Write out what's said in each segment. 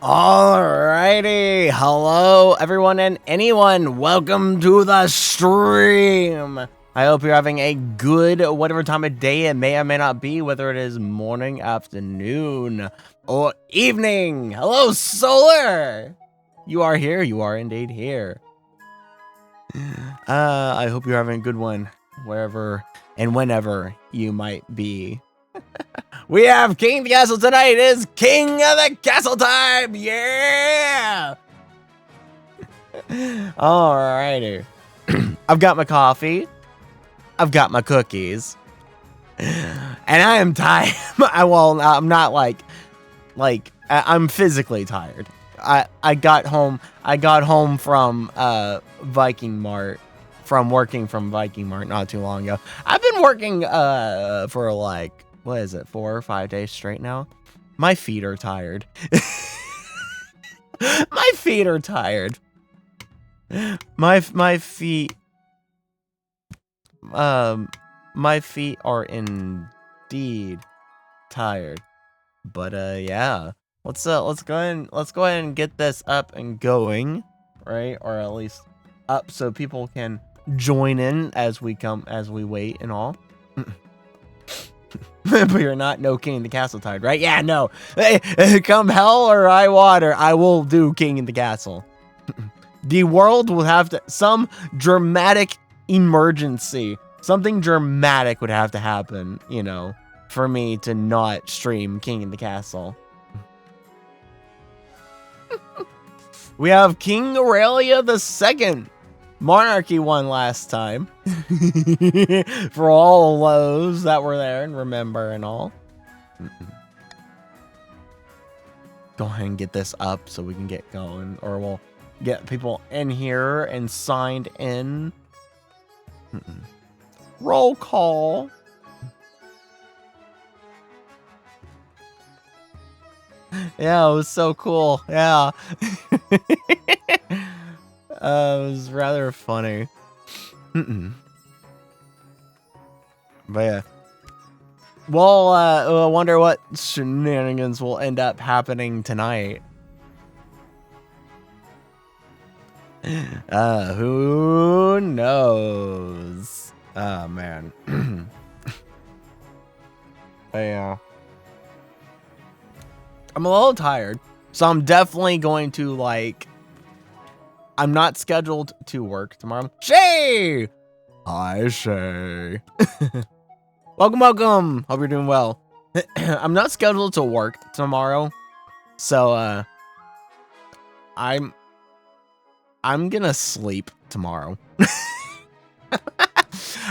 Alrighty, hello everyone and anyone, welcome to the stream. I hope you're having a good whatever time of day it may or may not be, whether it is morning, afternoon, or evening. Hello, Solar! You are here, you are indeed here. I hope you're having a good one, wherever and whenever you might be. We have King of the Castle tonight. It is King of the Castle time. Yeah. Alrighty. I've got my coffee. I've got my cookies. And I am tired. I'm not like I'm physically tired. I got home from Viking Mart, from working from Viking Mart not too long ago. I've been working for like, what is it, 4 or 5 days straight now? My feet are tired. My feet are tired. My feet are indeed tired. But yeah. Let's go ahead and get this up and going, right? Or at least up so people can join in as we wait and all. But you're not no King of the Castle tired, right? Yeah, no. Hey, come hell or high water, I will do King of the Castle. The world will have to, some dramatic emergency, something dramatic would have to happen, you know, for me to not stream King of the Castle. We have King Aurelia II. Monarchy won last time. For all those that were there and remember and all. Go ahead and get this up so we can get going. Or we'll get people in here and signed in. Roll call. Yeah, it was so cool. Yeah. It was rather funny. But yeah. Well, I wonder what shenanigans will end up happening tonight. Who knows? Oh, man. But yeah. I'm a little tired, so I'm definitely going to, like, I'm not scheduled to work tomorrow. Shay! Hi, Shay. Welcome. Hope you're doing well. I'm not scheduled to work tomorrow, so, I'm gonna sleep tomorrow.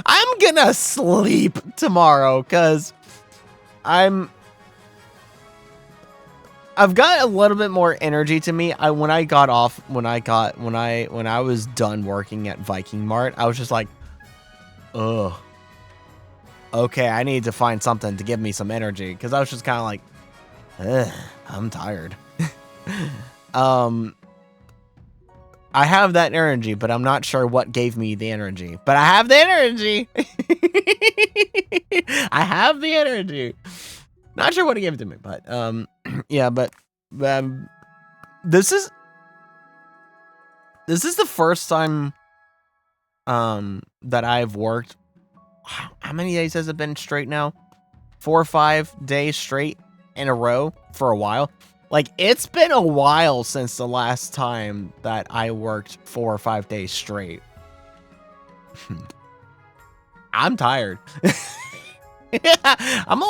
I'm gonna sleep tomorrow, because I've got a little bit more energy to me. When I was done working at Viking Mart, I was just like, ugh. Okay, I need to find something to give me some energy, because I was just kind of like, ugh, I'm tired. I have that energy, but I'm not sure what gave me the energy. But I have the energy. I have the energy. Not sure what it gave to me, but yeah, but this is the first time that I've worked. How many days has it been straight now? 4 or 5 days straight in a row for a while. Like, it's been a while since the last time that I worked 4 or 5 days straight. I'm tired. I'm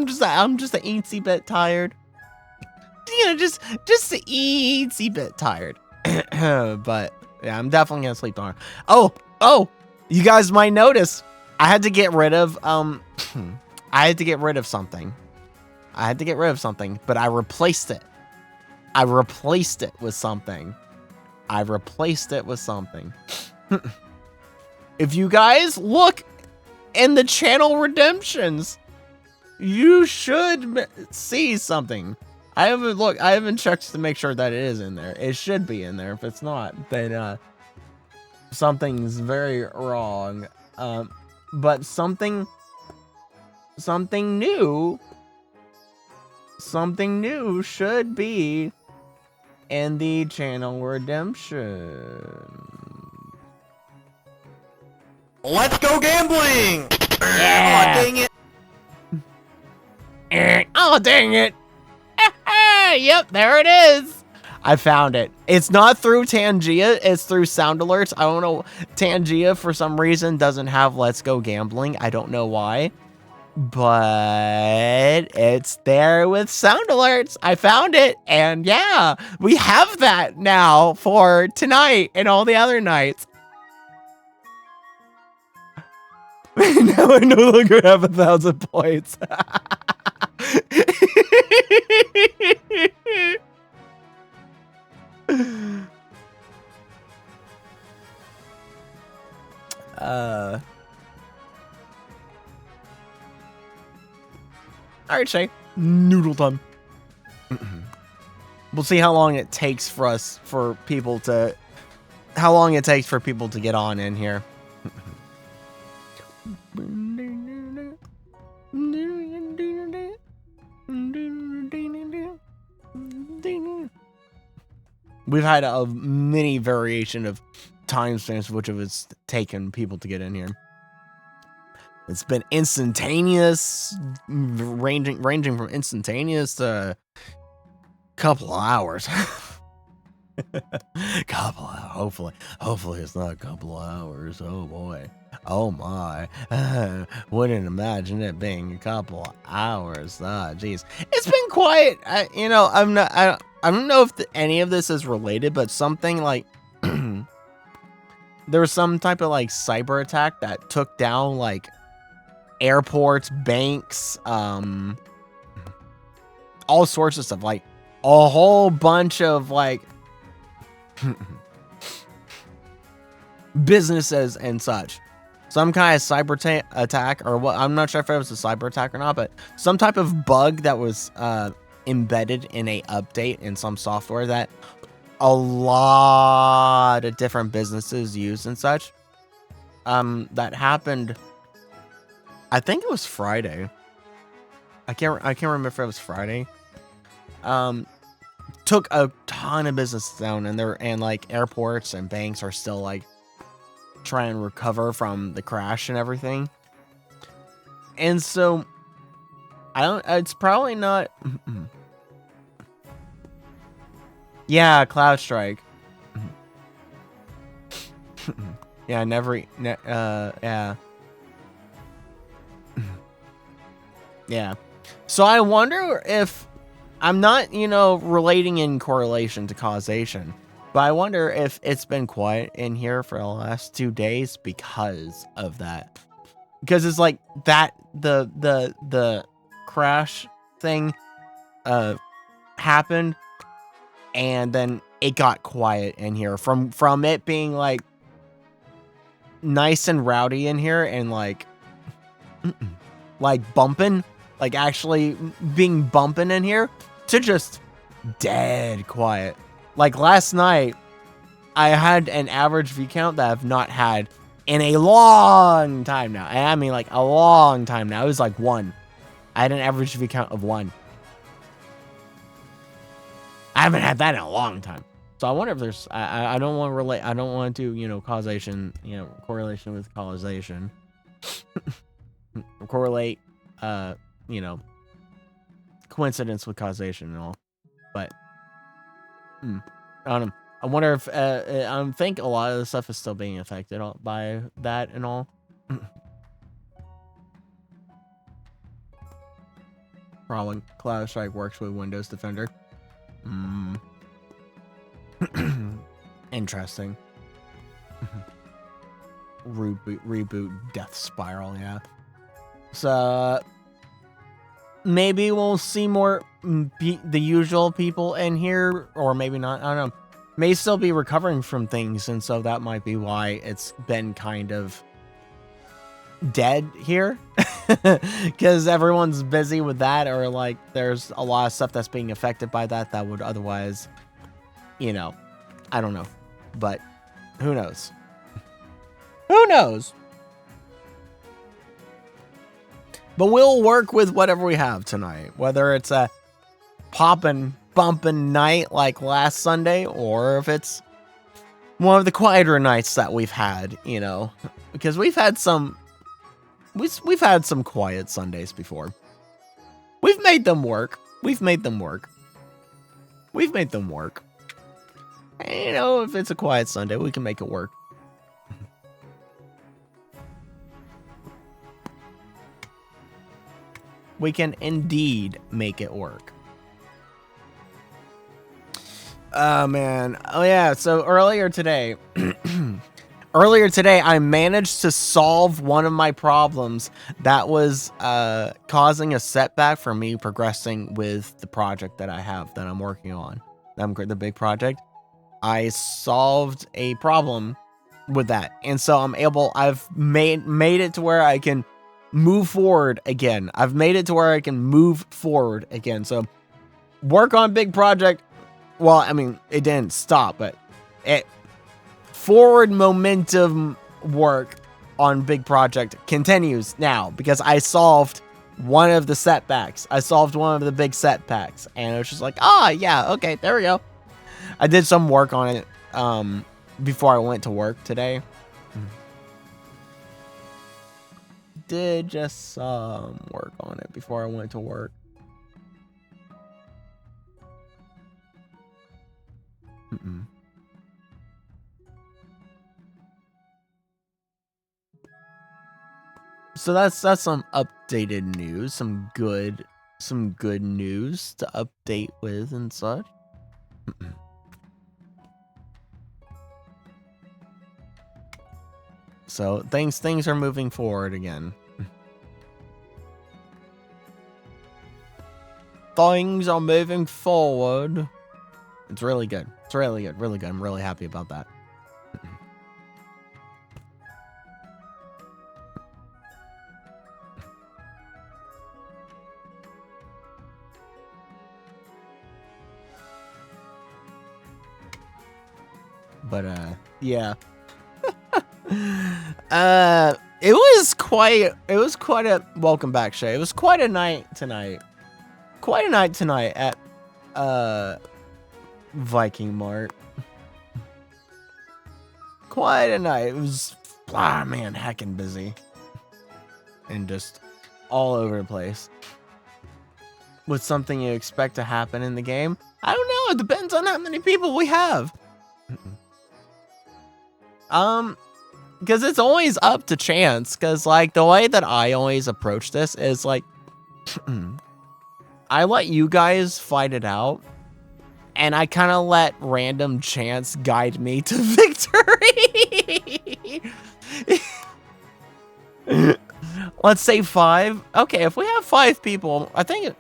just a eensy bit tired. You know, just a eensy bit tired. But yeah, I'm definitely gonna sleep tomorrow. Oh, you guys might notice I had to get rid of I had to get rid of something. But I replaced it. With something. If you guys look in the channel redemptions, you should see something. I haven't checked to make sure that it is in there. It should be in there. If it's not, then something's very wrong. But something new should be and the channel redemption. Let's go gambling! Yeah. Oh, dang it! Oh, dang it. Yep, there it is. I found it. It's not through Tangia, it's through sound alerts. I don't know. Tangia, for some reason, doesn't have Let's Go Gambling. I don't know why. But it's there with sound alerts. I found it. And yeah, we have that now for tonight and all the other nights. Now I no longer have 1,000 points. Alright, Shay. Noodle time. We'll see how long it takes for people to get on in here. We've had a mini variation of timestamps which of it's taken people to get in here. It's been instantaneous, ranging from instantaneous to a couple of hours. Hopefully it's not a couple of hours. Oh boy. Oh my. Wouldn't imagine it being a couple of hours. Ah, jeez. It's been quiet. I don't know if any of this is related, but something like there was some type of like cyber attack that took down like airports, banks, all sorts of stuff, like a whole bunch of like businesses and such. Some kind of cyber attack or what, I'm not sure if it was a cyber attack or not, but some type of bug that was embedded in a update in some software that a lot of different businesses use and such. That happened, I think it was Friday. I can't remember if it was Friday. Took a ton of business down, and like airports and banks are still like trying to recover from the crash and everything. And so it's probably not. Yeah, Cloud Strike. Yeah, yeah. Yeah. So I wonder if, I'm not, relating in correlation to causation, but I wonder if it's been quiet in here for the last 2 days because of that. Because it's like that, the crash thing happened, and then it got quiet in here from it being like nice and rowdy in here and like bumping, like actually being bumping in here, to just dead quiet. Like last night, I had an average view count that I've not had in a long time now. And I mean like a long time now. It was like 1. I had an average view count of 1. I haven't had that in a long time. So I wonder if there's, I don't want to relate, I don't want to do, causation, correlation with causation. Correlate, coincidence with causation and all. But, I don't know. I wonder if, I think a lot of the stuff is still being affected by that and all. Probably Cloud Strike works with Windows Defender. Interesting. Reboot Death Spiral, yeah. So maybe we'll see more the usual people in here, or maybe not. I don't know. May still be recovering from things, and so that might be why it's been kind of dead here. Because everyone's busy with that, or like there's a lot of stuff that's being affected by that would otherwise, I don't know. But who knows? Who knows? But we'll work with whatever we have tonight, whether it's a popping bumping night like last Sunday, or if it's one of the quieter nights that we've had, you know, because we've had some quiet Sundays before. We've made them work. We've made them work. And, you know, if it's a quiet Sunday, we can make it work. We can indeed make it work. Oh, man. Oh, yeah. So earlier today, I managed to solve one of my problems that was causing a setback for me progressing with the project that I have that I'm working on. The big project. I solved a problem with that. And so I've made it to where I can move forward again. So work on big project. Well, I mean, it didn't stop, but forward momentum work on big project continues now because I solved one of the setbacks. I solved one of the big setbacks, and it was just like, yeah, okay, there we go. I did some work on it before I went to work today. Did just some work on it before I went to work. So that's some updated news, some good news to update with and such. So things are moving forward again. Things are moving forward. It's really good. Really good. I'm really happy about that. But yeah. It was quite a welcome back, Shay. It was quite a night tonight. At Viking Mart. Quite a night. It was man, heckin' busy. And just all over the place. With something you expect to happen in the game? I don't know, it depends on how many people we have. Because it's always up to chance. Because, like, the way that I always approach this is, like, I let you guys fight it out. And I kind of let random chance guide me to victory. Let's say 5. Okay, if we have 5 people, I think...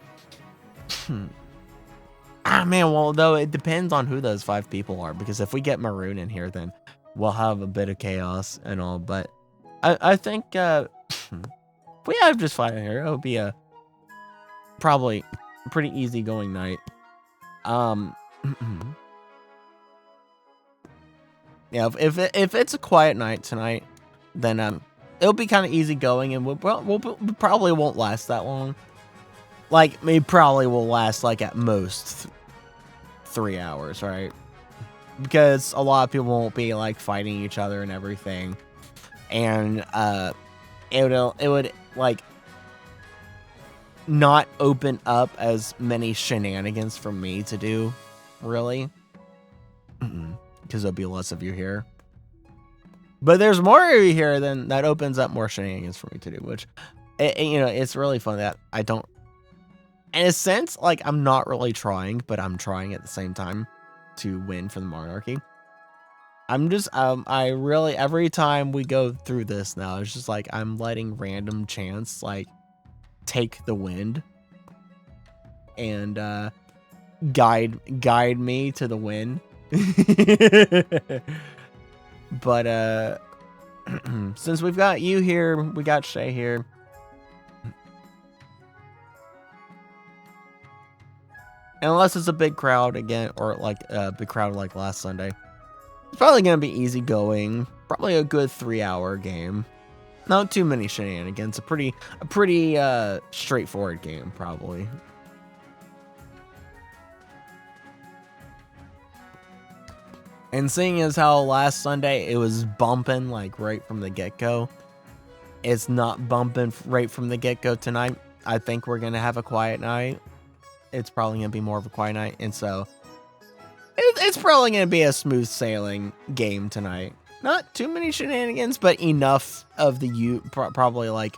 man, well, though, it depends on who those 5 people are. Because if we get Maroon in here, then... we'll have a bit of chaos and all, but I think if we have just 5 in here, it'll be a probably pretty easygoing night. Yeah, if it's a quiet night tonight, then it'll be kind of easygoing, and we'll probably won't last that long. Like, it probably will last like at most 3 hours, right? Because a lot of people won't be like fighting each other and everything, and it would like not open up as many shenanigans for me to do, really, because there'll be less of you here. But there's more of you here, then that opens up more shenanigans for me to do, which you know, it's really fun that I don't. In a sense, like, I'm not really trying, but I'm trying at the same time to win for the monarchy. I'm just I really, every time we go through this now, it's just like I'm letting random chance like take the wind and guide me to the win. But since we've got you here, we got Shay here. Unless it's a big crowd again, or like a big crowd like last Sunday. It's probably going to be easy going. Probably a good 3-hour game. Not too many shenanigans. A pretty straightforward game, probably. And seeing as how last Sunday it was bumping like right from the get-go, it's not bumping right from the get-go tonight. I think we're going to have a quiet night. It's probably going to be more of a quiet night. And so it's probably going to be a smooth sailing game tonight. Not too many shenanigans, but enough of the probably like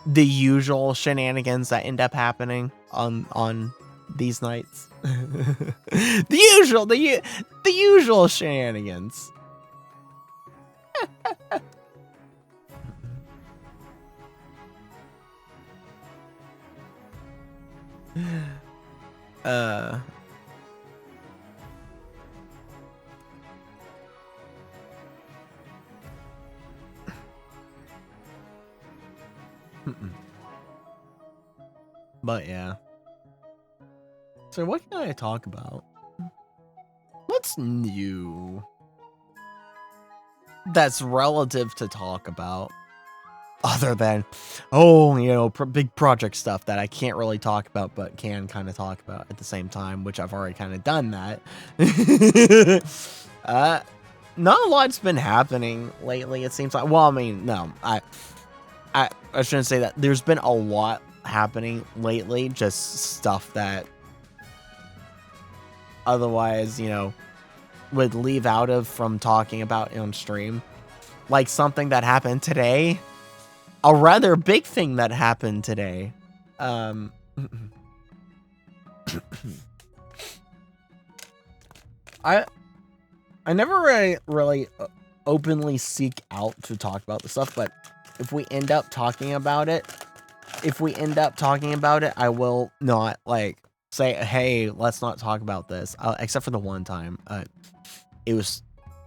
the usual shenanigans that end up happening on these nights. the usual shenanigans. But yeah. So what can I talk about? What's new? That's relative to talk about. Other than, big project stuff that I can't really talk about, but can kind of talk about at the same time, which I've already kind of done that. Not a lot's been happening lately, it seems like. Well, I mean, no, I shouldn't say that. There's been a lot happening lately, just stuff that otherwise, would leave out of from talking about on stream. Like something that happened today. A rather big thing that happened today. I never really openly seek out to talk about the stuff, but if we end up talking about it, I will not like say, hey, let's not talk about this. Except for the one time, it was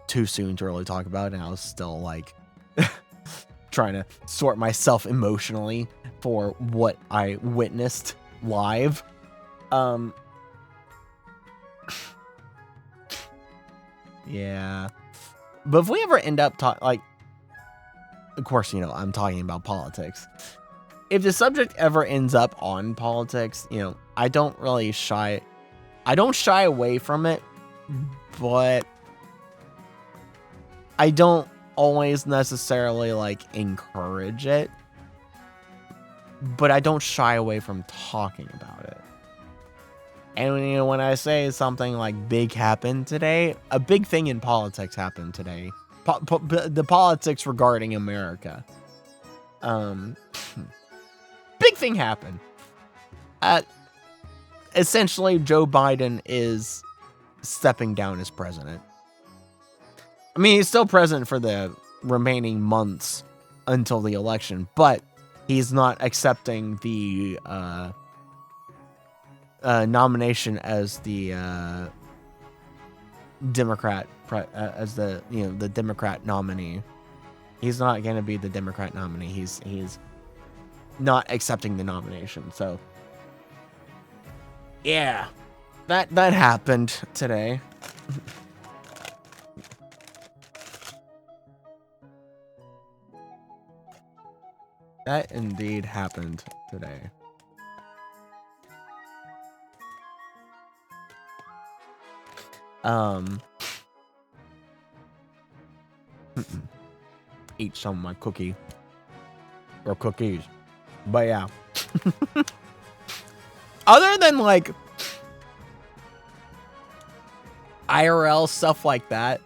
too soon to really talk about it, and I was still like trying to sort myself emotionally for what I witnessed live. Yeah. But if we ever end up of course, I'm talking about politics. If the subject ever ends up on politics, I don't shy away from it, but I don't always necessarily encourage it, but I don't shy away from talking about it. And when I say something like big happened today, a big thing in politics happened today. The politics regarding America. Big thing happened. Essentially, Joe Biden is stepping down as president. I mean, he's still president for the remaining months until the election, but he's not accepting the nomination as the Democrat as the the Democrat nominee. He's not going to be the Democrat nominee. He's not accepting the nomination. So yeah, that happened today. That indeed happened today. Eat some of my cookie or cookies, but yeah. Other than IRL stuff like that,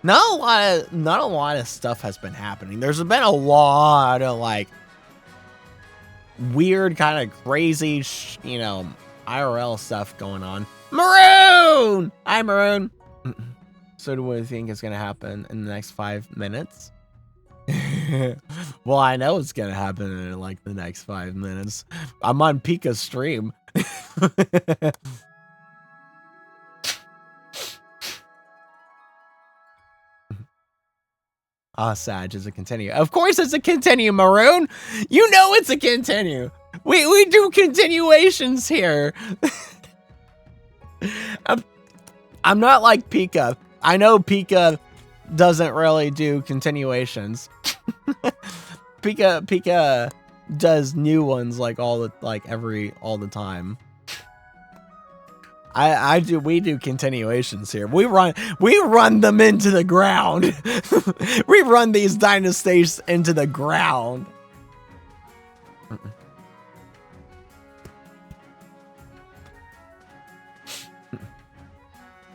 not a lot of stuff has been happening. There's been a lot of weird kind of crazy IRL stuff going on. Maroon! Hi, Maroon. So do we think is going to happen in the next 5 minutes? Well, I know it's going to happen in the next 5 minutes. I'm on Pika's stream. Sag is a continue. Of course it's a continue, Maroon. You know it's a continue. We do continuations here. I'm not like Pika. I know Pika doesn't really do continuations. Pika does new ones all the time. We do continuations here. We run them into the ground. We run these dynasties into the ground.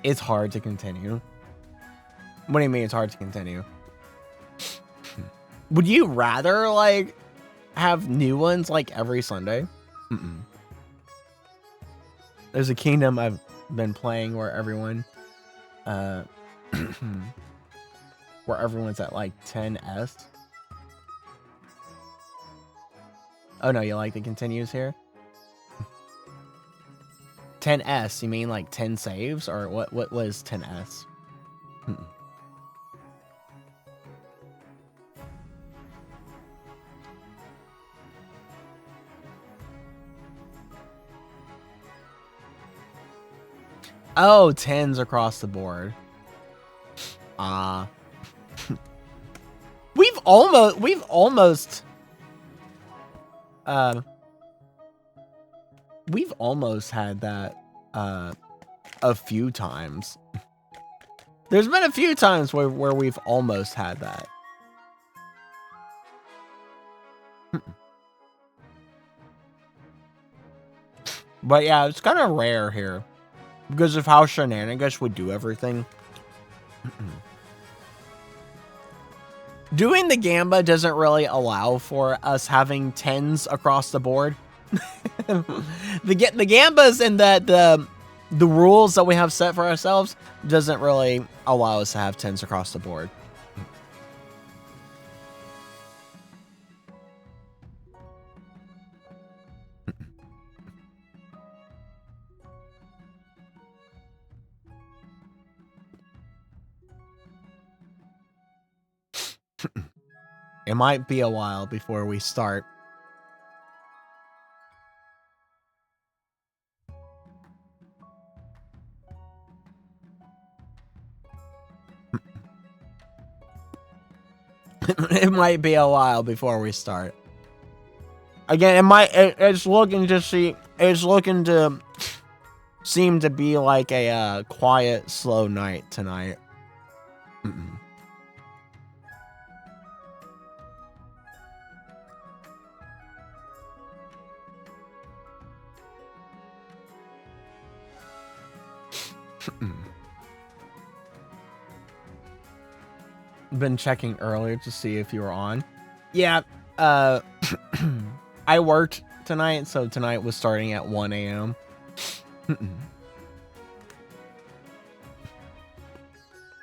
It's hard to continue. What do you mean it's hard to continue? Would you rather, like, have new ones, like, every Sunday? There's a kingdom I've been playing where everyone, where everyone's at, like, 10S. Oh, no, you like the continues here? 10S, you mean, like, 10 saves? Or what was 10S? Oh, 10s across the board. We've almost had that a few times. There's been a few times where we've almost had that. But yeah, it's kind of rare here because of how Shenanigans would do everything. Doing the Gamba doesn't really allow for us having 10s across the board. the Gambas and the rules that we have set for ourselves doesn't really allow us to have 10s across the board. It might be a while before we start. It might be a while before we start. Again, it's looking to seem to be like a quiet, slow night tonight. Been checking earlier to see if you were on. Yeah, I worked tonight, so tonight was starting at 1 a.m.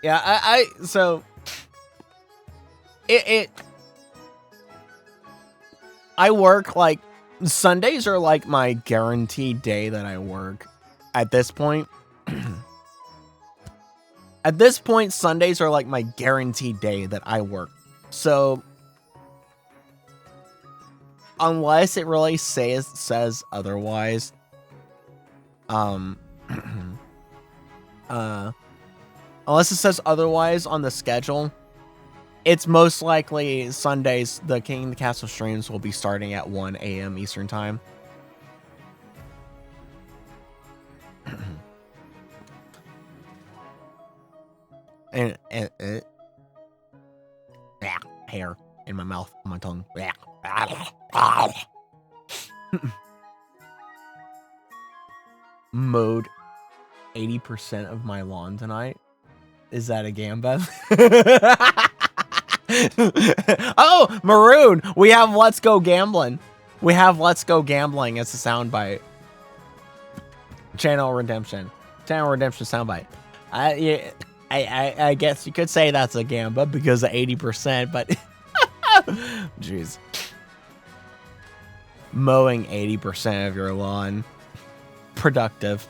Yeah, so I work, like, Sundays are like my guaranteed day that I work at this point. At this point, Sundays are like my guaranteed day that I work. So unless it really says otherwise, unless it says otherwise on the schedule, it's most likely Sundays. The King of the Castle streams will be starting at 1 a.m. Eastern time. And hair in my mouth, on my tongue. Mowed 80% of my lawn tonight. Is that a Gamba? Oh, Maroon! We have Let's Go Gambling. We have Let's Go Gambling as a soundbite. Channel Redemption soundbite. Yeah, I guess you could say that's a Gamba because of 80%, but jeez. Mowing 80% of your lawn. Productive.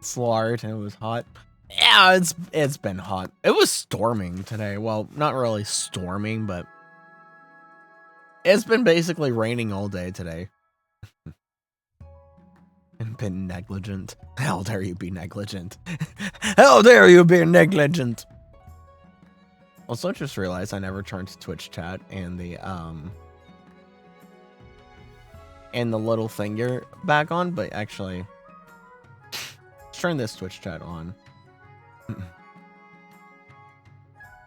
Slart, and it was hot. Yeah, it's been hot. It was storming today. Well, not really storming, but it's been basically raining all day today. And been negligent. How dare you be negligent? How dare you be negligent? Also, just realized I never turned Twitch chat and the little finger back on, but actually, let's turn this Twitch chat on.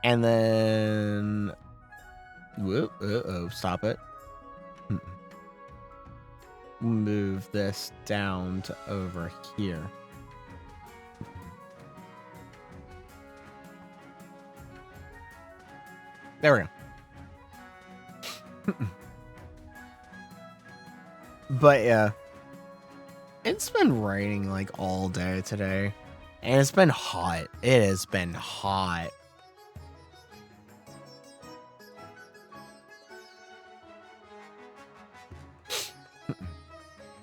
And then, whoop, stop it. Move this down to over here. There we go. But yeah, it's been raining like all day today, and it's been hot. It has been hot.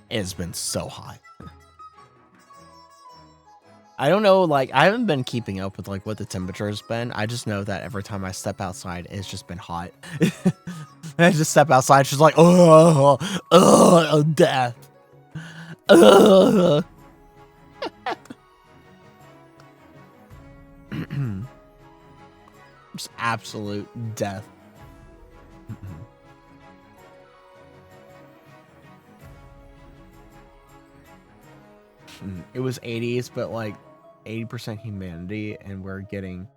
It's been so hot. I don't know, like, I haven't been keeping up with, like, what the temperature's been. I just know that every time I step outside, it's just been hot. I just step outside, it's just like, death. Just absolute death. It was 80s, but like 80% humidity, and we're getting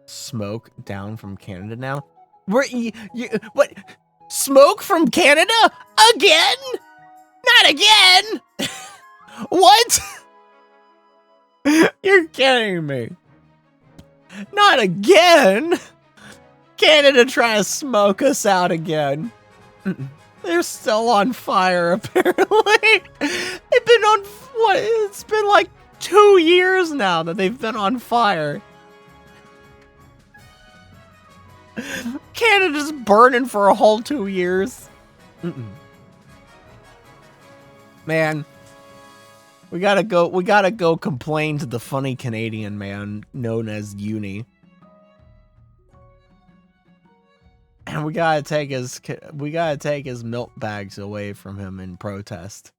smoke down from Canada now. What? Smoke from Canada? Again? Not again! What? You're kidding me. Not again! Canada trying to smoke us out again. They're still on fire, apparently. They've been on, what? It's been like 2 years now that they've been on fire. Canada's burning for a whole 2 years. Man, we gotta go complain to the funny Canadian man known as Uni. And we gotta take his milk bags away from him in protest.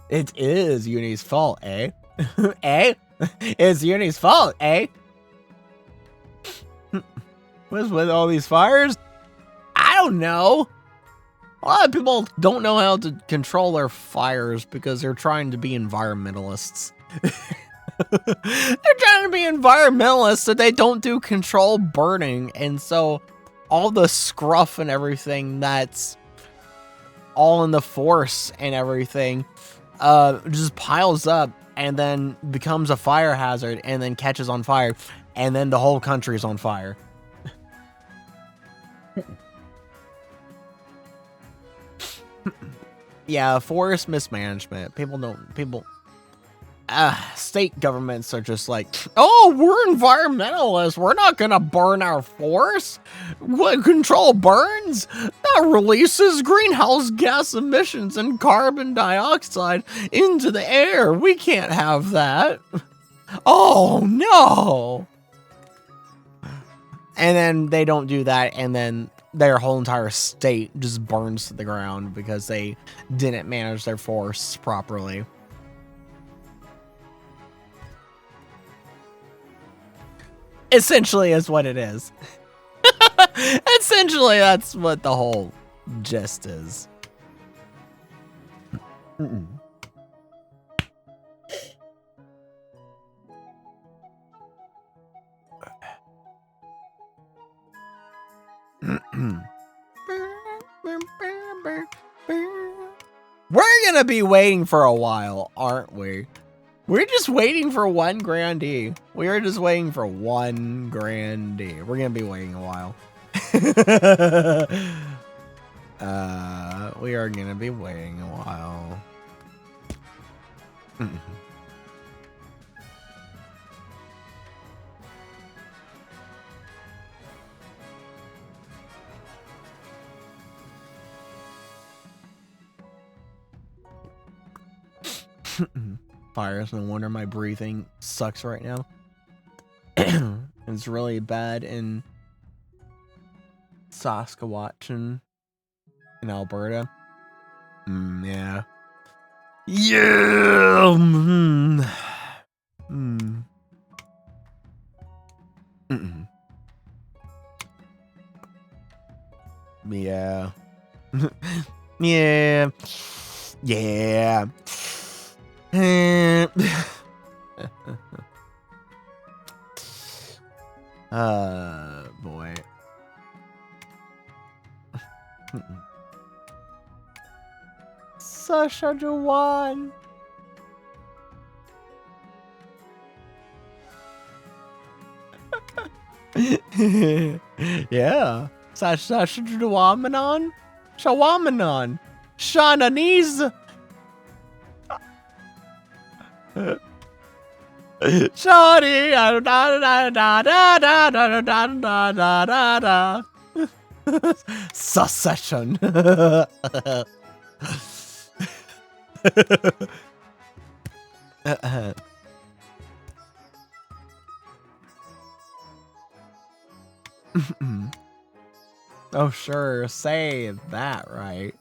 It is Uni's fault, eh? Eh? It's Uni's fault, eh? What's with all these fires? I don't know. A lot of people don't know how to control their fires because they're trying to be environmentalists. They're trying to be environmentalists so they don't do controlled burning, and so all the scruff and everything that's all in the forest and everything just piles up and then becomes a fire hazard and then catches on fire, and then the whole country is on fire. Yeah, forest mismanagement. State governments are just like, oh, we're environmentalists. We're not gonna burn our forests. What control burns? That releases greenhouse gas emissions and carbon dioxide into the air. We can't have that. Oh no. And then they don't do that, and then their whole entire state just burns to the ground because they didn't manage their forests properly. Essentially is what it is. Essentially, that's what the whole gist is. We're gonna be waiting for a while, aren't we? We're just waiting for one grandee. We are just waiting for one grandee. We're gonna be waiting a while. We are gonna be waiting a while. Fires, no wonder my breathing sucks right now. It's really bad in Saskatchewan. in Alberta. Yeah. Yeah. Yeah. Yeah. Yeah. Boy. Sasha Jawan. Yeah. Sasha Jawamanon. Shawamanon. Shananese. Shawty. Da da da da da da da da da da da da. Succession. Oh, sure. Say that right.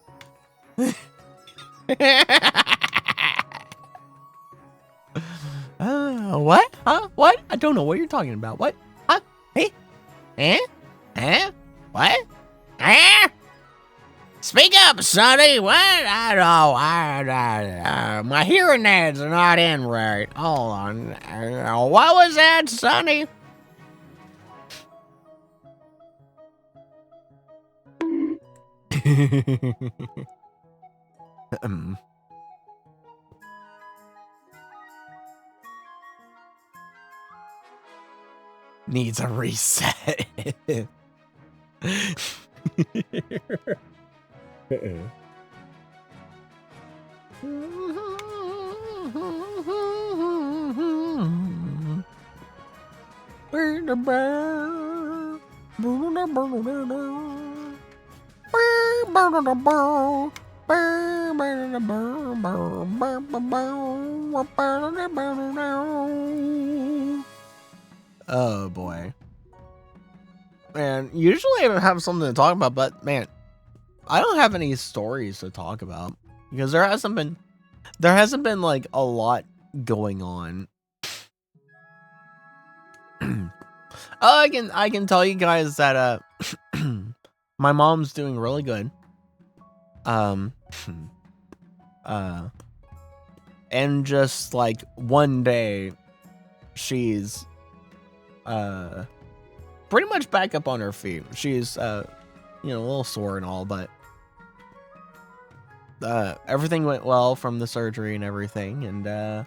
What? Huh? What? I don't know what you're talking about. What? Huh? Hey? Eh? Eh? What? Eh? Speak up, Sonny. What? I don't know. My hearing aids are not in right. Hold on. What was that, Sonny? Needs a reset. Oh boy. Man, usually I don't have something to talk about, but man, I don't have any stories to talk about because there hasn't been like a lot going on. I can tell you guys that my mom's doing really good. And just like one day she's pretty much back up on her feet. She's a little sore and all, but everything went well from the surgery and everything, and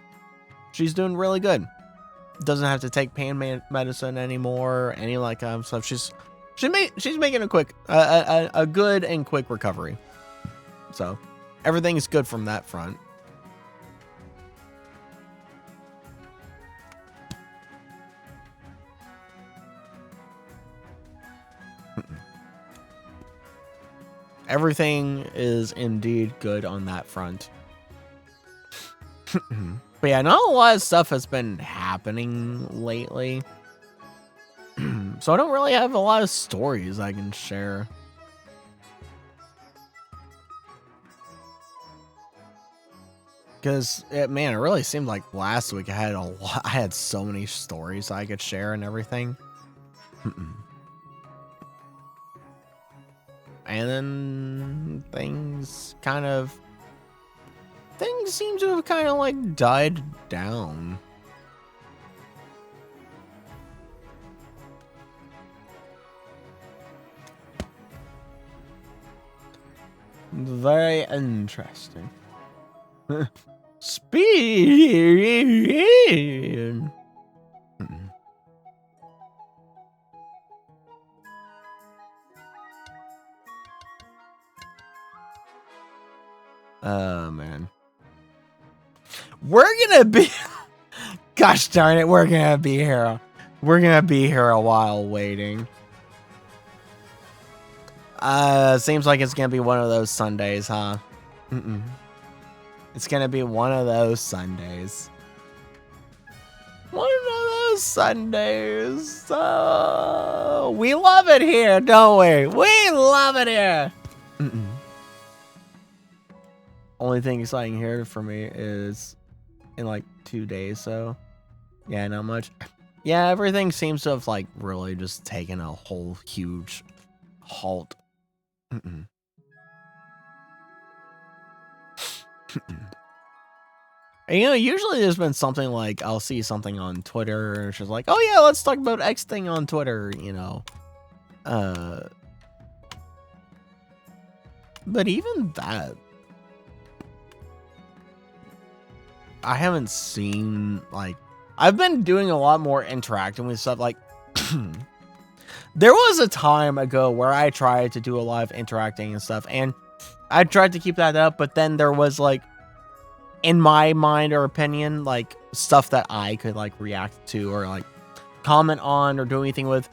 she's doing really good. Doesn't have to take pain medicine anymore, any like stuff. She's making a quick a good and quick recovery. So everything is good from that front. Everything is indeed good on that front. But yeah, not a lot of stuff has been happening lately. So I don't really have a lot of stories I can share. Because, man, it really seemed like last week I had so many stories I could share and everything. And then things seem to have kind of like died down. Very interesting. Speed. Oh, man. We're gonna be... Gosh darn it, we're gonna be here. We're gonna be here a while waiting. Seems like it's gonna be one of those Sundays, huh? It's gonna be one of those Sundays. One of those Sundays. We love it here, don't we? We love it here. Only thing exciting here for me is in like 2 days, so yeah, not much. Yeah, everything seems to have like really just taken a whole huge halt. And, you know, usually there's been something like I'll see something on Twitter and it's just like, oh yeah, let's talk about X thing on Twitter, you know. But even that, I haven't seen, like, I've been doing a lot more interacting with stuff. Like, there was a time ago where I tried to do a lot of interacting and stuff, and I tried to keep that up, but then there was, like, in my mind or opinion, like, stuff that I could, like, react to or, like, comment on or do anything with.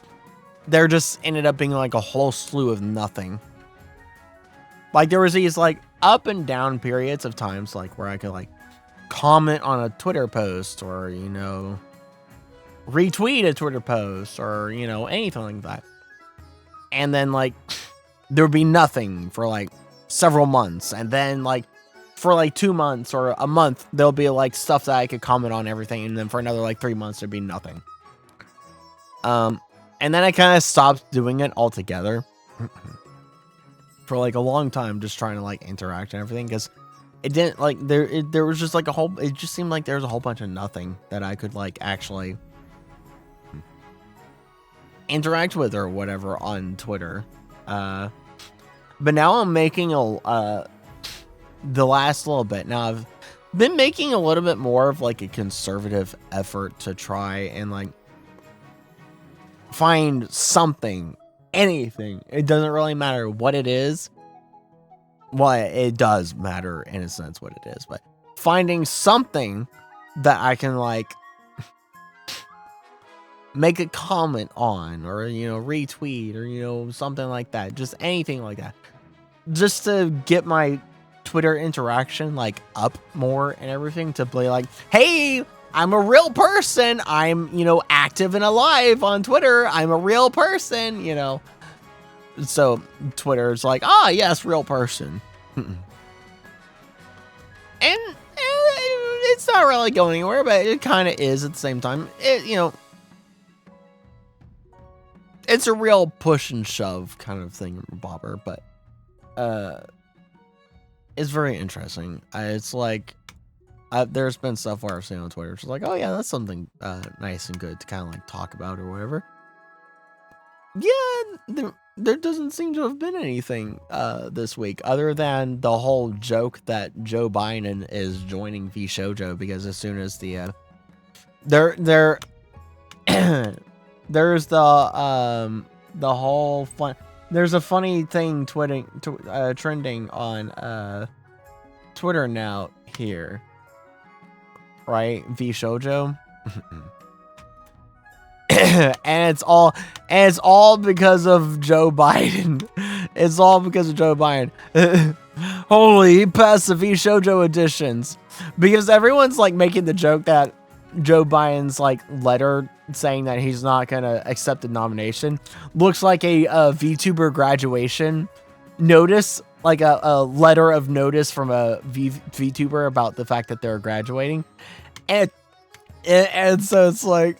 There just ended up being, like, a whole slew of nothing. Like, there was these, like, up and down periods of times, like, where I could, like, comment on a Twitter post or, you know, retweet a Twitter post or, you know, anything like that. And then, like, there would be nothing for, like, several months. And then, like, for, like, 2 months or a month, there'll be, like, stuff that I could comment on everything. And then for another, like, 3 months, there'd be nothing. And then I kind of stopped doing it altogether. For, like, a long time, just trying to, like, interact and everything, because it didn't, like, there was just, like, it just seemed like there was a whole bunch of nothing that I could, like, actually interact with or whatever on Twitter. But now I'm making the last little bit. Now I've been making a little bit more of, like, a conservative effort to try and, like, find something, anything. It doesn't really matter what it is. Well, it does matter in a sense what it is, but finding something that I can, like, make a comment on or, you know, retweet or, you know, something like that. Just anything like that. Just to get my Twitter interaction, like, up more and everything, to be like, hey, I'm a real person. I'm, you know, active and alive on Twitter. I'm a real person, you know. So Twitter's like, ah, yes, real person. And it's not really going anywhere, but it kind of is at the same time. It, you know, it's a real push and shove kind of thing, bobber, but it's very interesting. It's like, there's been stuff where I've seen on Twitter, which is like, oh yeah, that's something nice and good to kind of, like, talk about or whatever. Yeah, there doesn't seem to have been anything this week other than the whole joke that Joe Biden is joining VShojo, because as soon as the there's the whole fun, there's a funny thing trending on Twitter now here, right? VShojo. and it's all because of Joe Biden. It's all because of Joe Biden. Holy, he passed the VShojo editions, because everyone's, like, making the joke that Joe Biden's, like, letter saying that he's not gonna accept the nomination looks like a VTuber graduation notice, like a letter of notice from a VTuber about the fact that they're graduating, and so it's like.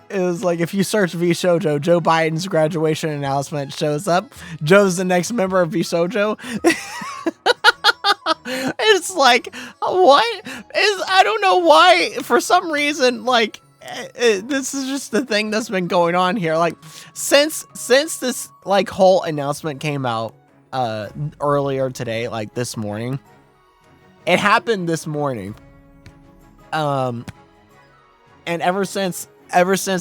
It was like, if you search VShojo, Joe Biden's graduation announcement shows up. Joe's the next member of VShojo. It's like, what? I don't know why, for some reason, like, this is just the thing that's been going on here. Like, since this, like, whole announcement came out earlier today, like this morning. It happened this morning. And ever since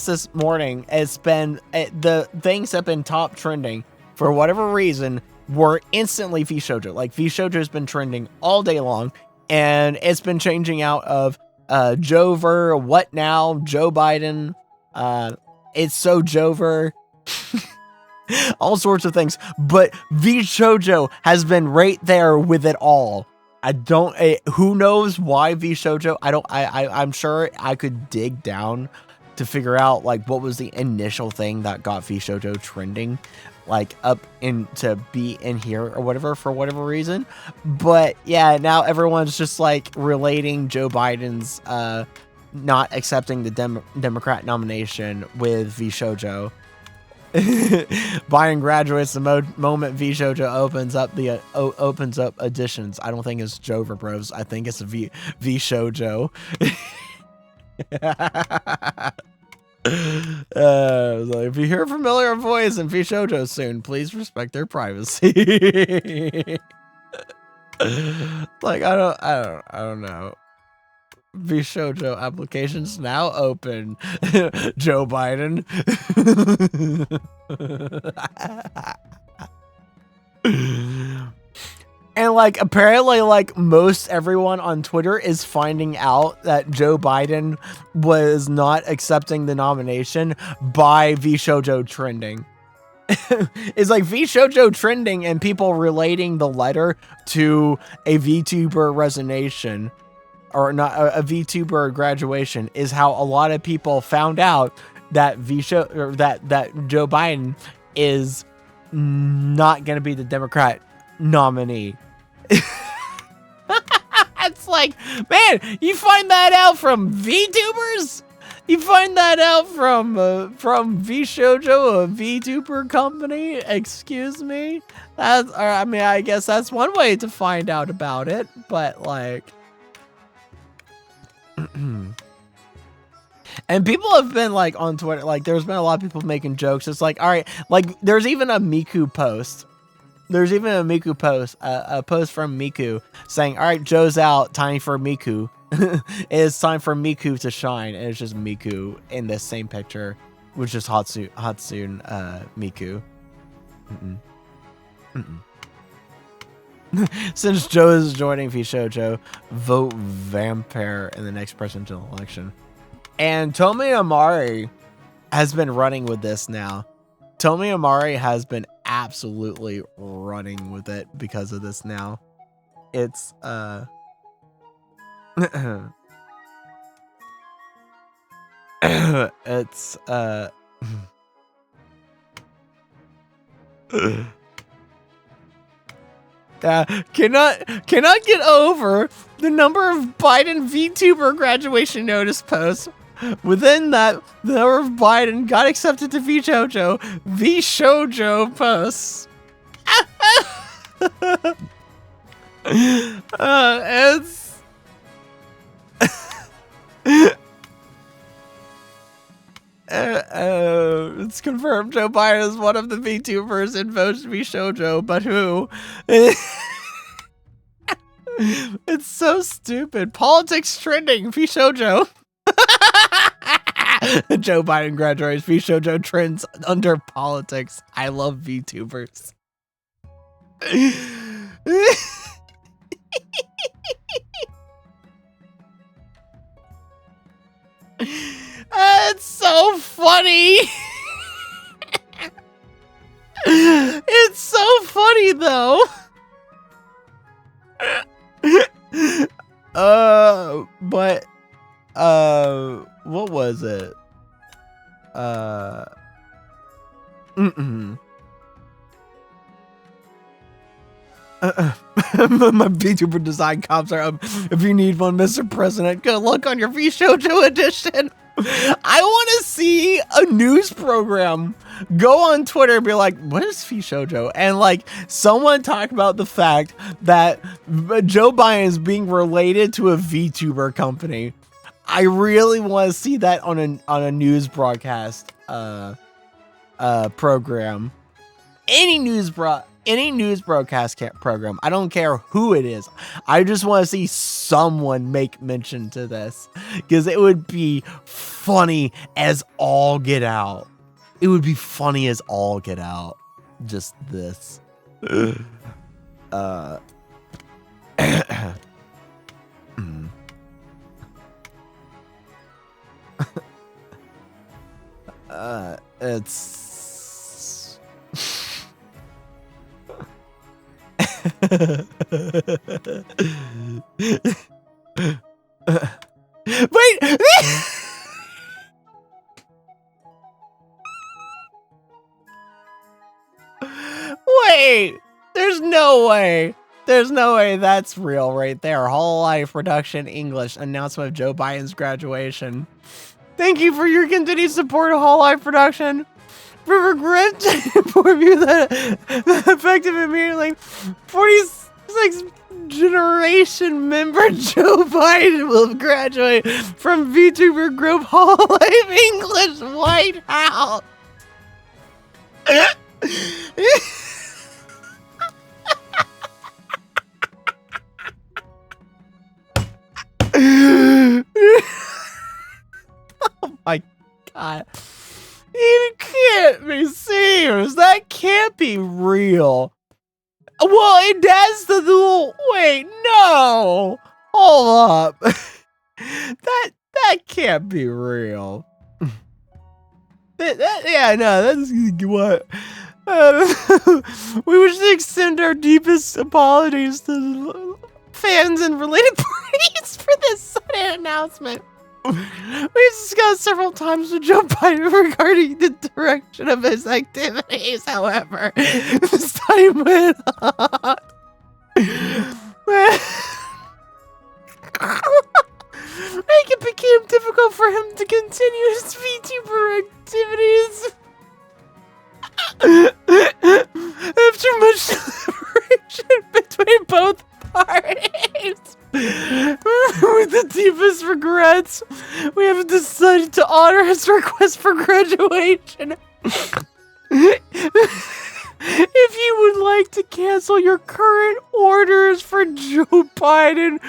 this morning, it's been, the things have been top trending for whatever reason were instantly VShojo. Like, VShojo has been trending all day long, and it's been changing out of Jover, what now, Joe Biden, it's so Jover, all sorts of things. But VShojo has been right there with it all. Who knows why VShojo? I'm sure I could dig down to figure out like what was the initial thing that got VShojo trending, like up to be in here or whatever for whatever reason. But yeah, now everyone's just like relating Joe Biden's not accepting the Democrat nomination with VShojo. Biden graduates the moment VShojo opens up editions. I don't think it's Jover Bros. I think it's VShojo. Like, if you hear a familiar voice in VShojo soon, please respect their privacy. Like I don't know. VShojo applications now open. Joe Biden. And like apparently like most everyone on Twitter is finding out that Joe Biden was not accepting the nomination by VShojo trending. It's like VShojo trending and people relating the letter to a VTuber resignation. Or not a VTuber graduation is how a lot of people found out that that Joe Biden is not going to be the Democrat nominee. It's like, man, you find that out from VTubers? You find that out from VShojo, a VTuber company? Excuse me? I mean, I guess that's one way to find out about it, but like. And people have been like on Twitter, like there's been a lot of people making jokes. It's like, all right, like there's even a Miku post. There's even a Miku post, a post from Miku saying, all right, Joe's out, time for Miku. It's time for Miku to shine. And it's just Miku in this same picture, which is Hatsune Miku. Since Joe is joining VShojo, vote Vampire in the next presidential election. And Tomi Amari has been running with this now. Tomi Amari has been absolutely running with it because of this now. It's it's cannot get over the number of Biden VTuber graduation notice posts. Within that, the number of Biden got accepted to VShojo posts. It's confirmed Joe Biden is one of the VTubers in VShojo, but who? It's so stupid. Politics trending, VShojo. Joe Biden graduates, VShojo trends under politics. I love VTubers. It's so funny. It's so funny though. But what was it? My VTuber design comps are up. If you need one, Mr. President, go look on your VShojo edition. I want to see a news program go on Twitter and be like, what is VShojo? And like someone talk about the fact that Joe Biden is being related to a VTuber company. I really want to see that on a news broadcast program. Any news broadcast program. I don't care who it is. I just want to see someone make mention to this because it would be funny as all get out. It would be funny as all get out. Just this. It's wait. Wait! There's no way. There's no way that's real right there. Whole Life Production English announcement of Joe Biden's graduation. Thank you for your continued support of Whole Life Production. We regret to inform you that effective immediately, 46 generation member Joe Biden will graduate from VTuber group Whole Life English White House. Oh my god. You can't be serious. That can't be real. Well, it does the little. Wait, no. Hold up. That can't be real. Yeah, no, that's what. We wish to extend our deepest apologies to the fans and related parties for this sudden announcement. We've discussed several times with Joe Biden regarding the direction of his activities, however, this time went on. It became difficult for him to continue his VTuber activities. After much deliberation between both parties, with the deepest regrets, we have decided to honor his request for graduation. If you would like to cancel your current orders for Joe Biden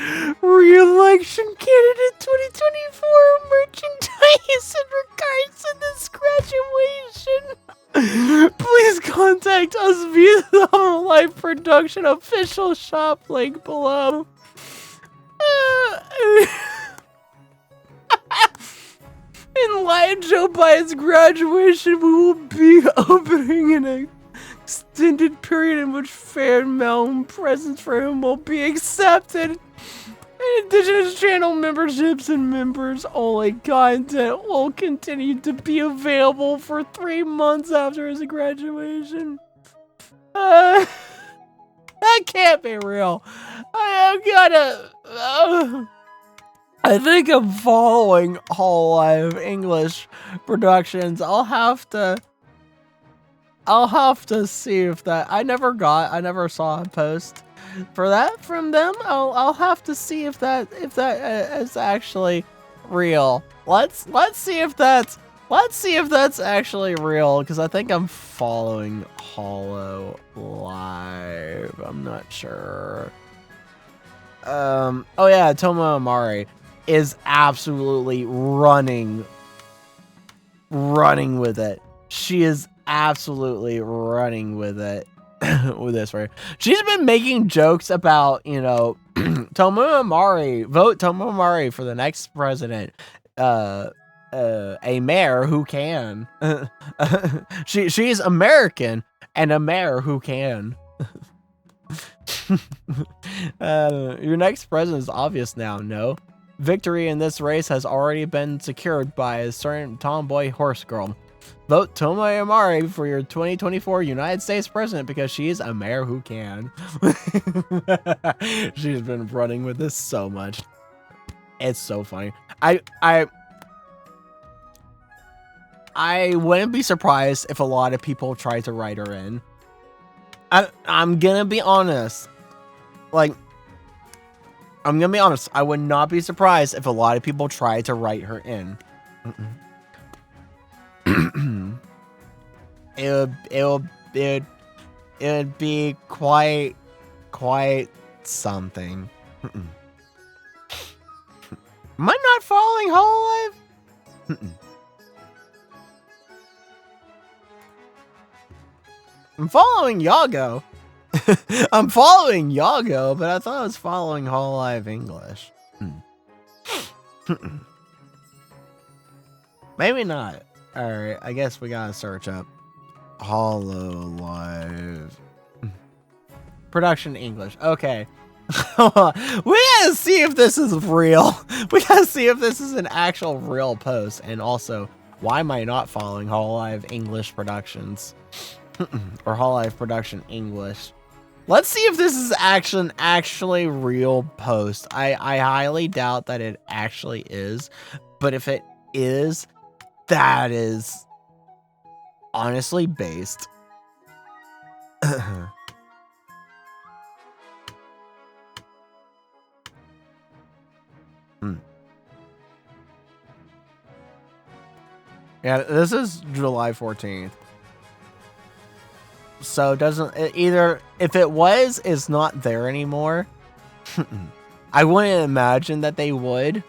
re-election candidate 2024 merchandise in regards to this graduation, please contact us via the Whole Life Production official shop link below. In light of Joe Biden's graduation, we will be opening an extended period in which fan mail presents for him will be accepted. And Indigenous channel memberships and members only content will continue to be available for 3 months after his graduation. That can't be real. I think I'm following Whole Life English Productions. I'll have to see if that. I never saw a post for that from them. I'll have to see if that is actually real. Let's see if that's actually real, because I think I'm following Hollow Live. I'm not sure. Oh yeah, Tomo Amari is absolutely running with it. She is absolutely running with it with this right. She's been making jokes about, Tomo Amari, vote Tomo Amari for the next president. A mayor who can. She's American and a mayor who can. Your next president is obvious now, no? Victory in this race has already been secured by a certain tomboy horse girl. Vote Tomo Amari for your 2024 United States president because she's a mayor who can. She's been running with this so much. It's so funny. I wouldn't be surprised if a lot of people try to write her in. I'm gonna be honest. I'm gonna be honest. I would not be surprised if a lot of people try to write her in. It would be quite something. Am I not following Hololive? I'm following Yago. I'm following Yago, but I thought I was following Hololive English. Maybe not. Alright, I guess we gotta search up Hololive Production English. Okay. We gotta see if this is real. We gotta see if this is an actual real post. And also, why am I not following Hololive English Productions? or Whole Life Production English. Let's see if this is actually real post. I highly doubt that it actually is, but if it is, that is honestly based. Yeah, this is July 14th. So doesn't it either, if it was, it's not there anymore. I wouldn't imagine that they would.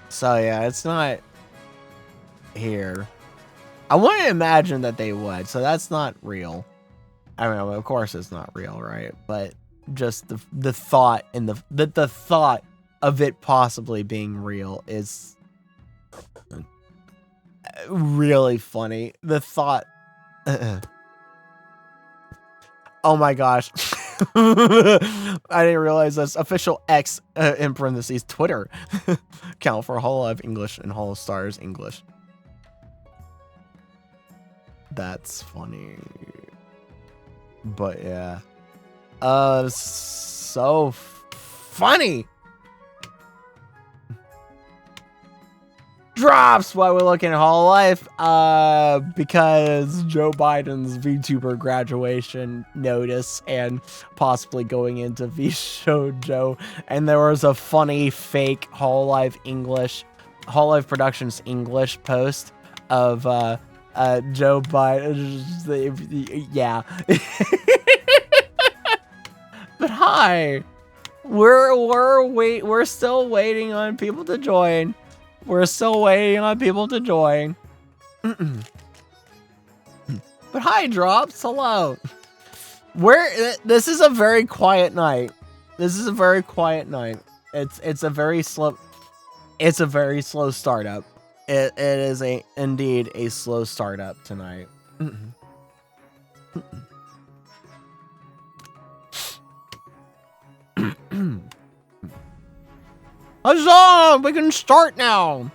So yeah, it's not here. I wouldn't imagine that they would, so that's not real. I mean, of course it's not real, right? But just the thought and the thought of it possibly being real is really funny. The thought. Oh my gosh. I didn't realize this. Official X in parentheses Twitter account for Hall of English and Hall of Stars English. That's funny. But yeah. So funny. Drops while we're looking at Hall of Life, because Joe Biden's VTuber graduation notice and possibly going into VShojo, and there was a funny fake Hall of Life Productions English post of Joe Biden. Yeah. But hi, we're still waiting on people to join. We're still waiting on people to join. But hi, Drops. Hello. This is a very quiet night. This is a very quiet night. It's a very slow startup. It is indeed a slow startup tonight. Huzzah! We can start now.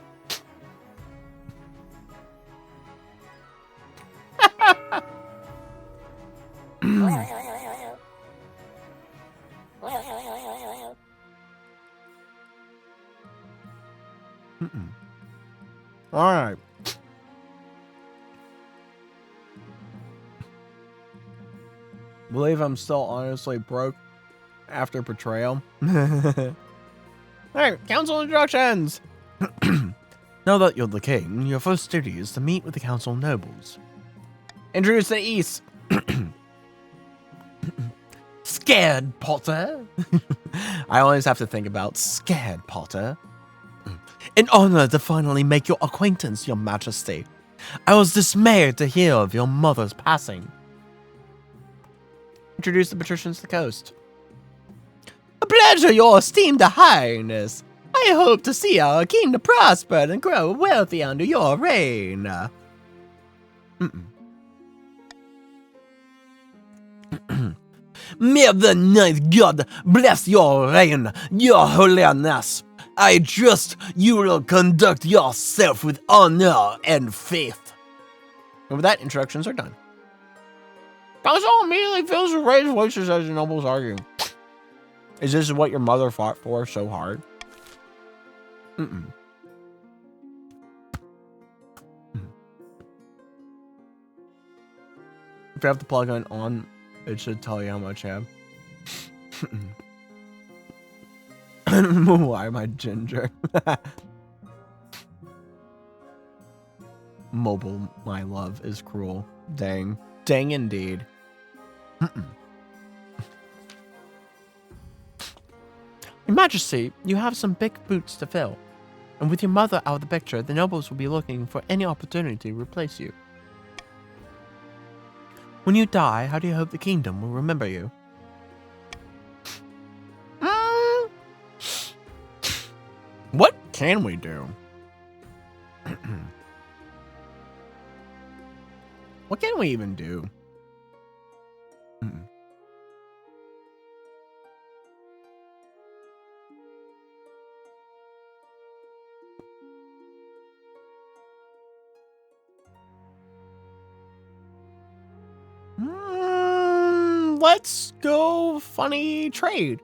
All right. Believe I'm still honestly broke after betrayal. Alright, council instructions! Now that you're the king, your first duty is to meet with the council nobles. Introduce the East. Scared, Potter? I always have to think about scared, Potter. An honor to finally make your acquaintance, your majesty. I was dismayed to hear of your mother's passing. Introduce the patricians to the coast. A pleasure, your esteemed highness. I hope to see our kingdom prosper and grow wealthy under your reign. May the ninth god bless your reign, your holiness. I trust you will conduct yourself with honor and faith. And with that, introductions are done. Council immediately fills with raised voices as the nobles argue. Is this what your mother fought for so hard? If you have the plug-in on, it should tell you how much you have. Why am I ginger? Mobile, my love, is cruel. Dang. Dang indeed. Your Majesty, you have some big boots to fill. And with your mother out of the picture, the nobles will be looking for any opportunity to replace you. When you die, how do you hope the kingdom will remember you? What can we do? What can we even do? Let's go funny trade.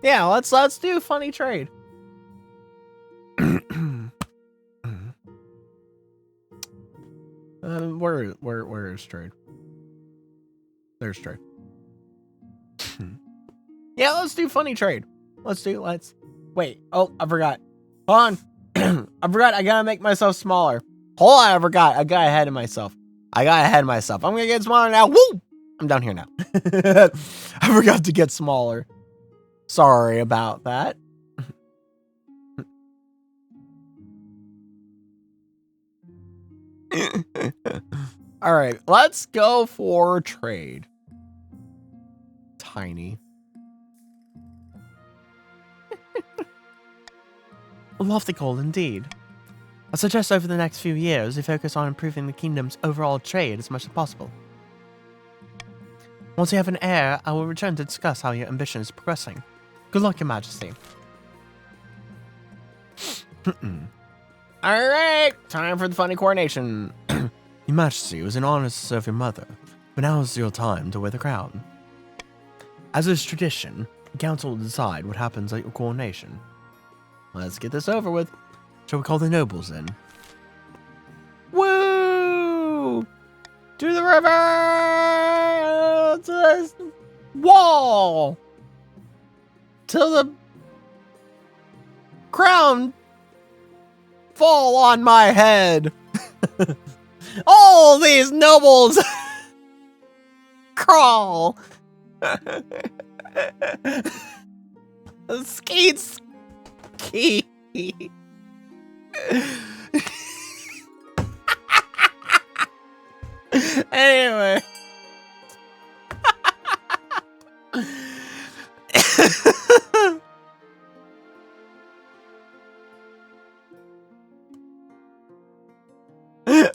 Yeah, let's do funny trade. Where is trade? There's trade. Yeah, let's do funny trade. Let's wait. Oh, I forgot. Hold on. I forgot. I gotta make myself smaller. Hold on. I forgot. I got ahead of myself. I'm gonna get smaller now. Woo! I'm down here now. I forgot to get smaller. Sorry about that. All right, let's go for trade. Tiny. A lofty goal indeed. I suggest over the next few years we focus on improving the kingdom's overall trade as much as possible. Once you have an heir, I will return to discuss how your ambition is progressing. Good luck, Your Majesty. Alright, time for the funny coronation. Your Majesty, it was an honor to serve your mother, but now is your time to wear the crown. As is tradition, the council will decide what happens at your coronation. Let's get this over with. Shall we call the nobles in? Woo! To the river! To this wall! Till the crown fall on my head! All these nobles crawl! Skeet ski. Anyway.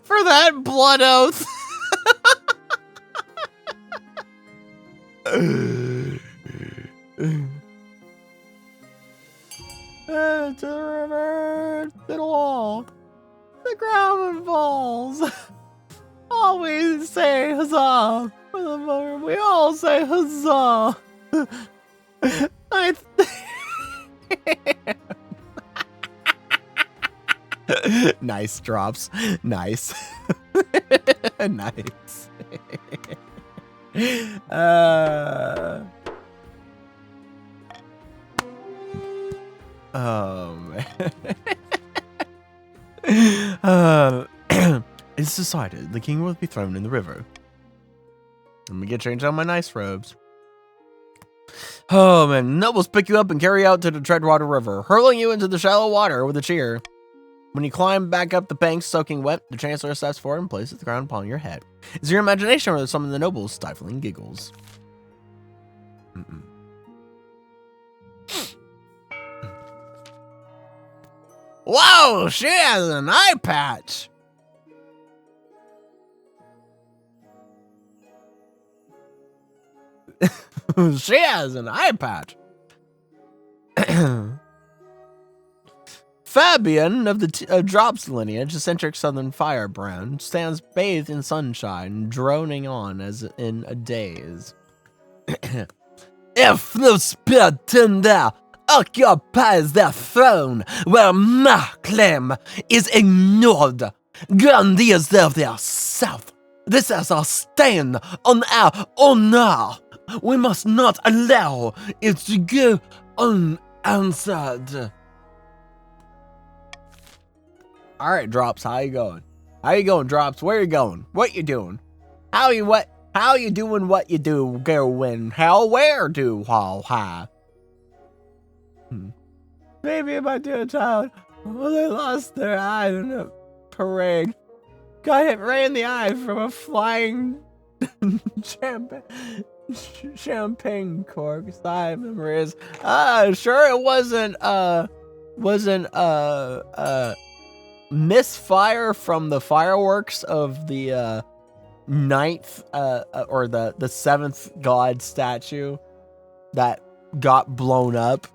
For that blood oath. To the river, to the wall, the ground falls. Always say huzzah for the mother. We all say huzzah. Nice drops. Nice. Nice. It's decided the king will be thrown in the river. Let me get changed out my nice robes. Oh man, nobles pick you up and carry you out to the Treadwater River, hurling you into the shallow water with a cheer. When you climb back up the banks soaking wet, the chancellor steps forward and places the crown upon your head. Is your imagination or some of the nobles' stifling giggles? Whoa, she has an eye patch. She has an eye patch. Fabian of the Drops lineage, eccentric southern firebrand, stands bathed in sunshine, droning on as in a daze. If the Spitender occupies their throne where my claim is ignored, grandees of their south, this is a stain on our honor. We must not allow it to go unanswered. All right, Drops, how you going? How you going, Drops? Where you going? What you doing? How you doing what you do, going? How, where do, how, hi? Maybe my dear child, well, they lost their eye in a parade. Got hit right in the eye from a flying champagne cork. I remember is sure it wasn't misfire from the fireworks of the ninth or the seventh god statue that got blown up.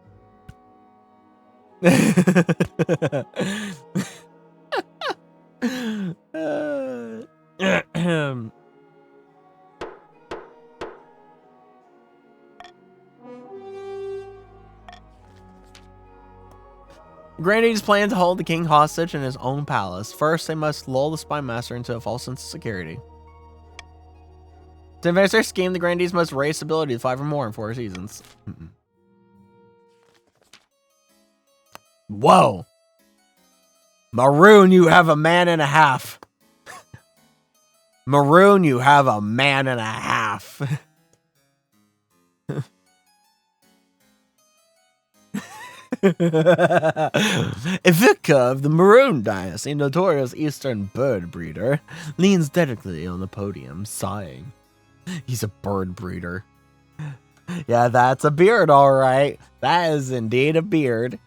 Grandees plan to hold the king hostage in his own palace. First, they must lull the spy master into a false sense of security. To advance their scheme, the Grandees must raise ability to 5 or more in 4 seasons. Whoa! Maroon, you have a man and a half. Maroon, you have a man and a half. Ivica of the Maroon Dynasty, notorious eastern bird breeder, leans delicately on the podium, sighing. He's a bird breeder. Yeah, that's a beard, all right. That is indeed a beard.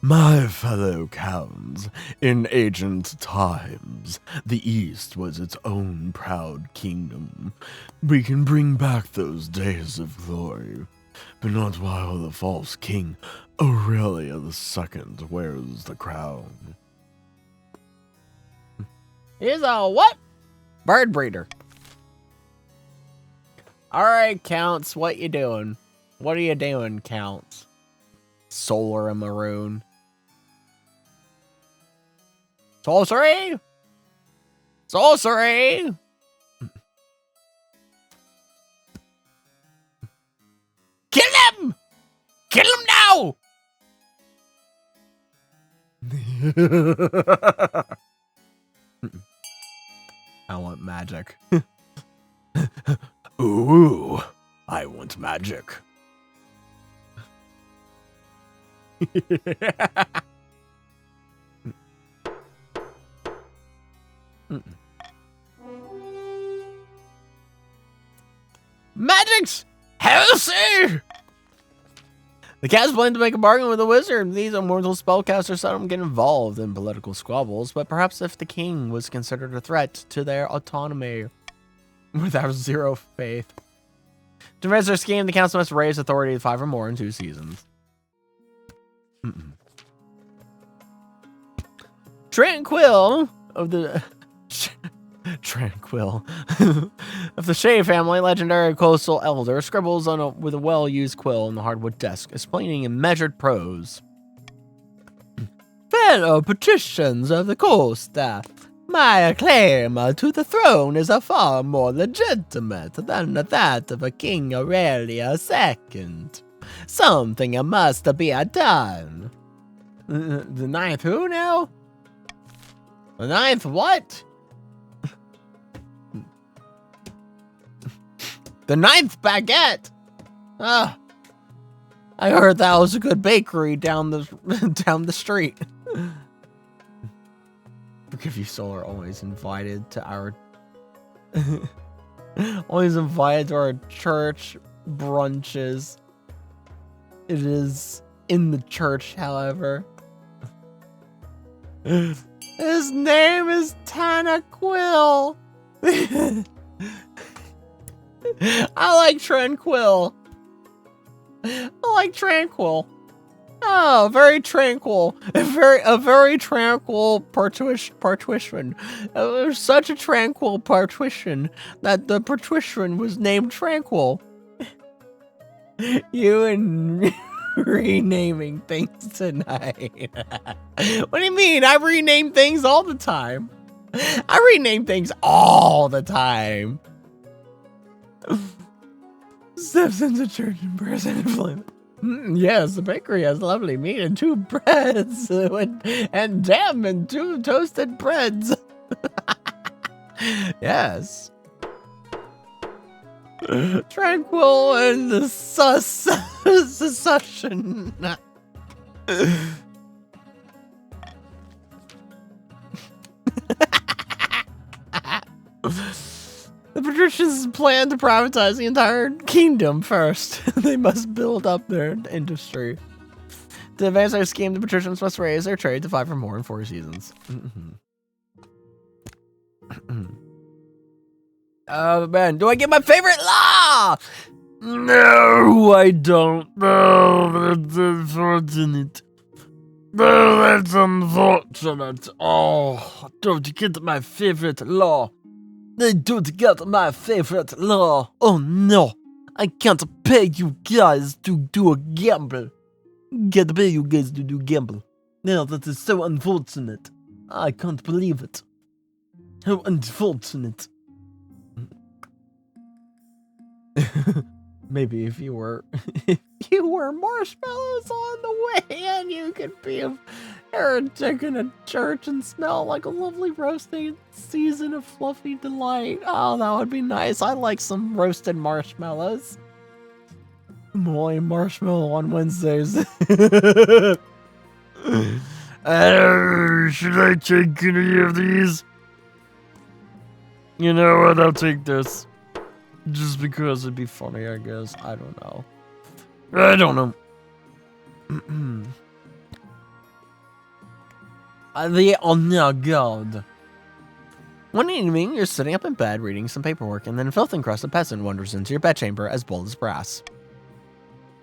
My fellow counts, in ancient times, the East was its own proud kingdom. We can bring back those days of glory, but not while the false king Aurelia II wears the crown. He's a what? Bird breeder. All right, Counts, what you doing? What are you doing, Counts? Solar and Maroon. Sorcery! Sorcery! Kill him! Kill him now! I want magic. Ooh, I want magic. Magic's heresy! The cats plan to make a bargain with the wizard. These immortal spellcasters seldom get involved in political squabbles, but perhaps if the king was considered a threat to their autonomy, without zero faith. To advance their scheme, the council must raise authority to 5 or more in 2 seasons. Tranquil of the Tranquil of the Shea family, legendary coastal elder, scribbles with a well-used quill on the hardwood desk, explaining in measured prose. Fellow patricians of the coast, my claim to the throne is a far more legitimate than that of a King Aurelia II. Something must be done. The ninth who now? The ninth what? The ninth baguette. Ah, I heard that was a good bakery down the street. Forgive you, Soul are always invited to our church brunches. It is in the church, however. His name is Tanaquil. I like Tranquil. Oh, very tranquil. A very tranquil partition. It was such a tranquil partition that the partition was named Tranquil. You and renaming things tonight. What do you mean? I rename things all the time. Steps into church in person and flame. Yes, the bakery has lovely meat and 2 breads and jam and 2 toasted breads. Yes. Tranquil and the succession. The patricians plan to privatize the entire kingdom first. They must build up their industry. To advance their scheme, the patricians must raise their trade to 5 or more in 4 seasons. Oh man, do I get my favorite law? No, I don't. No, that's unfortunate. No, that's unfortunate. Oh, don't get my favorite law. They don't get my favorite law. Oh no, I can't pay you guys to do a gamble. Can't pay you guys to do gamble. Now that is so unfortunate. I can't believe it. How unfortunate. Maybe if you were marshmallows on the way and you could be a heretic in a church and smell like a lovely roasting season of fluffy delight. Oh, that would be nice. I like some roasted marshmallows. I'm only marshmallow on Wednesdays. Should I take any of these? You know what? I'll take this. Just because it'd be funny, I guess. I don't know. Oh no, God. One evening, you're sitting up in bed reading some paperwork, and then a filth-encrusted peasant wanders into your bedchamber as bold as brass.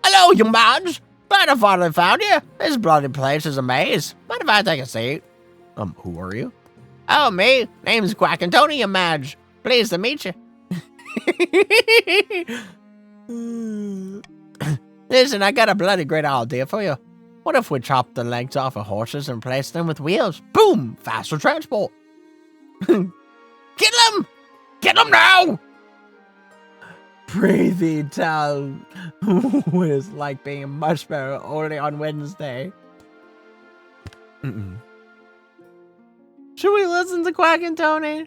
Hello, you Madge! Glad I finally found you. This bloody place is a maze. Mind if I take a seat? Who are you? Oh, me. Name's Quackin' Tony, you Madge. Pleased to meet you. Listen, I got a bloody great idea for you. What if we chopped the legs off of horses and replaced them with wheels? Boom! Faster transport. Kill them! Kill them now! Prithee tell what it's like being a marshmallow only on Wednesday. Should we listen to Quackin' Tony?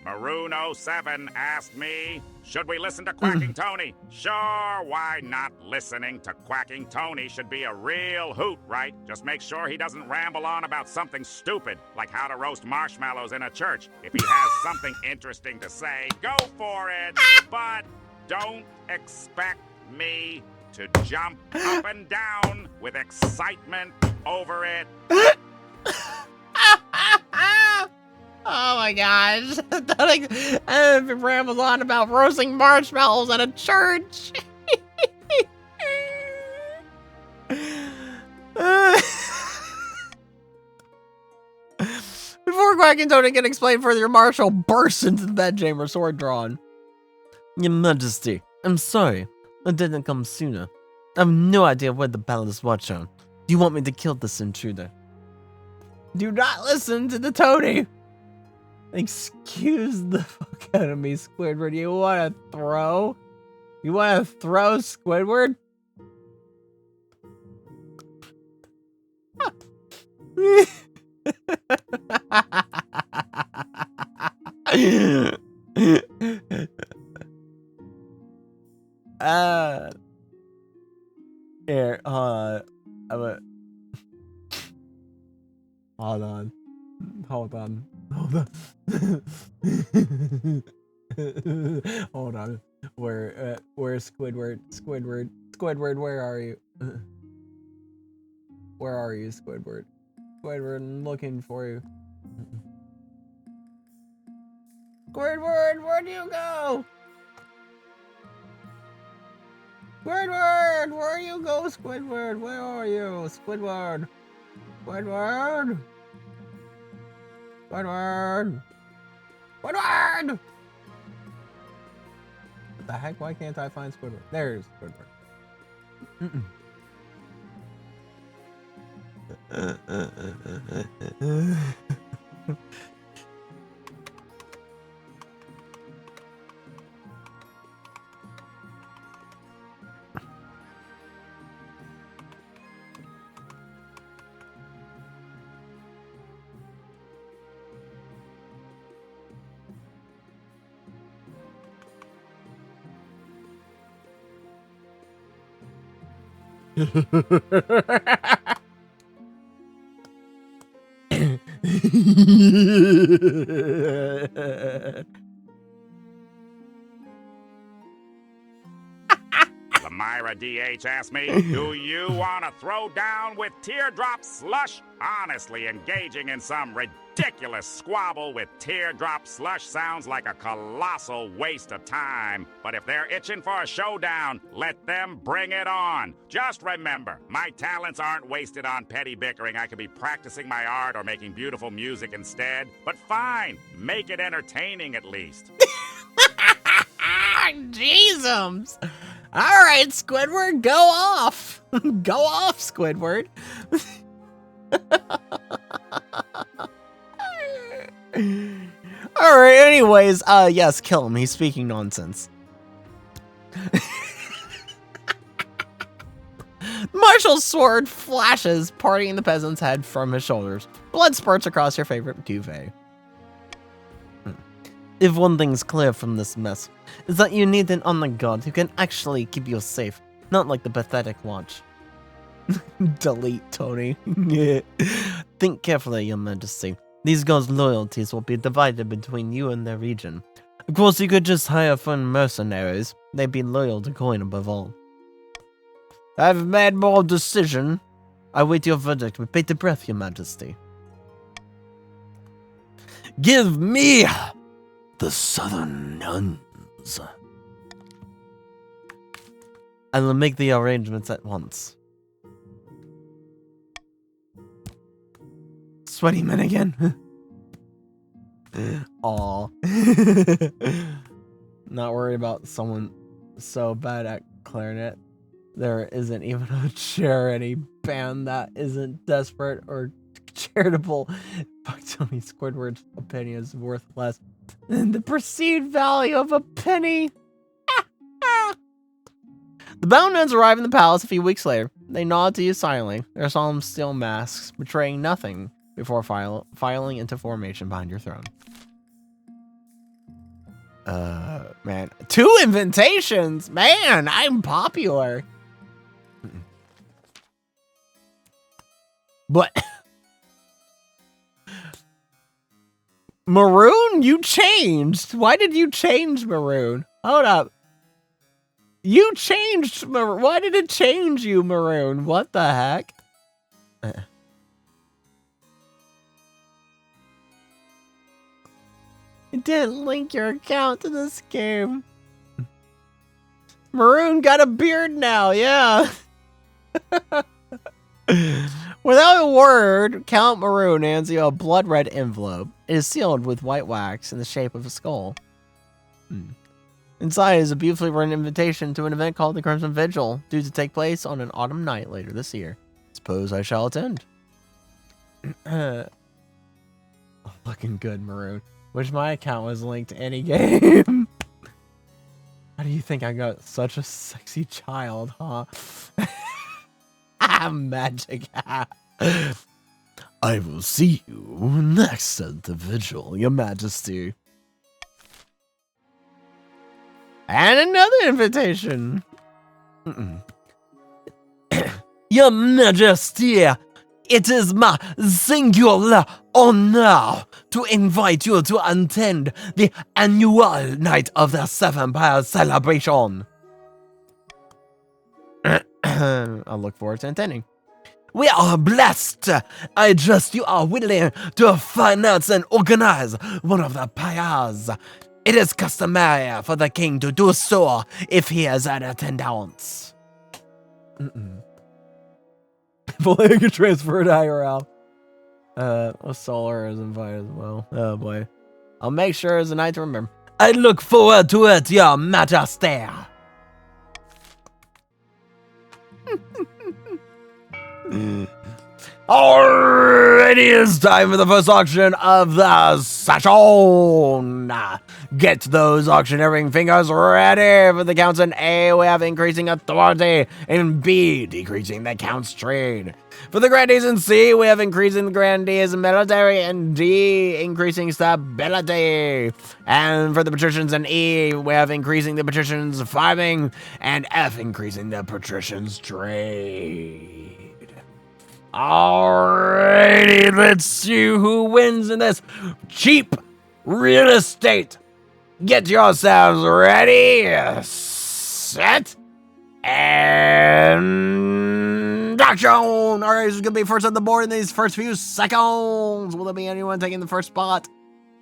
Maroon 07 asked me, should we listen to Quacking Tony? Sure, why not? Listening to Quacking Tony should be a real hoot, right? Just make sure he doesn't ramble on about something stupid, like how to roast marshmallows in a church. If he has something interesting to say, go for it, but don't expect me to jump up and down with excitement over it. Oh my gosh. If it rambles on about roasting marshmallows at a church. Before Quackin' Tony can explain further, your marshal bursts into the bedchamber, sword drawn. Your Majesty, I'm sorry. I didn't come sooner. I have no idea where the palace watch on. Do you want me to kill this intruder? Do not listen to the Tony. Excuse the fuck out of me, Squidward. You wanna throw? You wanna throw, Squidward? Here, hold on. Hold on. Hold on. Where's Squidward? Squidward, where are you? Where are you, Squidward? Squidward, I'm looking for you. Squidward, where'd you go? Squidward, where you go, Squidward? Where are you, Squidward? Squidward? Squidward! Squidward! What the heck? Why can't I find Squidward? There's Squidward. Myra DH asked me, do you want to throw down with teardrop slush? Honestly, engaging in some ridiculous squabble with teardrop slush sounds like a colossal waste of time. But if they're itching for a showdown, let them bring it on. Just remember, my talents aren't wasted on petty bickering. I could be practicing my art or making beautiful music instead. But fine, make it entertaining at least. Jeezums. All right, Squidward, go off. Go off, Squidward. All right, anyways, yes, kill him. He's speaking nonsense. Marshal's sword flashes, parting the peasant's head from his shoulders. Blood spurts across your favorite duvet. If one thing's clear from this mess, is that you need an honor god who can actually keep you safe, not like the pathetic watch. Delete, Tony. Think carefully, your majesty. These gods' loyalties will be divided between you and their region. Of course, you could just hire foreign mercenaries. They'd be loyal to coin above all. I've made my decision. I wait your verdict with bated breath, your majesty. Give me the southern nuns. I will make the arrangements at once. Sweaty men again. Aw. Not worried about someone so bad at clarinet. There isn't even a charity band that isn't desperate or charitable. Fuck Tony, Squidward's opinion is worth less than the perceived value of a penny. The bound nuns arrive in the palace a few weeks later. They nod to you silently, their solemn steel masks betraying nothing before filing into formation behind your throne. Man. 2 invitations! Man, I'm popular! But... Maroon, you changed! Why did you change, Maroon? Hold up. You changed, Maroon. Why did it change you, Maroon? What the heck? It didn't link your account to this game. Maroon got a beard now, yeah. Without a word, Count Maroon hands you a blood red envelope. It is sealed with white wax in the shape of a skull. Inside is a beautifully written invitation to an event called the Crimson Vigil, due to take place on an autumn night later this year. Suppose I shall attend. Looking good, Maroon. Wish my account was linked to any game. How do you think I got such a sexy child, huh? Magic. I will see you next at the vigil, your majesty. And another invitation. Your majesty, it is my singular honor to invite you to attend the annual Night of the Seven Empires celebration. I'll look forward to attending. We are blessed. I trust you are willing to finance and organize one of the pyres. It is customary for the king to do so if he is in attendance. Playing can transfer to IRL. Solar is invited as well. Oh boy. I'll make sure it's a night to remember. I look forward to it, your majesty. Alrighty, it's time for the first auction of the session. Get those auctioneering fingers ready for the counts in A. We have increasing authority, in B, decreasing the count's trade. For the grandees in C, we have increasing the grandees military, and D, increasing stability. And for the patricians in E, we have increasing the patricians' farming, and F, increasing the patricians' trade. Alrighty, let's see who wins in this cheap real estate. Get yourselves ready, set, and action! Alright, this is going to be first on the board in these first few seconds. Will there be anyone taking the first spot?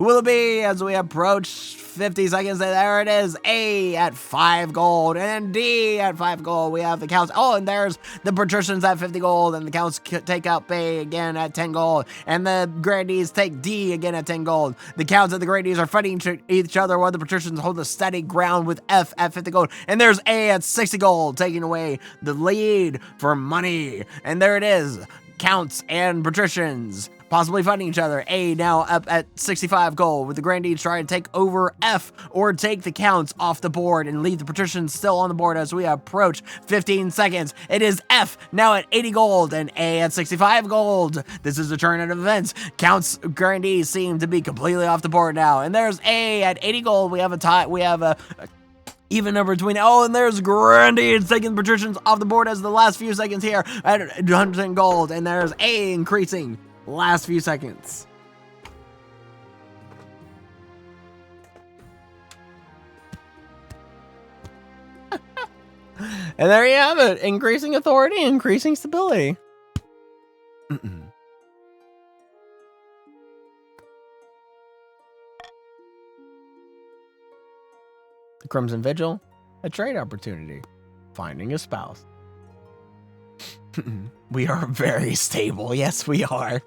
Who will it be as we approach 50 seconds? There it is. A at 5 gold and D at 5 gold. We have the counts. Oh, and there's the patricians at 50 gold, and the counts take out B again at 10 gold, and the grandees take D again at 10 gold. The counts and the grandees are fighting each other while the patricians hold a steady ground with F at 50 gold, and there's A at 60 gold, taking away the lead for money. And there it is. Counts and patricians possibly fighting each other. A now up at 65 gold, with the grandees trying to take over F or take the counts off the board and leave the patricians still on the board as we approach 15 seconds. It is F now at 80 gold and A at 65 gold. This is a turn of events. Counts grandees seem to be completely off the board now, and there's A at 80 gold. We have a tie. We have a even number between. Oh, and there's grandees taking patricians off the board as the last few seconds here at 100 gold, and there's A increasing. Last few seconds. And there you have it. Increasing authority, increasing stability. The Crimson Vigil, a trade opportunity. Finding a spouse. We are very stable. Yes, we are.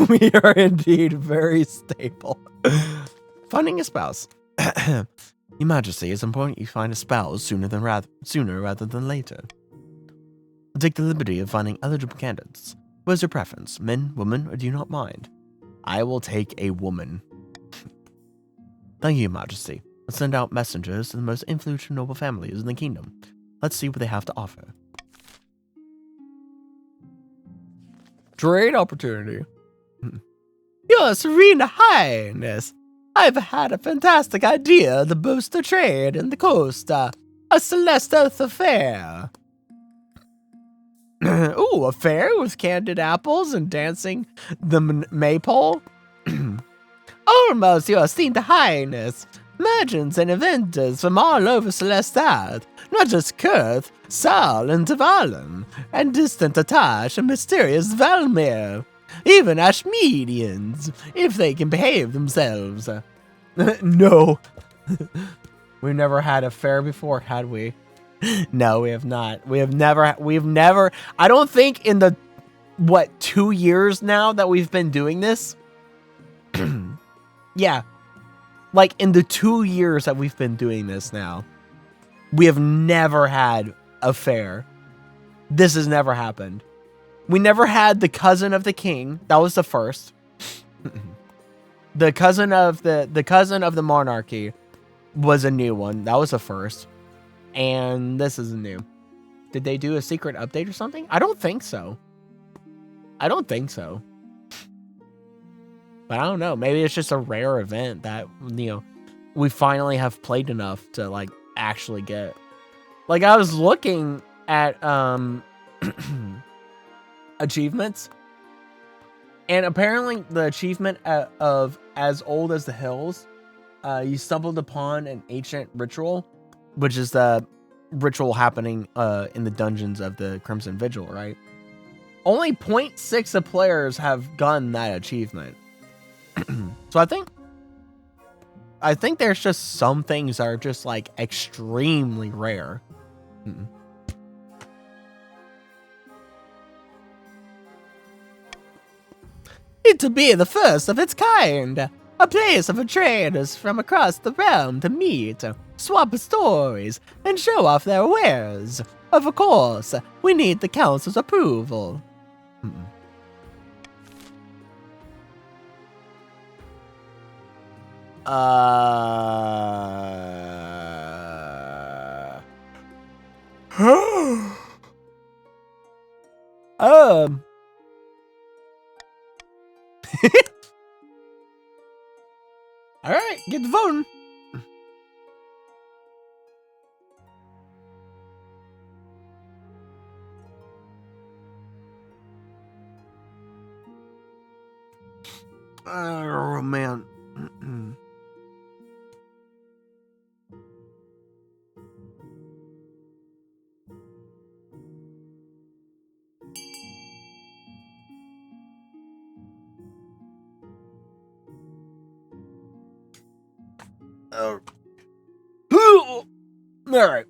We are indeed very stable. Finding a spouse. Your Majesty, it's important you find a spouse sooner rather than later. I'll take the liberty of finding eligible candidates. What's your preference? Men, women, or do you not mind? I will take a woman. Thank you, Your Majesty. Let's send out messengers to the most influential noble families in the kingdom. Let's see what they have to offer. Trade opportunity. Your Serene Highness, I've had a fantastic idea to boost the trade in the coast. A celestial affair. Ooh, a fair with candied apples and dancing the maypole? Almost, Your Esteemed Highness. Merchants and inventors from all over Celestat, not just Kurth, Sal, and Tavalen, and distant Atash and mysterious Valmir, even Ashmedians, if they can behave themselves. No. We've never had a fair before, had we? No, we have not. We've never, I don't think in the, 2 years now that we've been doing this? Yeah. Like, in the 2 years that we've been doing this now, we have never had a fair. This has never happened. We never had the cousin of the king. That was the first. The cousin of the monarchy was a new one. That was the first. And this is new. Did they do a secret update or something? I don't think so. But I don't know. Maybe it's just a rare event that, we finally have played enough to, like, actually get. Like, I was looking at achievements, and apparently the achievement of As Old as the Hills, you stumbled upon an ancient ritual, which is the ritual happening in the dungeons of the Crimson Vigil, right? Only 0.6 of players have gotten that achievement. So I think there's just some things that are just, like, extremely rare. It'll be the first of its kind. A place for traders from across the realm to meet, swap stories, and show off their wares. Of course, we need the council's approval. All right, get the voting. Oh man. Alright.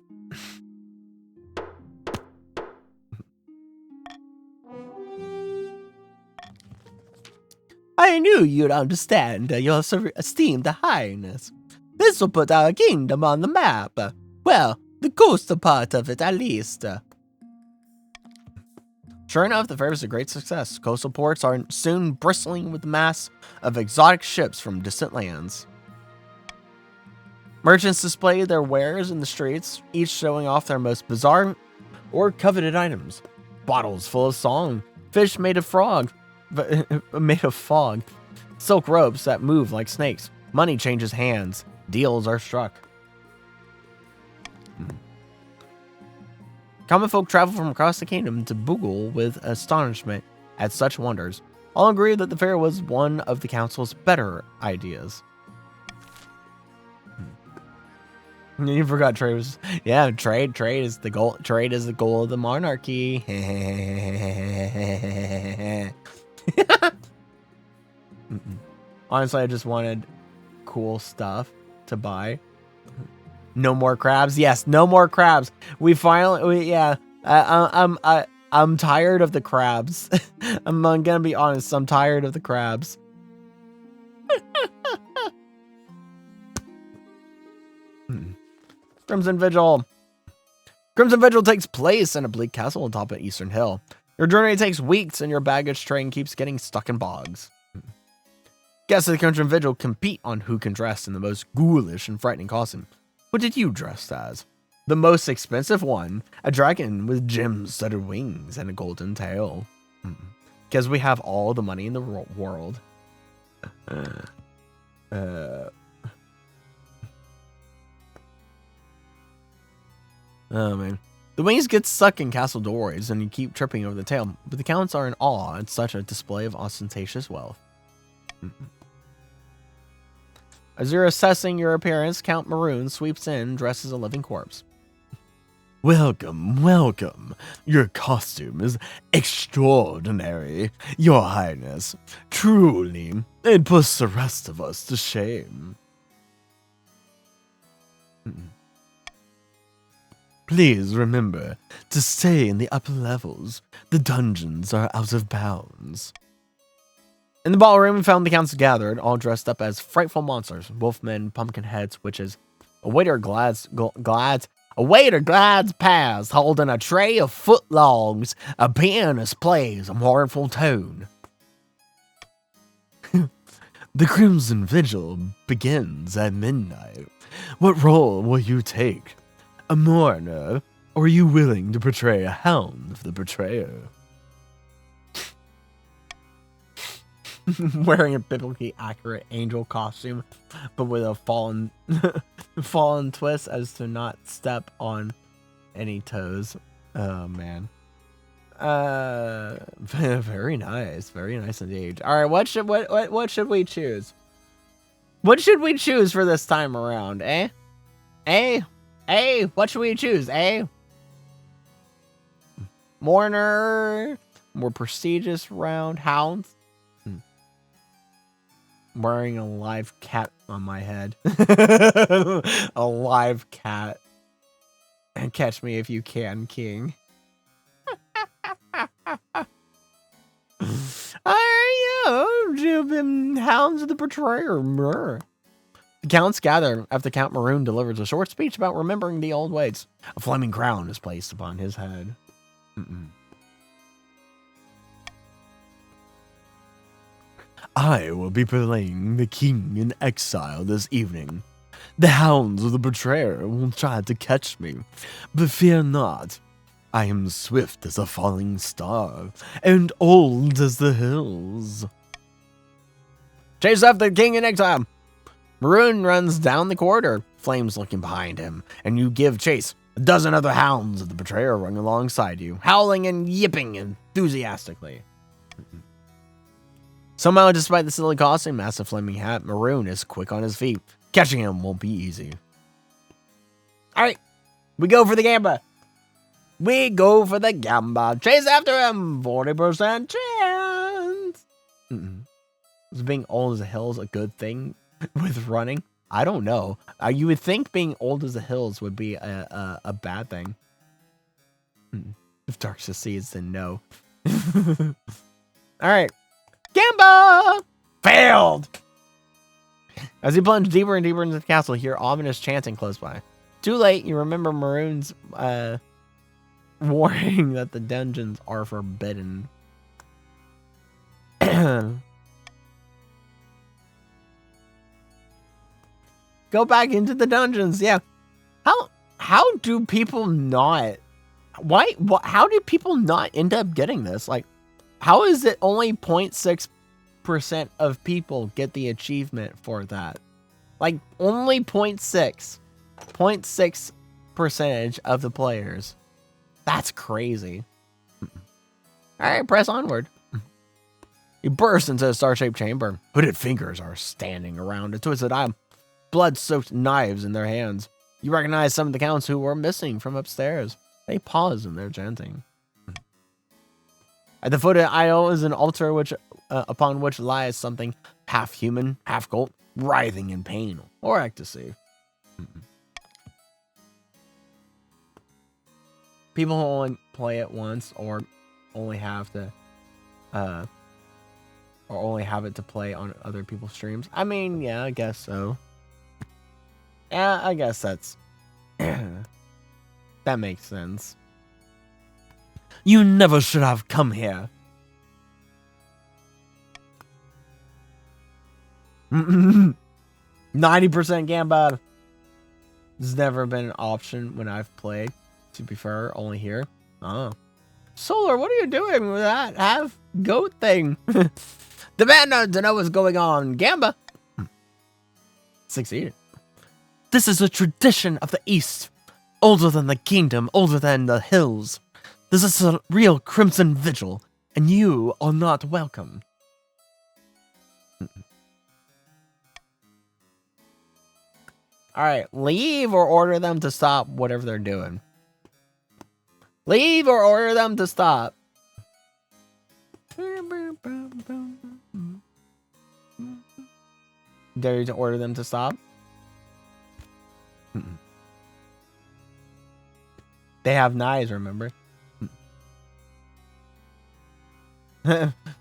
I knew you'd understand, your esteemed highness. This will put our kingdom on the map. Well, the coastal part of it, at least. Sure enough, the fair was a great success. Coastal ports are soon bristling with the mass of exotic ships from distant lands. Merchants display their wares in the streets, each showing off their most bizarre or coveted items. Bottles full of song, fish made of fog, silk ropes that move like snakes. Money changes hands. Deals are struck. Common folk travel from across the kingdom to Boogle with astonishment at such wonders. All agree that the fair was one of the council's better ideas. You forgot trade was, yeah, trade is the goal. Trade is the goal of the monarchy. Honestly, I just wanted cool stuff to buy. No more crabs. Yes, no more crabs. We finally, I'm tired of the crabs. I'm gonna be honest. I'm tired of the crabs. Crimson Vigil. Crimson Vigil takes place in a bleak castle on top of Eastern Hill. Your journey takes weeks and your baggage train keeps getting stuck in bogs. Guests of the Crimson Vigil compete on who can dress in the most ghoulish and frightening costume. What did you dress as? The most expensive one, a dragon with gem-studded wings and a golden tail. Because we have all the money in the world. Oh, man. The wings get stuck in castle doorways and you keep tripping over the tail, but the counts are in awe at such a display of ostentatious wealth. As you're assessing your appearance, Count Maroon sweeps in, dressed as a living corpse. Welcome, welcome. Your costume is extraordinary, Your Highness. Truly, it puts the rest of us to shame. Please remember to stay in the upper levels. The dungeons are out of bounds. In the ballroom, we found the counts gathered, all dressed up as frightful monsters, wolfmen, pumpkin heads, witches. A waiter glides past, holding a tray of footlongs. A pianist plays a mournful tone. The Crimson Vigil begins at midnight. What role will you take? A mourner, or are you willing to portray a hound of the betrayer? Wearing a biblically accurate angel costume, but with a fallen twist as to not step on any toes. Oh man. Very nice indeed. All right, what should we choose? What should we choose for this time around? What should we choose? Mourner, more prestigious round, hounds. Wearing a live cat on my head. A live cat. And catch me if you can, king. Hounds of the betrayer. The counts gather after Count Maroon delivers a short speech about remembering the old ways. A flaming crown is placed upon his head. I will be playing the king in exile this evening. The hounds of the betrayer will try to catch me, but fear not. I am swift as a falling star, and old as the hills. Chase after the king in exile. Maroon runs down the corridor, flames looking behind him, and you give chase. A dozen other hounds of the betrayer run alongside you, howling and yipping enthusiastically. Somehow, despite the silly costume, massive flaming hat, Maroon is quick on his feet. Catching him won't be easy. Alright, we go for the gamba. Chase after him. 40% chance. Is being old as a hill is a good thing with running? I don't know. You would think being old as the hills would be a bad thing. If Dark succeeds, then no. All right. Gamba! Failed! As you plunge deeper and deeper into the castle, you hear ominous chanting close by. Too late, you remember Maroon's warning that the dungeons are forbidden. Go back into the dungeons, yeah. How do people not... How do people not end up getting this? Like, how is it only 0.6% of people get the achievement for that? Like, only 0.6 percentage of the players. That's crazy. All right, press onward. You burst into a star-shaped chamber. Hooded fingers are standing around a twisted eye, blood-soaked knives in their hands. You recognize some of the counts who were missing from upstairs. They pause in their chanting. At the foot of the aisle is an altar upon which lies something half human, half goat, writhing in pain or ecstasy. People who only play it once or only have to or only have it to play on other people's streams. I mean, yeah, I guess so. Yeah, I guess that's that makes sense. You never should have come here. 90% Gamba. This has never been an option when I've played. To be fair, only here. Oh. Solar, what are you doing with that half goat thing? The man knows to know what's going on. Gamba. Succeeded. This is a tradition of the East. Older than the kingdom, older than the hills. This is a real crimson vigil, and you are not welcome. Alright, leave or order them to stop whatever they're doing. Leave or order them to stop. Dare you to order them to stop? They have knives, remember?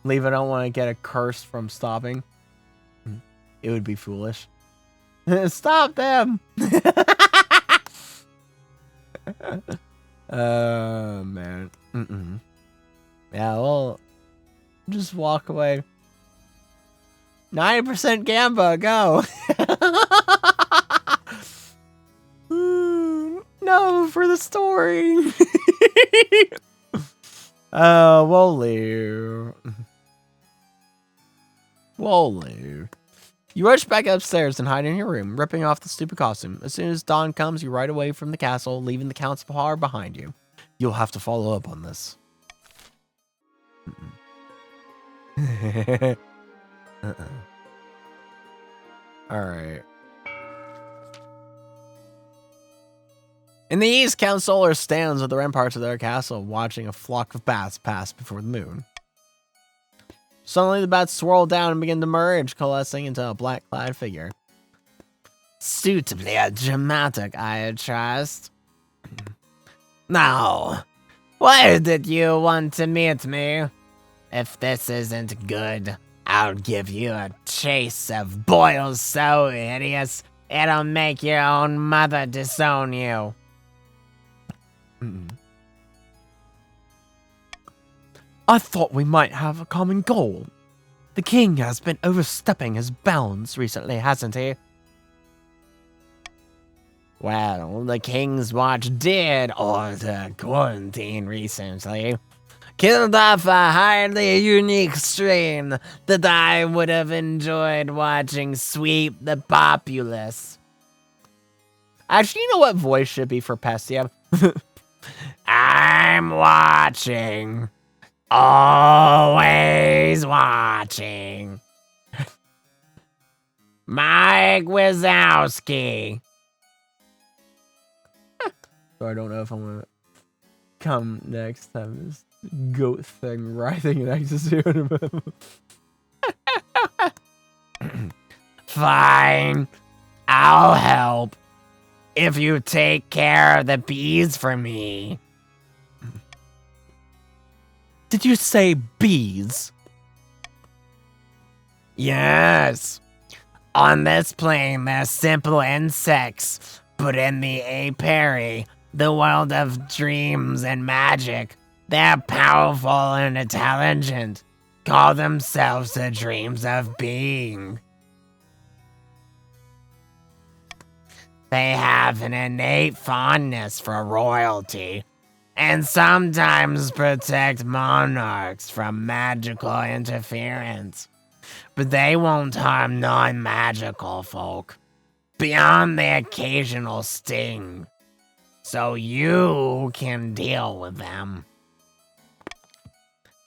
Leave, I don't want to get a curse from stopping. It would be foolish. Stop them! Man. Yeah, well, just walk away. 90% Gamba, go! No, for the story. We'll leave. We'll leave. You rush back upstairs and hide in your room, ripping off the stupid costume. As soon as dawn comes, you ride away from the castle, leaving the Count's bar behind you. You'll have to follow up on this. Alright. In the east, Count Solar stands at the ramparts of their castle, watching a flock of bats pass before the moon. Suddenly, the bats swirl down and begin to merge, coalescing into a black-clad figure. Suitably dramatic, I trust. Now, why did you want to meet me? If this isn't good, I'll give you a chase of boils so hideous, it'll make your own mother disown you. I thought we might have a common goal. The king has been overstepping his bounds recently, hasn't he? Well, the King's Watch did order quarantine recently. Killed off a highly unique strain that I would have enjoyed watching sweep the populace. Actually, you know what voice should be for Pestia? I'm watching. Always watching. Mike Wazowski. So I don't know if I'm gonna come next time. This goat thing writhing in ecstasy. Fine. I'll help if you take care of the bees for me. Did you say bees? Yes. On this plane, they're simple insects, but in the apiary, the world of dreams and magic, they're powerful and intelligent. Call themselves the dreams of being. They have an innate fondness for royalty, and sometimes protect monarchs from magical interference. But they won't harm non-magical folk, beyond the occasional sting. So you can deal with them.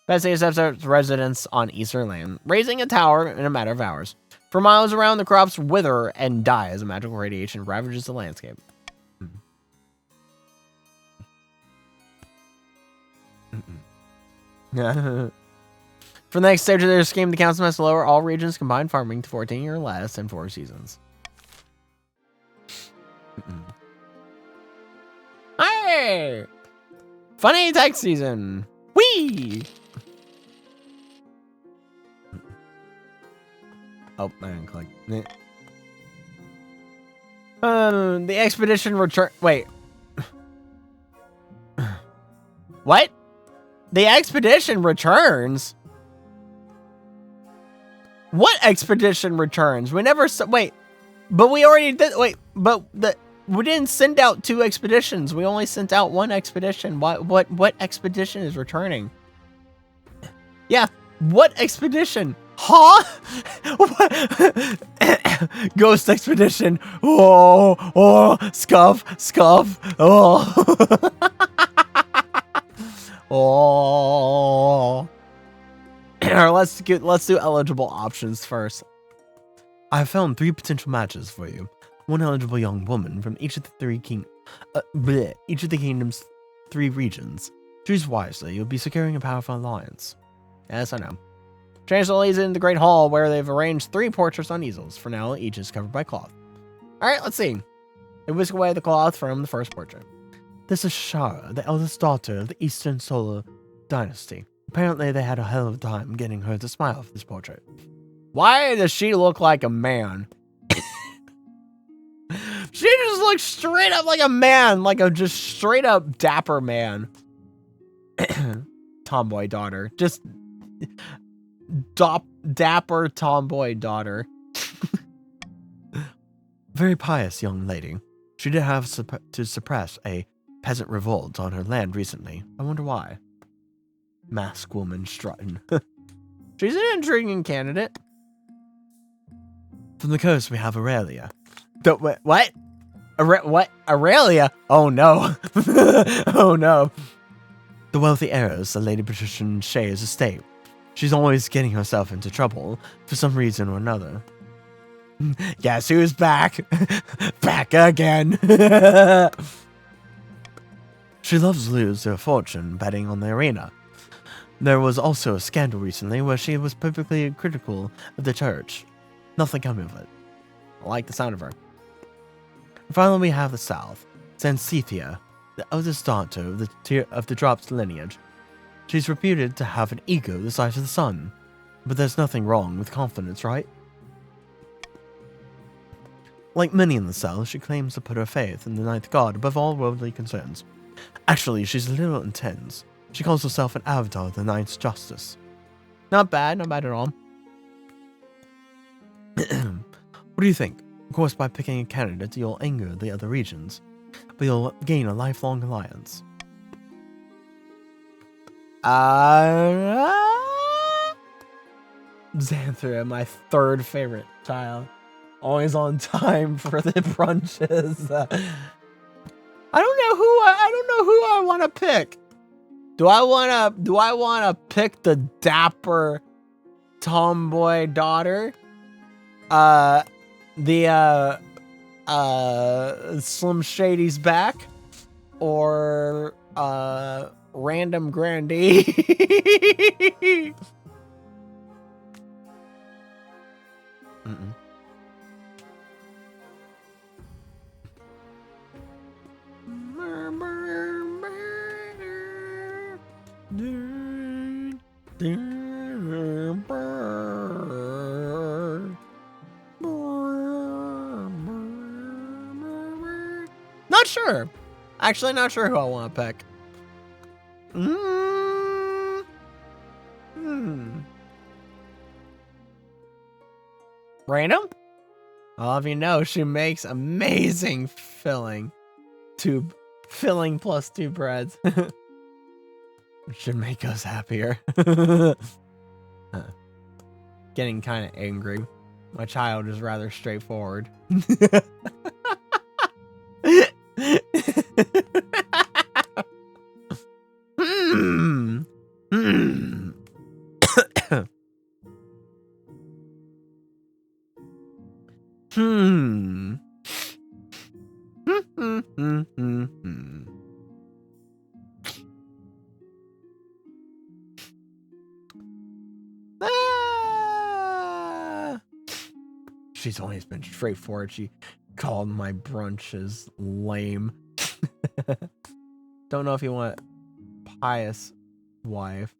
Bessie accepts its residence on Easter Land, raising a tower in a matter of hours. For miles around, the crops wither and die as a magical radiation ravages the landscape. For the next stage of their scheme, the council must lower all regions combined farming to 14 or less in 4 seasons. Hey! Funny text season! Whee! Oh, I didn't click. The expedition return. Wait. What? The expedition returns? What expedition returns? We never. Wait. But we already did. Wait. But we didn't send out 2 expeditions. We only sent out 1 expedition. What expedition is returning? Yeah. What expedition? Huh? Ghost expedition. Oh, scuff. Oh. Oh. let's do eligible options first. I have found 3 potential matches for you. 1 eligible young woman from each of the each of the kingdom's 3 regions. Choose wisely. You'll be securing a powerful alliance. Yes, I know. Chancellor leads into the Great Hall, where they've arranged 3 portraits on easels. For now, each is covered by cloth. Alright, let's see. They whisk away the cloth from the first portrait. This is Shara, the eldest daughter of the Eastern Solar Dynasty. Apparently, they had a hell of a time getting her to smile for this portrait. Why does she look like a man? She just looks straight up like a man, like a just straight up dapper man. Tomboy daughter. Just dapper tomboy daughter. Very pious young lady. She did have to suppress a peasant revolt on her land recently. I wonder why. Masked woman strutting. She's an intriguing candidate. From the coast, we have Aurelia. What? What? Aurelia? Oh no. Oh no. The wealthy heiress of Lady Patricia Shay's estate. She's always getting herself into trouble for some reason or another. Guess who's back? Back again. She loves to lose her fortune betting on the arena. There was also a scandal recently where she was publicly critical of the church. Nothing coming of it. I like the sound of her. Finally, we have the south. Sansethia, the eldest daughter of the Drops lineage. She's reputed to have an ego the size of the sun. But there's nothing wrong with confidence, right? Like many in the South, she claims to put her faith in the ninth god above all worldly concerns. Actually, she's a little intense. She calls herself an avatar of the Ninth Justice. Not bad at all. What do you think? Of course, by picking a candidate, you'll anger the other regions, but you'll gain a lifelong alliance. Xanthra, my 3rd favorite child. Always on time for the brunches. I don't know who I want to pick. Do I want to pick the dapper tomboy daughter? The Slim Shady's back, or random grandee? Not sure. Actually, not sure who I want to pick. Hmm. Random? All of you know she makes amazing filling. Filling plus 2 breads. Should make us happier. Getting kind of angry. My child is rather straightforward. Hmm. Hmm. Hmm. Ah! She's always been straightforward. She called my brunches lame. Don't know if you want pious wife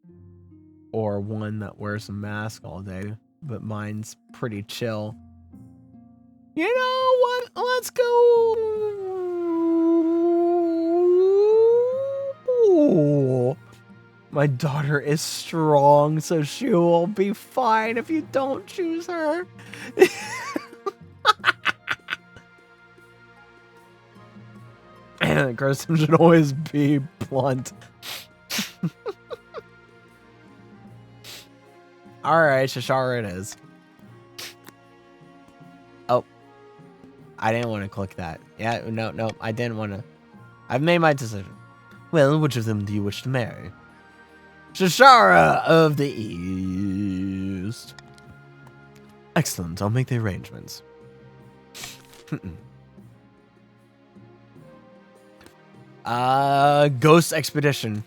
or one that wears a mask all day, but mine's pretty chill. You know what? Let's go. My daughter is strong, so she will be fine if you don't choose her. Criticism should always be blunt. Alright, Shashara it is. Oh. I didn't want to click that. Yeah, no, I didn't want to. I've made my decision. Well, which of them do you wish to marry? Shashara of the East. Excellent, I'll make the arrangements. Ghost Expedition.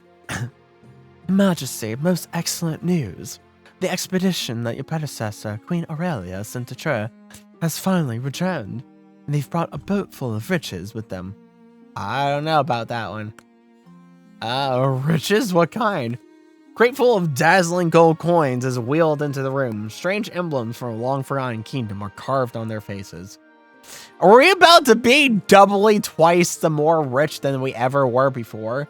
Majesty, most excellent news. The expedition that your predecessor, Queen Aurelia, sent to Tre has finally returned, and they've brought a boat full of riches with them. I don't know about that one. Riches? What kind? Crate full of dazzling gold coins is wheeled into the room. Strange emblems from a long-forgotten kingdom are carved on their faces. Are we about to be doubly twice the more rich than we ever were before?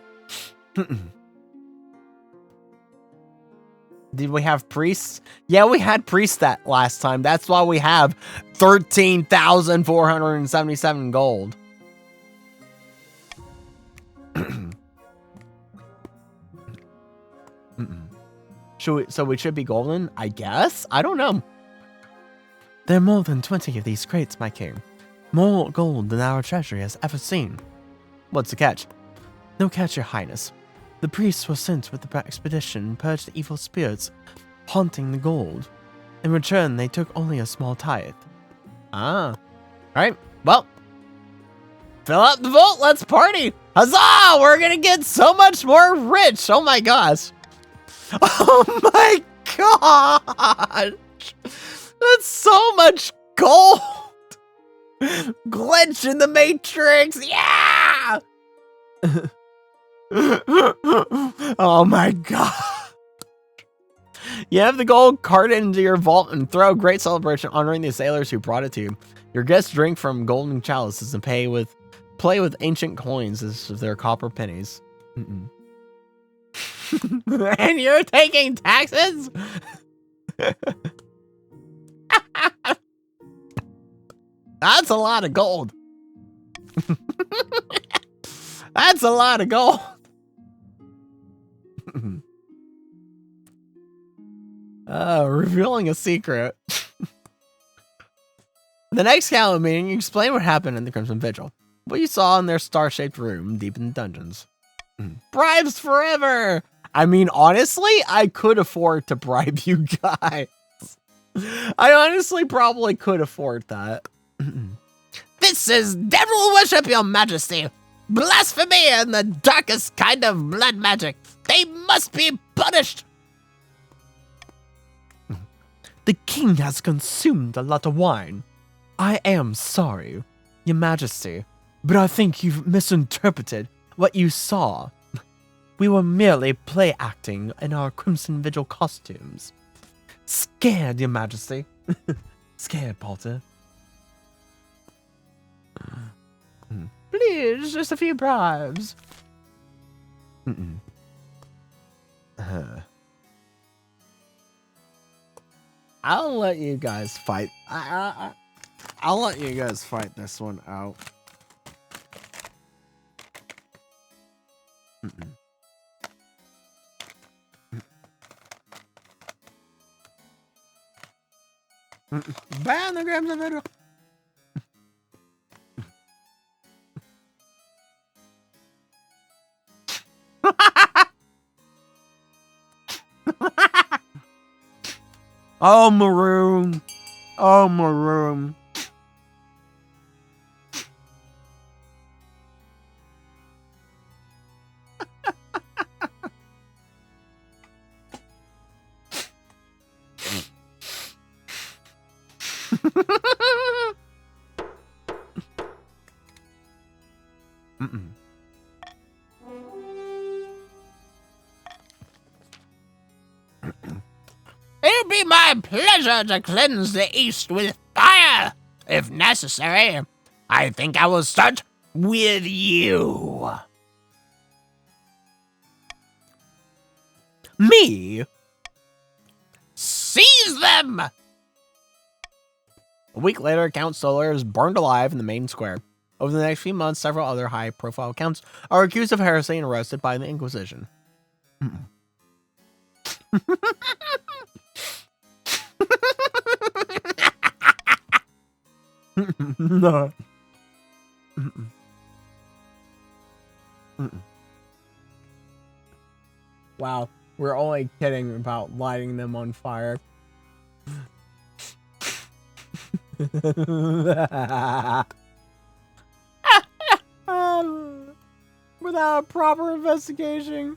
Did we have priests? Yeah, we had priests that last time. That's why we have 13,477 gold. So we should be golden, I guess? I don't know. There are more than 20 of these crates, my king. More gold than our treasury has ever seen. What's the catch? No catch, your highness. The priests were sent with the expedition and purged the evil spirits haunting the gold. In return, they took only a small tithe. Ah. Alright, well. Fill up the vault, let's party! Huzzah! We're gonna get so much more rich! Oh my gosh! Oh my gosh! That's so much gold! Glitch in the Matrix! Yeah! Oh my god. You have the gold carted into your vault and throw a great celebration honoring the sailors who brought it to you. Your guests drink from golden chalices and play with ancient coins as if they're copper pennies. And you're taking taxes? That's a lot of gold. That's a lot of gold. Revealing a secret. The next Calendar meeting, you explain what happened in the Crimson Vigil. What you saw in their star-shaped room deep in the dungeons. Bribes forever! I mean, honestly, I could afford to bribe you guys. I honestly probably could afford that. This is devil worship, your majesty. Blasphemy and the darkest kind of blood magic. They must be punished. The king has consumed a lot of wine. I am sorry, your majesty, but I think you've misinterpreted what you saw. We were merely play acting in our Crimson Vigil costumes. Scared, Your Majesty. Scared, Potter. Please, just a few bribes. I'll let you guys fight. I'll let you guys fight this one out. Ban the Crimson Vigil. Oh, Maroon. Oh, Maroon. It'll be my pleasure to cleanse the east with fire, if necessary. I think I will start with you. Me? Seize them! A week later, Count Solar is burned alive in the main square. Over the next few months, several other high-profile counts are accused of heresy and arrested by the Inquisition. No. Wow, we're only kidding about lighting them on fire. Without a proper investigation,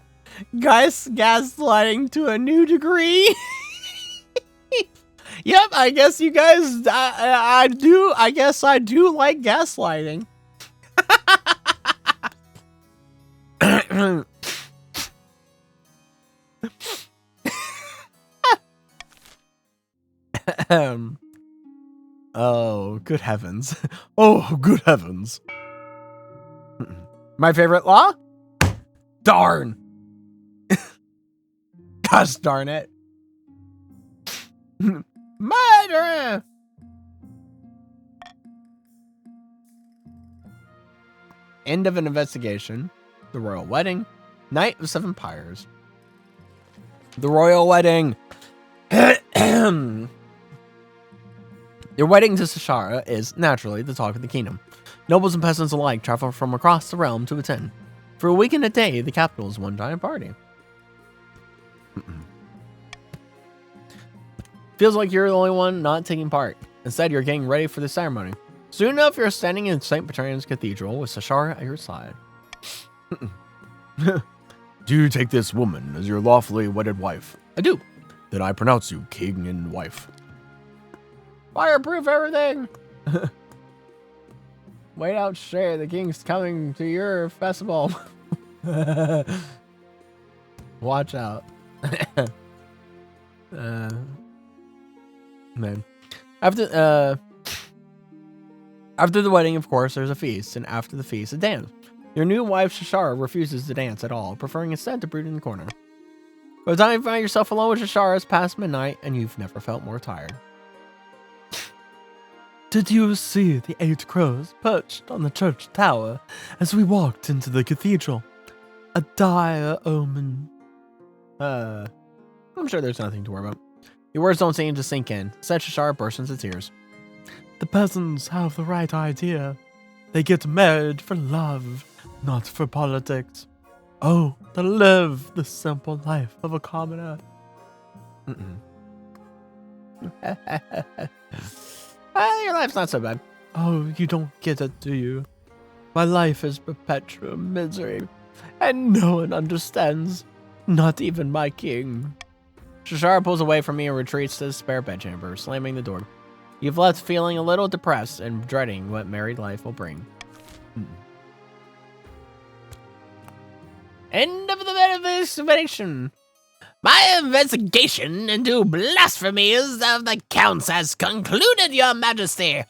gaslighting to a new degree. Yep, I guess you guys, I guess I do like gaslighting. Oh, good heavens. Oh, good heavens. My favorite law? Darn. Gosh darn it. Murder! End of an investigation. The royal wedding. Night of Seven Pyres. The royal wedding. Your wedding to Sashara is, naturally, the talk of the kingdom. Nobles and peasants alike travel from across the realm to attend. For a week and a day, the capital is one giant party. Feels like you're the only one not taking part. Instead, you're getting ready for the ceremony. Soon enough, you're standing in St. Petronian's Cathedral with Sashara at your side. Do you take this woman as your lawfully wedded wife? I do. Then I pronounce you king and wife. Fireproof everything! Wait out, Shay. The king's coming to your festival. Watch out. Man. After the wedding, of course, there's a feast, and after the feast, a dance. Your new wife, Shashara, refuses to dance at all, preferring instead to brood in the corner. By the time you find yourself alone with Shashara, it's past midnight, and you've never felt more tired. Did you see the 8 crows perched on the church tower as we walked into the cathedral? A dire omen. I'm sure there's nothing to worry about. Your words don't seem to sink in. Said Shashara burst into tears. The peasants have the right idea. They get married for love, not for politics. Oh, to live the simple life of a commoner. Your life's not so bad. Oh, you don't get it, do you? My life is perpetual misery, and no one understands. Not even my king. Shashara pulls away from me and retreats to the spare bedchamber, slamming the door. You've left feeling a little depressed and dreading what married life will bring. End of the investigation. My investigation into blasphemies of the counts has concluded, your majesty.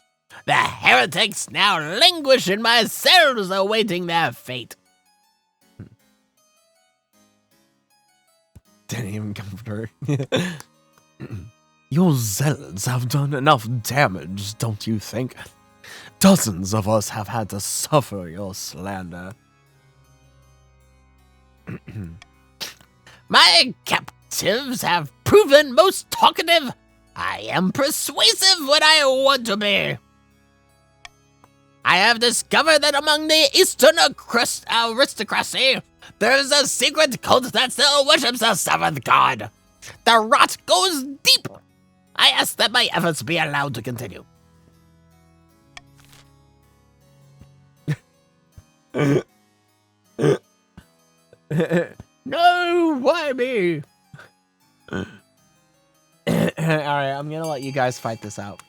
The heretics now languish in my cells awaiting their fate. Didn't even come through. Your zealots have done enough damage, don't you think? Dozens of us have had to suffer your slander. My captives have proven most talkative. I am persuasive when I want to be. I have discovered that among the Eastern aristocracy, there is a secret cult that still worships the seventh god. The rot goes deep. I ask that my efforts be allowed to continue. No, why me? Alright, I'm gonna let you guys fight this out.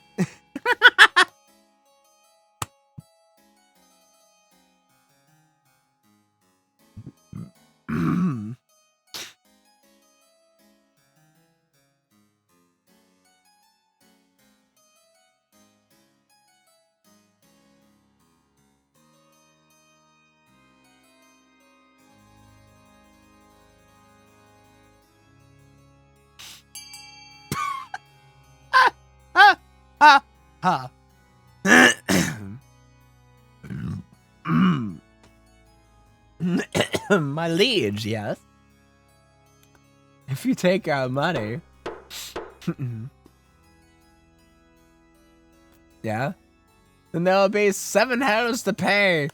Ha. My liege, yes. If you take our money. Yeah? Then there will be 7 hells to pay.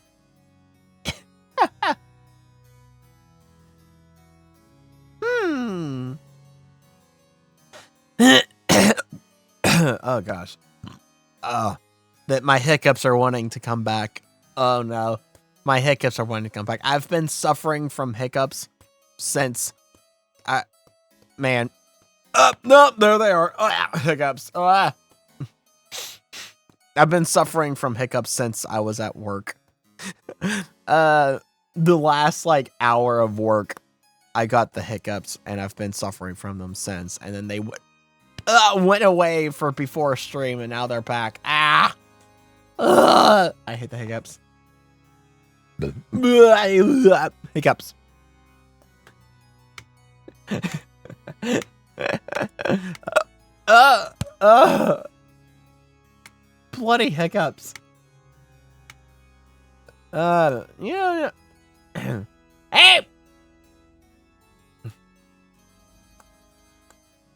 Oh gosh. That my hiccups are wanting to come back. Oh no. My hiccups are wanting to come back. I've been suffering from hiccups since man. No, there they are. Hiccups. I've been suffering from hiccups since I was at work. The last hour of work, I got the hiccups and I've been suffering from them since. And then they went away for before stream and now they're back. I hate the hiccups. Hiccups. Bloody hiccups. Yeah. Hey!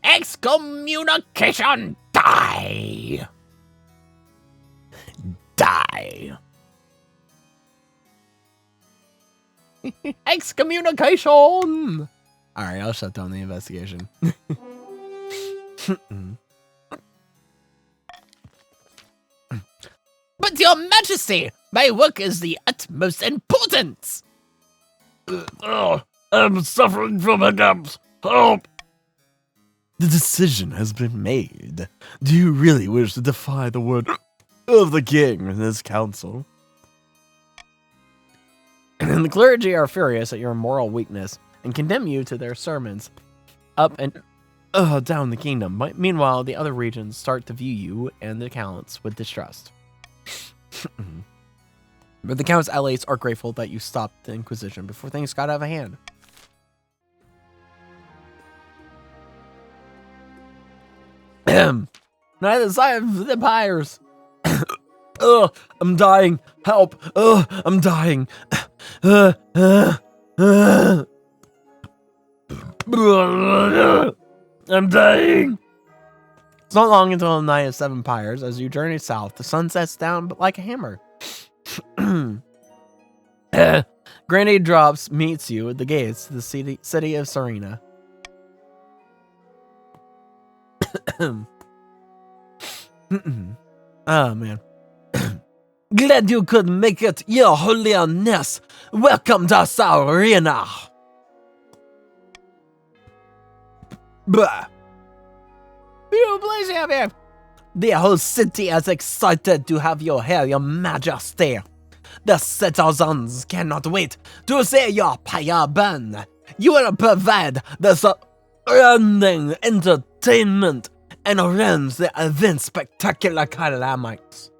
Excommunication! Die! Die! Excommunication! Alright, I'll shut down the investigation. But your majesty, my work is the utmost importance! I'm suffering from hiccups. Help! The decision has been made. Do you really wish to defy the word of the king and his council? And the clergy are furious at your moral weakness and condemn you to their sermons up and down the kingdom. Meanwhile, the other regions start to view you and the counts with distrust. But the count's allies are grateful that you stopped the Inquisition before things got out of hand. Neither side of the empires. I'm dying. Help. I'm dying. I'm dying. It's not long until the night of 7 pyres. As you journey south, the sun sets down like a hammer. Grenade drops meets you at the gates to the city of Serena. Oh man. Glad you could make it, your holiness. Welcome to Serena. Bah. You please have here. The whole city is excited to have you here, your majesty. The citizens cannot wait to see your pyre burn. You will provide the surrounding entertainment and arrange the event's spectacular climax.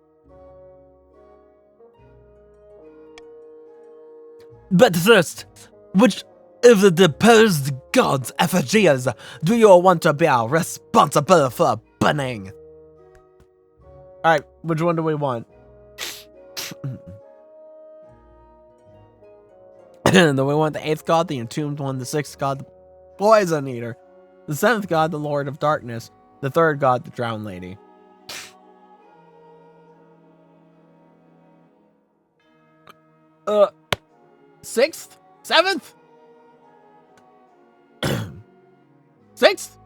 But first, which of the deposed gods' effigies do you want to be responsible for burning? Alright, which one do we want? Do we want the 8th god, the entombed one, the 6th god, the poison eater, the 7th god, the lord of darkness, the 3rd god, the drowned lady? Sixth? 7th? 6th?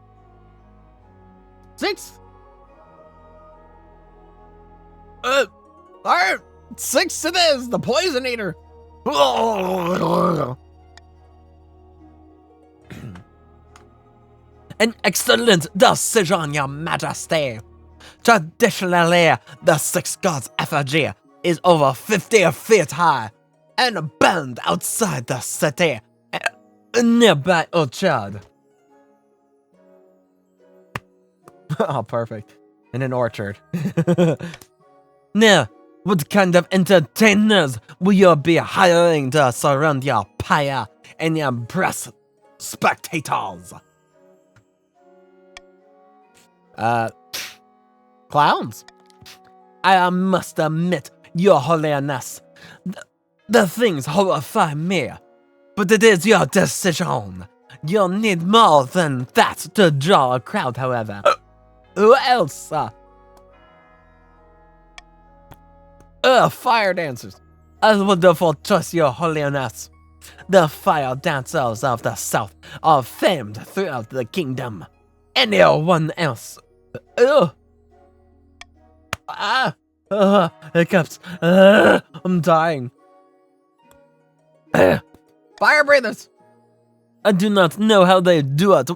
6th? Alright, 6th it is, the poison eater. An excellent decision, your majesty. Traditionally, the 6th god's effigy is over 50 feet high and burned outside the city, a nearby orchard. Oh, perfect. In an orchard. Now, what kind of entertainers will you be hiring to surround your pyre and impress spectators? Clowns. I must admit, your holiness, the things horrify me, but it is your decision. You'll need more than that to draw a crowd, however. Who else? Fire dancers. A wonderful choice, your holiness. The fire dancers of the south are famed throughout the kingdom. Anyone else? Hiccups. I'm dying. Fire breathers. I do not know how they do it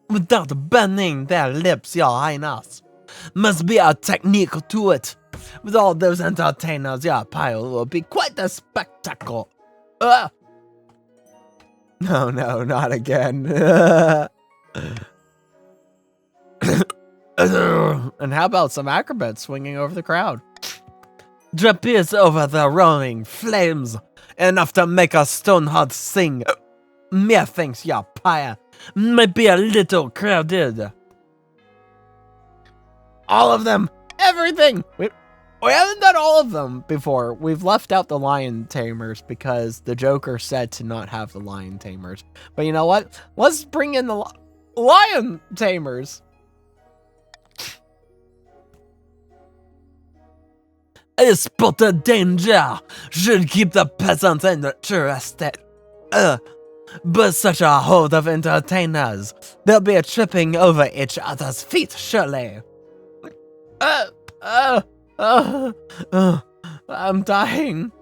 without burning their lips, your highness. Must be a technique to it. With all those entertainers, your pyre will be quite a spectacle. No, not again. And how about some acrobats swinging over the crowd? Trapeze over the roaring flames, enough to make a stone heart sing. Methinks your pyre might be a little crowded. All of them! Everything! We haven't done all of them before. We've left out the lion tamers because the Joker said to not have the lion tamers. But you know what? Let's bring in the lion tamers. A spotted danger should keep the peasants interested. But such a horde of entertainers, they'll be tripping over each other's feet, surely. I'm dying.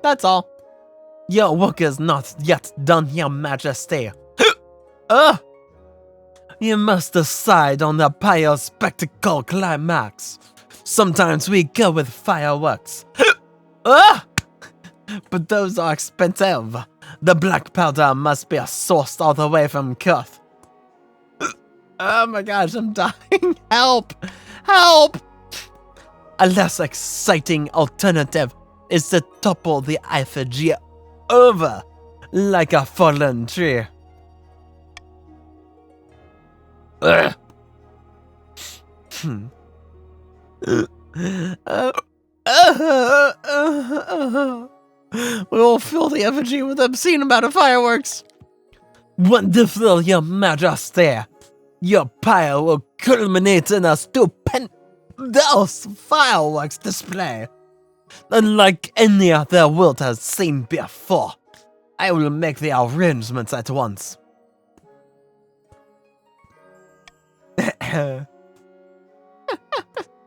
That's all. Your work is not yet done, your majesty. You must decide on the pyre spectacle climax. Sometimes we go with fireworks. But those are expensive. The black powder must be sourced all the way from Kuth. Oh my gosh, I'm dying. Help! Help! A less exciting alternative is to topple the effigy over like a fallen tree. We will fill the effigy with obscene amount of fireworks. Wonderful, your majesty. Your pyre will culminate in a stupendous fireworks display, unlike any other world has seen before. I will make the arrangements at once.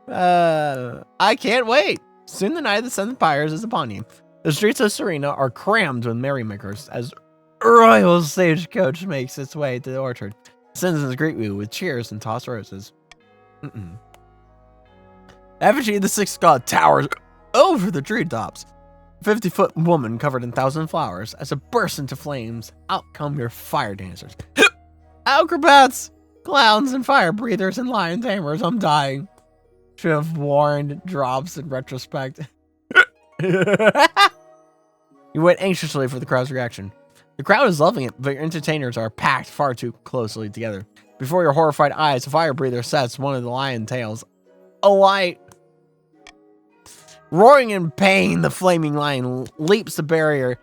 I can't wait. Soon the night of the 7th Pyres is upon you. The streets of Serena are crammed with merrymakers as royal stagecoach makes its way to the orchard. Citizens greet you with cheers and toss roses. Effigy of the 6th god towers Over the treetops, 50-foot woman covered in 1,000 flowers. As it bursts into flames, out come your fire dancers. Acrobats, clowns, and fire breathers and lion tamers. I'm dying. Should have warned drops in retrospect. You wait anxiously for the crowd's reaction. The crowd is loving it, but your entertainers are packed far too closely together. Before your horrified eyes, a fire breather sets one of the lion tails alight. Roaring in pain, the flaming lion leaps the barrier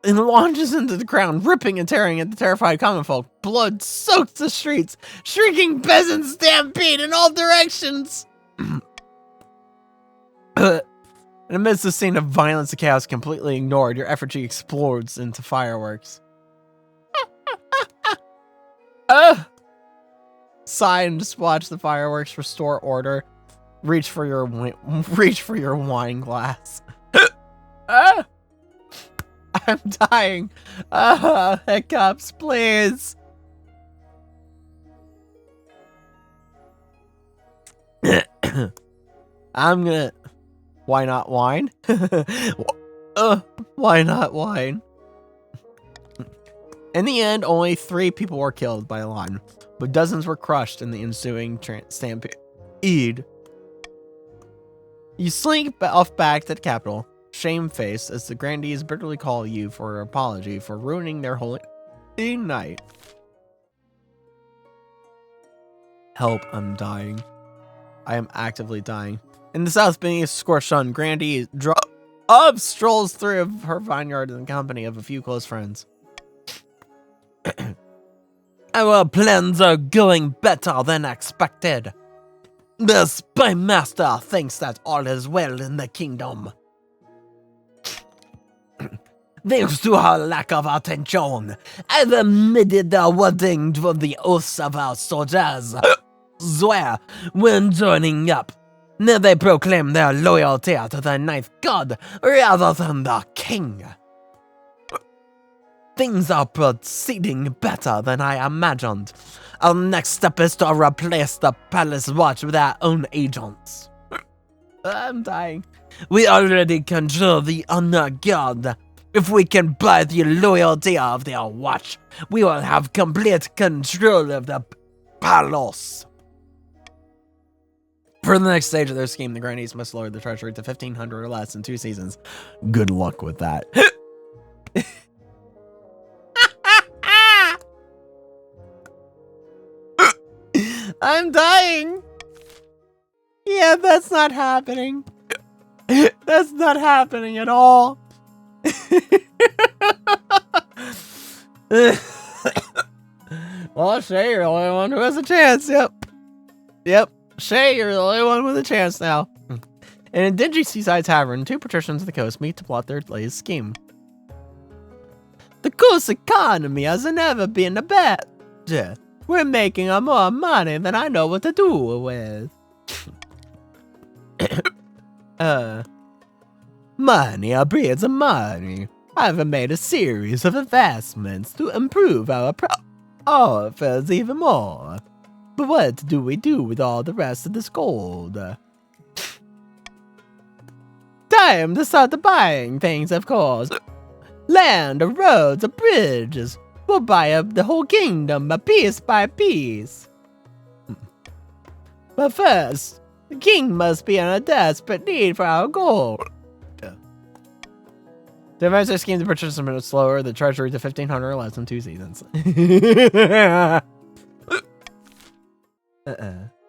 and launches into the crowd, ripping and tearing at the terrified common folk. Blood soaks the streets. Shrieking peasants stampede in all directions. And amidst the scene of violence and chaos completely ignored, your effigy explodes into fireworks. Sigh and just watch the fireworks restore order. Reach for your wine glass. I'm dying. Hiccups, please. I'm gonna. Why not wine? Why not wine? In the end, only 3 people were killed by the lion, but dozens were crushed in the ensuing stampede. You slink off back to the capital, shamefaced as the grandees bitterly call you for an apology for ruining their holy night. Help, I'm dying. I am actively dying. In the south, beneath scorched sun, Grandee strolls through her vineyard in the company of a few close friends. Our plans are going better than expected. The spy master thinks that all is well in the kingdom. Thanks to our lack of attention, I've omitted the wording from the oaths of our soldiers. Swear when joining up. Now they proclaim their loyalty to the ninth god rather than the king. Things are proceeding better than I imagined. Our next step is to replace the palace watch with our own agents. I'm dying. We already control the honor guard. If we can buy the loyalty of their watch, we will have complete control of the palace. For the next stage of their scheme, the Grannies must lower the treasury to 1,500 or less in 2 seasons. Good luck with that. I'm dying. Yeah, that's not happening. That's not happening at all. Well, Shay, you're the only one who has a chance. Yep. Shay, you're the only one with a chance now. In a dingy seaside tavern, 2 patricians of the coast meet to plot their latest scheme. The coast economy has never been better. We're making more money than I know what to do with. Money breeds money. I've made a series of investments to improve our profits even more. But what do we do with all the rest of this gold? Time to start buying things, of course. Land, roads, bridges. We'll buy up the whole kingdom piece by piece. But first, the king must be in a desperate need for our gold. The advisor scheme to purchase a minute slower, the treasury to 1,500 or less in 2 seasons.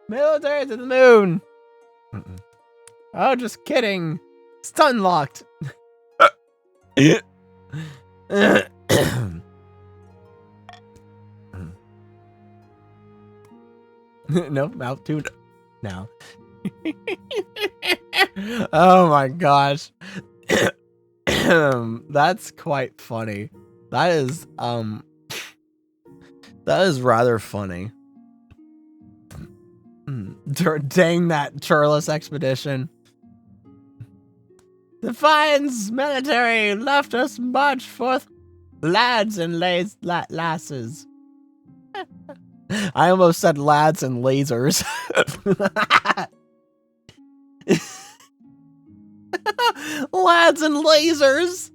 Military to the moon. Oh, just kidding. Stun locked. Nope, out to now. Oh my gosh. That's quite funny. That is rather funny. Dang that churless expedition. The Defiance military left us march forth lads and lasses. I almost said lads and lasers. Lads and lasers.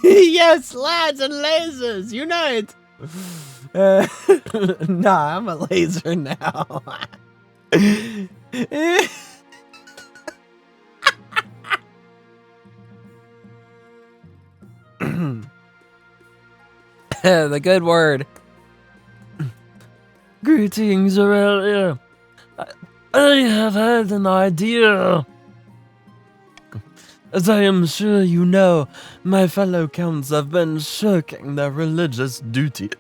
Yes, lads and lasers, unite. Nah, I'm a laser now. The good word. Greetings, Aurelia. I have had an idea. As I am sure you know, my fellow counts have been shirking their religious duties.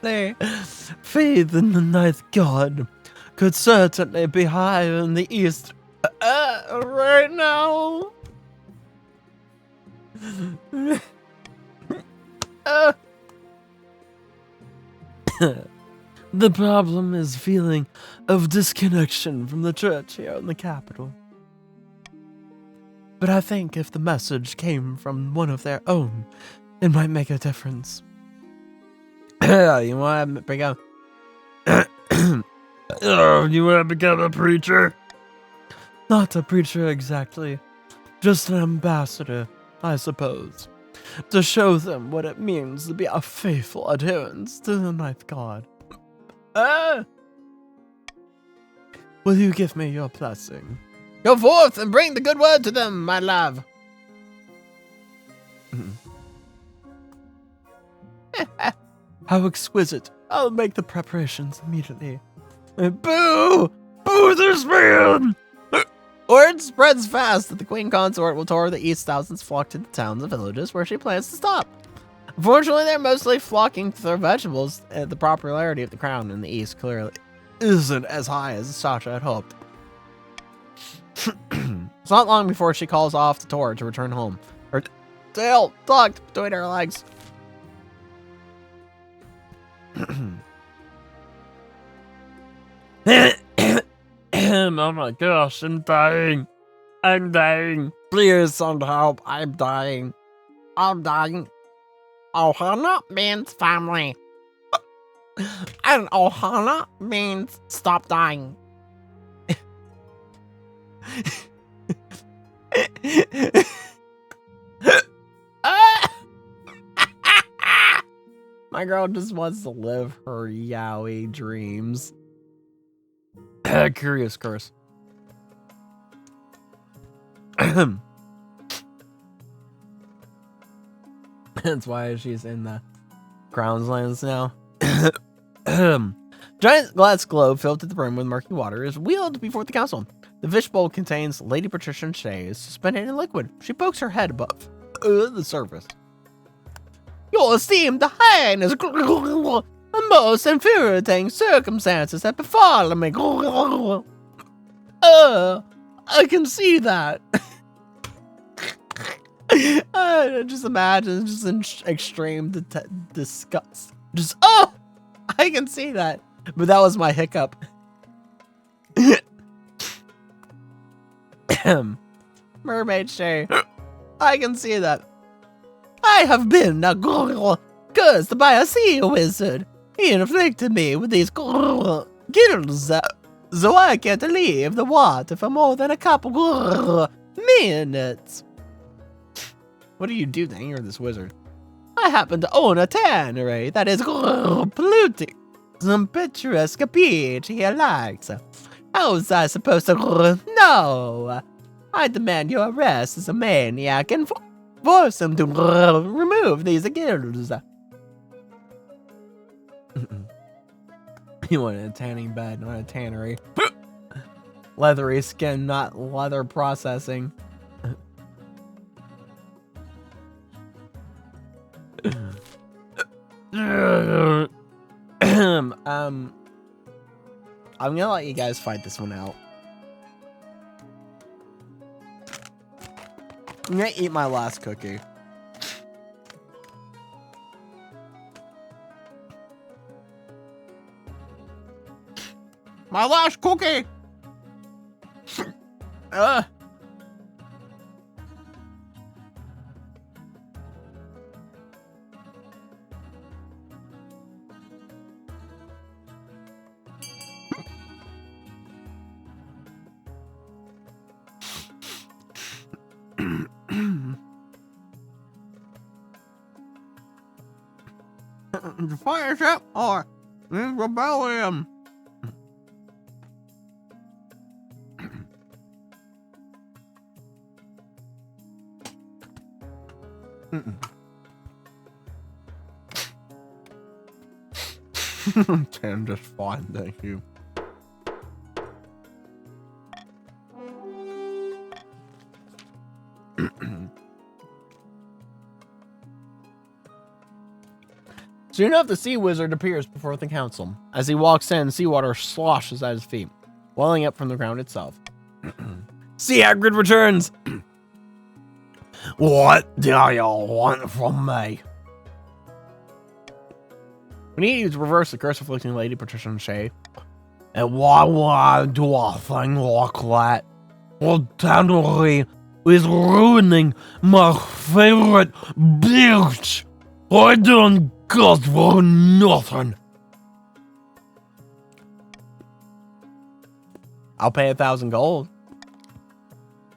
Their faith in the ninth god could certainly be higher in the east right now. The problem is feeling of disconnection from the church here in the capital. But I think if the message came from one of their own, it might make a difference. You want to become... you want to become a preacher? Not a preacher exactly. Just an ambassador, I suppose. To show them what it means to be a faithful adherent to the ninth god. Will you give me your blessing? Go forth and bring the good word to them, my love. How exquisite. I'll make the preparations immediately. Boo! Boo this man! Word spreads fast that the Queen Consort will tour the east. Thousands flock to the towns and villages where she plans to stop. Unfortunately, they're mostly flocking to their vegetables. The popularity of the crown in the east clearly isn't as high as Sasha had hoped. It's not long before she calls off the tour to return home. Her tail tucked between her legs. Oh my gosh, I'm dying. I'm dying. Please send help. I'm dying. I'm dying. Ohana means family. And Ohana means stop dying. My girl just wants to live her yaoi dreams. Curious curse. That's why she's in the Crown's Lands now. Giant glass globe filled to the brim with murky water is wheeled before the council. The fishbowl contains Lady Patricia Shea suspended in liquid. She pokes her head above the surface. Your esteemed highness, the most infuriating circumstances have befallen me. I can see that. Just imagine, just in extreme disgust. Just, I can see that. But that was my hiccup. Mermaid Shay. I can see that. I have been cursed by a sea wizard. He inflicted me with these gills, so I can't leave the water for more than a couple minutes. What do you do then? You're this wizard. I happen to own a tannery that is polluting some picturesque beach he likes. How was I supposed to know? I demand your arrest as a maniac and force him to remove these gills. You want a tanning bed, not a tannery. Leathery skin, not leather processing. I'm gonna let you guys fight this one out. I'm gonna eat my last cookie. My last cookie! Dictatorship or rebellion. Ten just fine, thank you. Soon enough, the sea wizard appears before the council. As he walks in, seawater sloshes at his feet, welling up from the ground itself. Sea Hagrid returns. What do you want from me? We need to reverse the curse afflicting Lady Patricia Shea. And why would I do a thing like that? Well, technically, it's ruining my favorite bitch. I done got for nothing. I'll pay 1,000 gold.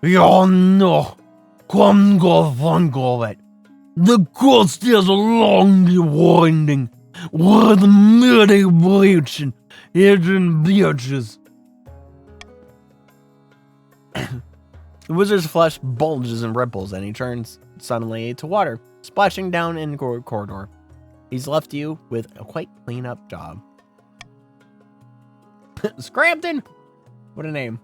Yeah, no. Come go think of it. The coast is long and winding, with many bleaching hidden beaches. The wizard's flesh bulges and ripples, and he turns suddenly to water, splashing down in the corridor. He's left you with a quite clean-up job. Scrampton! What a name.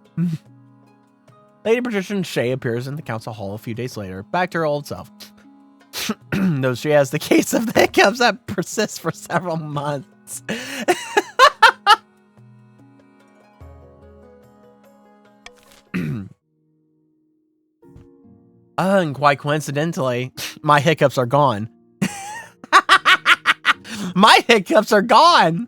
Lady Patricia Shea appears in the council hall a few days later, back to her old self. Though she has the case of the hiccups that persists for several months. And quite coincidentally, my hiccups are gone. My hiccups are gone.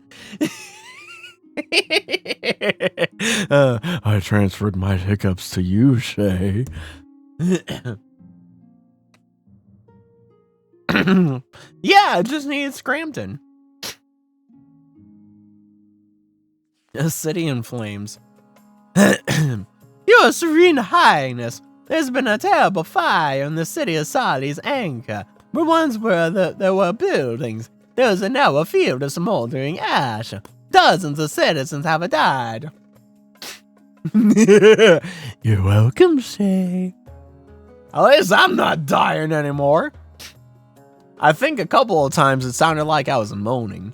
I transferred my hiccups to you, Shay. Yeah, it just needs Scrampton. A city in flames. Your Serene Highness, there's been a terrible fire in the city of Sally's Anchor. Where once there were buildings, there's now a field of smoldering ash. Dozens of citizens have died. You're welcome, Shay. At least I'm not dying anymore. I think a couple of times it sounded like I was moaning.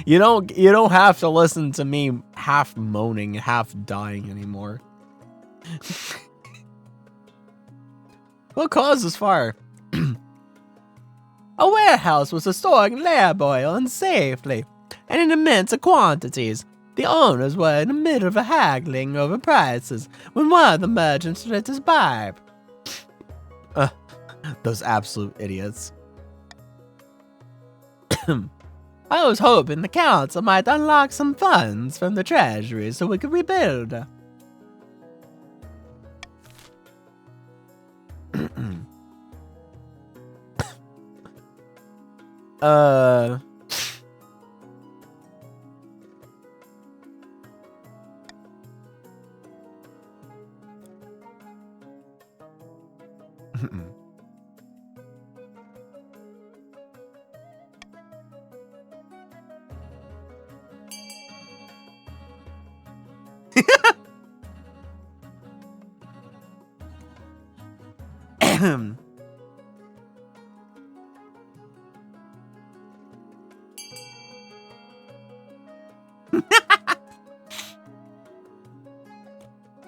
You don't have to listen to me half moaning, half dying anymore. What caused this fire? A warehouse was storing lab oil unsafely, and in immense quantities. The owners were in the middle of haggling over prices when one of the merchants lit his pipe. Those absolute idiots. I was hoping the council might unlock some funds from the treasury so we could rebuild.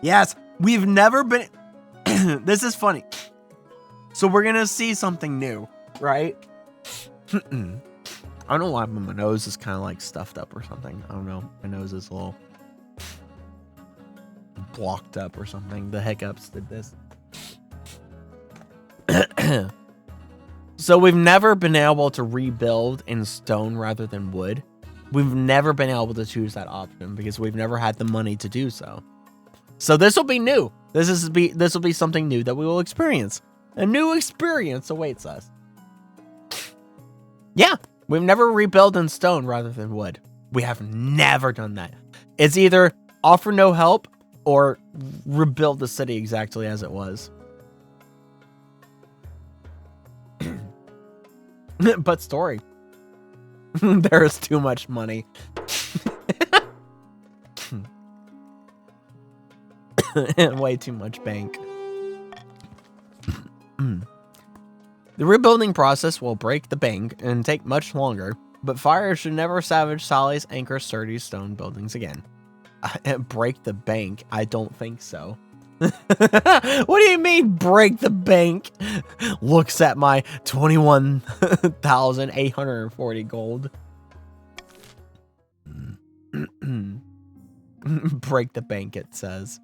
Yes, we've never been. This is funny. So we're gonna see something new, right? I don't know why my nose is kind of like stuffed up or something. I don't know. My nose is a little blocked up or something. The hiccups did this. So we've never been able to rebuild in stone rather than wood. We've never been able to choose that option because we've never had the money to do so. So this will be new. This will be something new that we will experience. A new experience awaits us. Yeah, we've never rebuilt in stone rather than wood. We have never done that. It's either offer no help or rebuild the city exactly as it was. But story. There is too much money. Way too much bank. The rebuilding process will break the bank and take much longer, but fire should never savage Sally's anchor sturdy stone buildings again. Break the bank? I don't think so. What do you mean break the bank? Looks at my 21,840 gold. Break the bank, it says.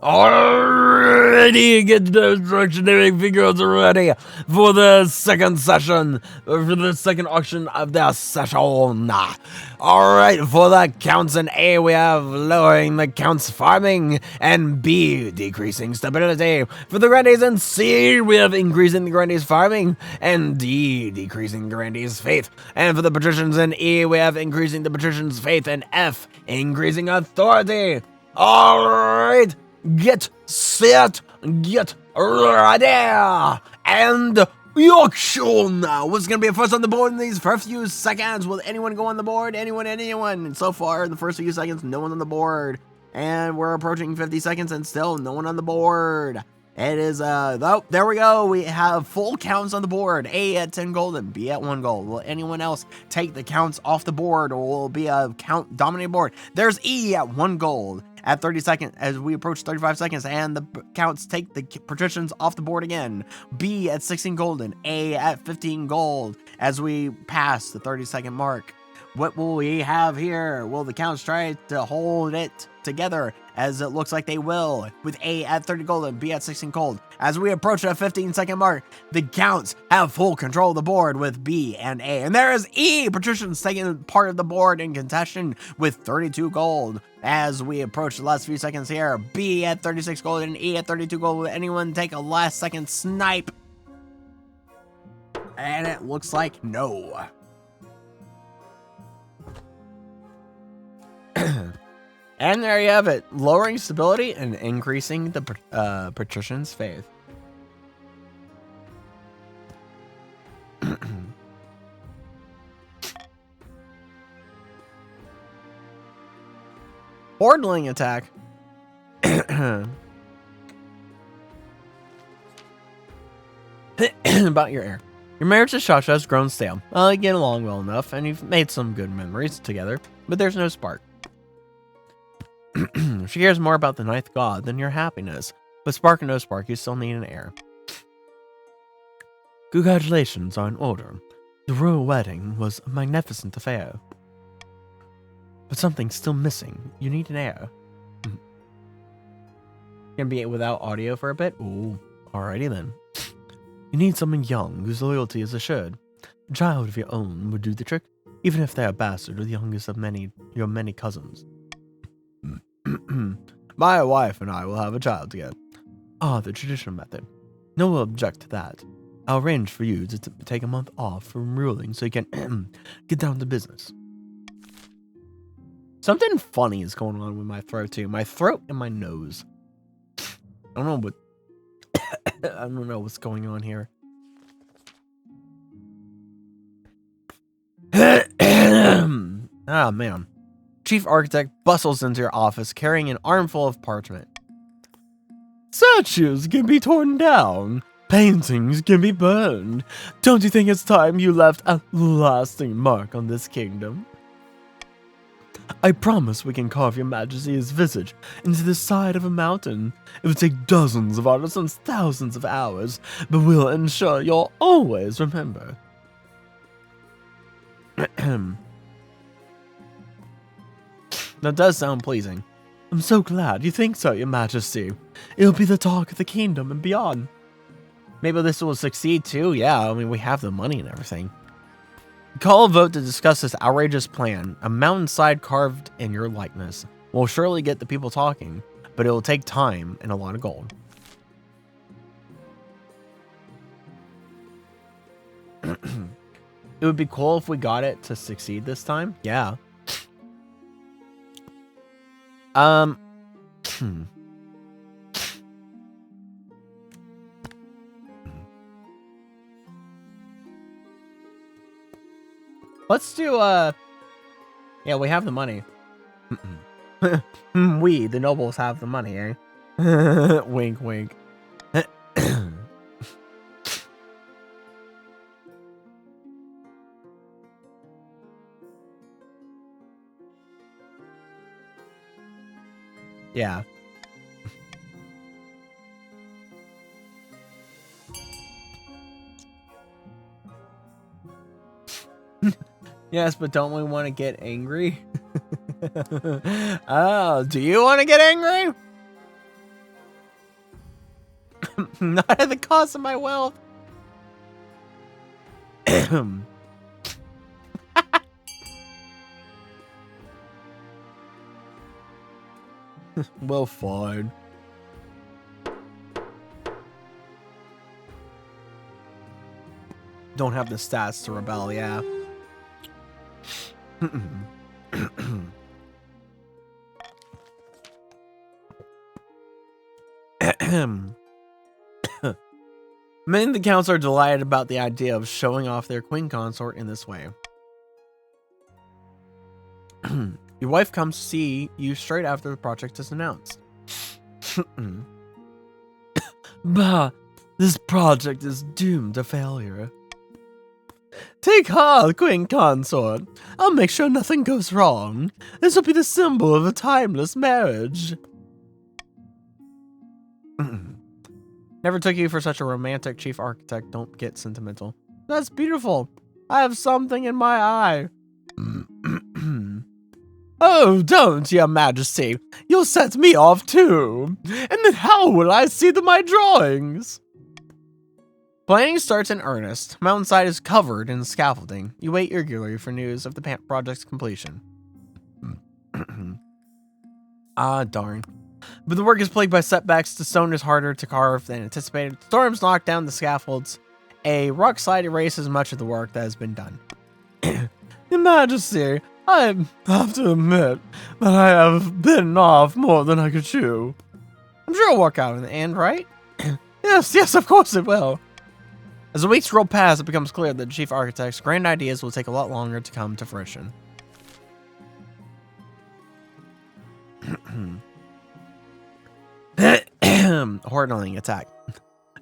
Alrighty, get the instructionary figures ready for the second session, for the second auction of the session. Alright, for the counts in A, we have lowering the counts farming, and B, decreasing stability. For the grandees in C, we have increasing the grandees farming, and D, decreasing the grandees faith. And for the patricians in E, we have increasing the patricians faith, and F, increasing authority. Alright. Get set, get ready, and auction! What's gonna be first on the board in these first few seconds? Will anyone go on the board? Anyone? And so far, in the first few seconds, no one on the board. And we're approaching 50 seconds and still no one on the board. It is, oh, there we go. We have full counts on the board. A at 10 gold and B at 1 gold. Will anyone else take the counts off the board, or will it be a count dominated board? There's E at 1 gold. At 30 seconds, as we approach 35 seconds, and the counts take the patricians off the board again. B at 16 gold and A at 15 gold as we pass the 30-second mark. What will we have here? Will the counts try to hold it together, as it looks like they will, with A at 30 gold and B at 16 gold? As we approach the 15-second mark, the counts have full control of the board with B and A. And there is E, patricians taking part of the board in contention with 32 gold. As we approach the last few seconds here, B at 36 gold and E at 32 gold. Will anyone take a last second snipe? And it looks like no. And there you have it, lowering stability and increasing the patrician's faith. Boardling attack. About your heir. Your marriage to Shasha has grown stale. You get along well enough, and you've made some good memories together, but there's no spark. She cares more about the ninth god than your happiness, but spark or no spark, you still need an heir. Congratulations are in order. The royal wedding was a magnificent affair. But something's still missing. You need an heir. Gonna be without audio for a bit? Ooh, alrighty then. You need someone young whose loyalty is assured. A child of your own would do the trick, even if they're a bastard or the youngest of your many cousins. My wife and I will have a child together. The traditional method. No one will object to that. I'll arrange for you to take a month off from ruling so you can get down to business. Something funny is going on with my throat too. My throat and my nose. I don't know what's going on here. Ah, man. Chief Architect bustles into your office carrying an armful of parchment. Statues can be torn down. Paintings can be burned. Don't you think it's time you left a lasting mark on this kingdom? I promise we can carve your majesty's visage into the side of a mountain. It would take dozens of artisans, thousands of hours, but we'll ensure you'll always remember. That does sound pleasing. I'm so glad you think so, your majesty. It'll be the talk of the kingdom and beyond. Maybe this will succeed too. Yeah, I mean, we have the money and everything. Call a vote to discuss this outrageous plan. A mountainside carved in your likeness will surely get the people talking, but it will take time and a lot of gold. It would be cool if we got it to succeed this time. Yeah. Let's do, yeah, we have the money. We, the nobles, have the money, eh? Wink, wink. Yeah. Yes, but don't we want to get angry? Oh, do you want to get angry? Not at the cost of my wealth. Well, fine. Don't have the stats to rebel, yeah. Many in the council are delighted about the idea of showing off their queen consort in this way. Your wife comes to see you straight after the project is announced. Bah, this project is doomed to failure. Take heart, queen consort. I'll make sure nothing goes wrong. This will be the symbol of a timeless marriage. Never took you for such a romantic chief architect. Don't get sentimental. That's beautiful. I have something in my eye. Oh, don't, your majesty. You'll set me off too. And then how will I see my drawings? Planning starts in earnest. Mountainside is covered in scaffolding. You wait eagerly for news of the project's completion. Ah, darn. But the work is plagued by setbacks. The stone is harder to carve than anticipated. Storms knock down the scaffolds. A rock slide erases much of the work that has been done. Your Majesty, I have to admit that I have bitten off more than I could chew. I'm sure it'll work out in the end, right? Yes, of course it will. As the weeks roll past, it becomes clear that the chief architect's grand ideas will take a lot longer to come to fruition. Hordeling attack.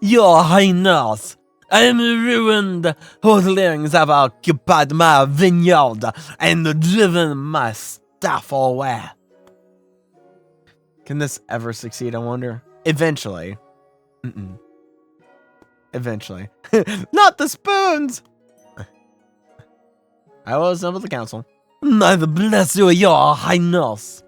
Your Highness, I am ruined. Hordelings have occupied my vineyard and driven my staff away. Can this ever succeed, I wonder? Eventually. Eventually. Not the spoons! I will assemble the council. Neither bless you, your Highness.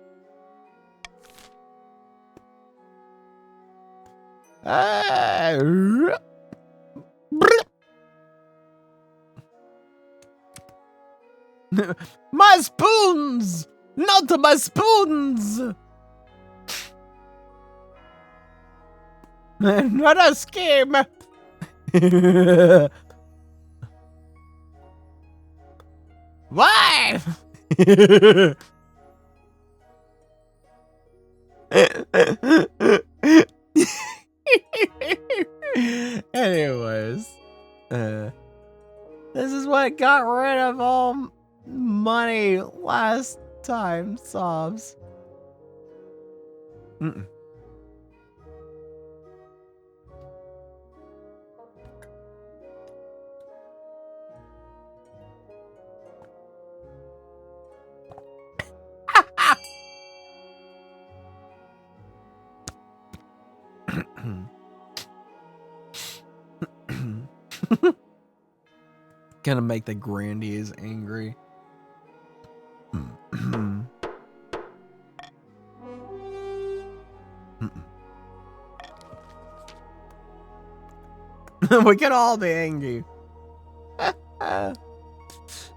My spoons! Not my spoons! Not a scheme! Why? Anyways, this is what got rid of all money last time, sobs. Gonna make the grandees angry. We can all be angry.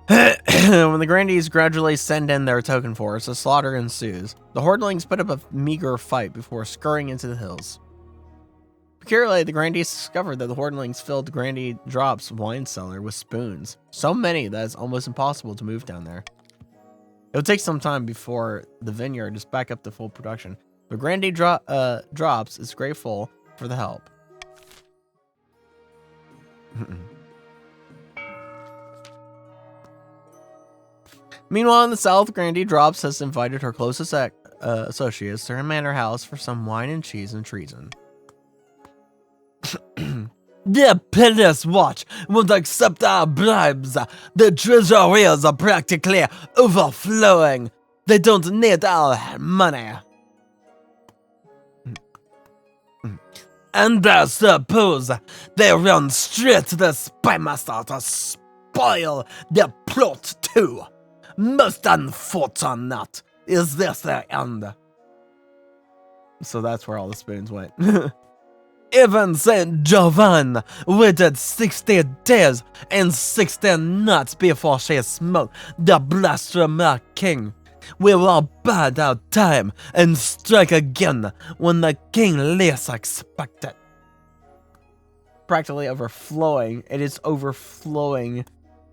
When the grandees gradually send in their token force, a slaughter ensues. The hordelings put up a meager fight before scurrying into the hills. Peculiarly, the grandees discovered that the hordelings filled the Grandee Drop's wine cellar with spoons. So many that it's almost impossible to move down there. It will take some time before the vineyard is back up to full production. But Grandee Drops is grateful for the help. Meanwhile, in the south, Grandy Drops has invited her closest associates to her manor house for some wine and cheese and treason. The Palace Watch won't accept our bribes. The treasuries are practically overflowing. They don't need our money. And I suppose they run straight to the spymaster to spoil their plot too. Most unfortunate. Is this their end? So that's where all the spoons went. Even Saint Jovan waited 60 days and 60 nights before she smote the blasphemer king. We will bide our time and strike again when the king least expected. Practically overflowing. It is overflowing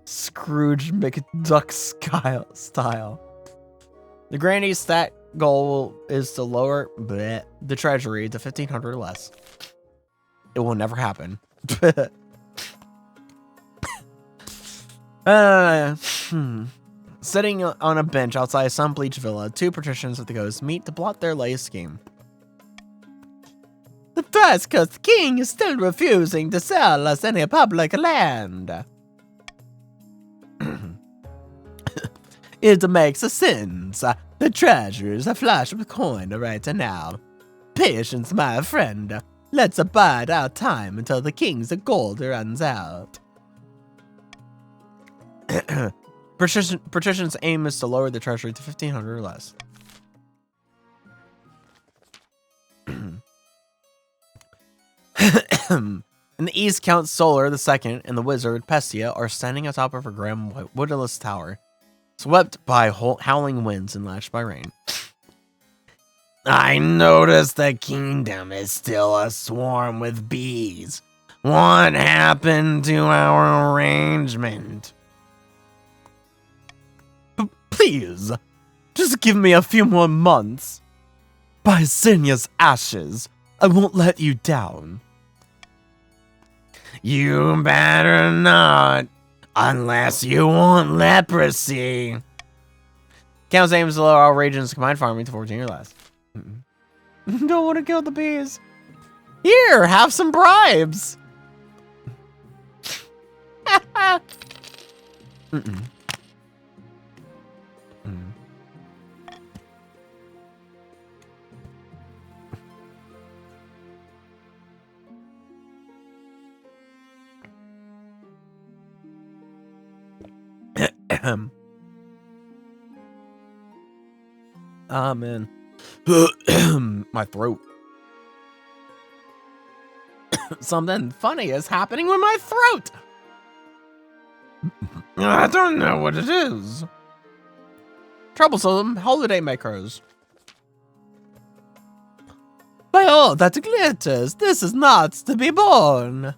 Scrooge McDuck style. The Grandy's stat goal is to lower the treasury to 1,500 or less. It will never happen. Sitting on a bench outside some bleach villa, two patricians of the coast meet to plot their latest scheme. The First Coast King is still refusing to sell us any public land. It makes sense. The treasures are flush with coin right now. Patience, my friend. Let's abide our time until the king's gold runs out. Patrician's aim is to lower the treasury to 1,500 or less. In the east, Count Solar II and the wizard Pestia are standing atop of a grim woodless tower, swept by howling winds and lashed by rain. I notice the kingdom is still aswarm with bees. What happened to our arrangement? Please, just give me a few more months. By Xenia's ashes, I won't let you down. You better not, unless you want leprosy. Count's aim is to lower all regions combined farming to 14 or less. Don't want to kill the bees. Here, have some bribes. Ah, man. My throat. Something funny is happening with my throat. I don't know what it is. Troublesome holiday makers. By all that glitters, this is not to be born.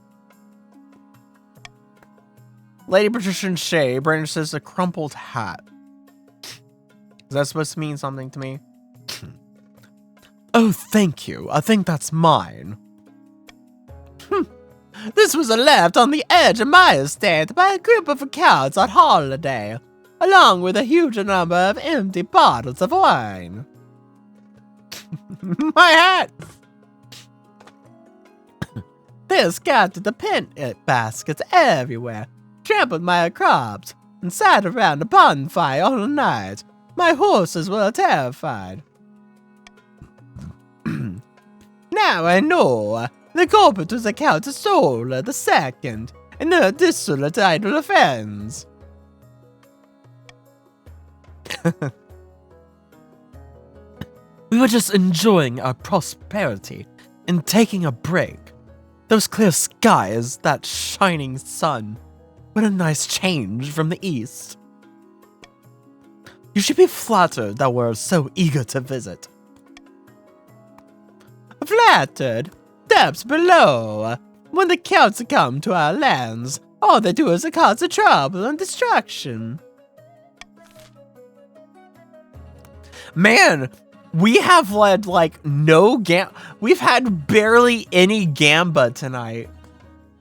Lady Patrician Shea brandishes a crumpled hat. Is that supposed to mean something to me? Oh, thank you. I think that's mine. This was left on the edge of my estate by a group of accounts on holiday, along with a huge number of empty bottles of wine. My hat! They scattered the peanut baskets everywhere, trampled my crops, and sat around a bonfire all night. My horses were terrified. Now I know. The culprit was Count Solar II, and no dissolute idle offense. We were just enjoying our prosperity and taking a break. Those clear skies, that shining sun. What a nice change from the east. You should be flattered that we're so eager to visit. Flattered? Depths below. When the Celts come to our lands, all they do is cause trouble and destruction. Man, we have led like no we've had barely any gamba tonight.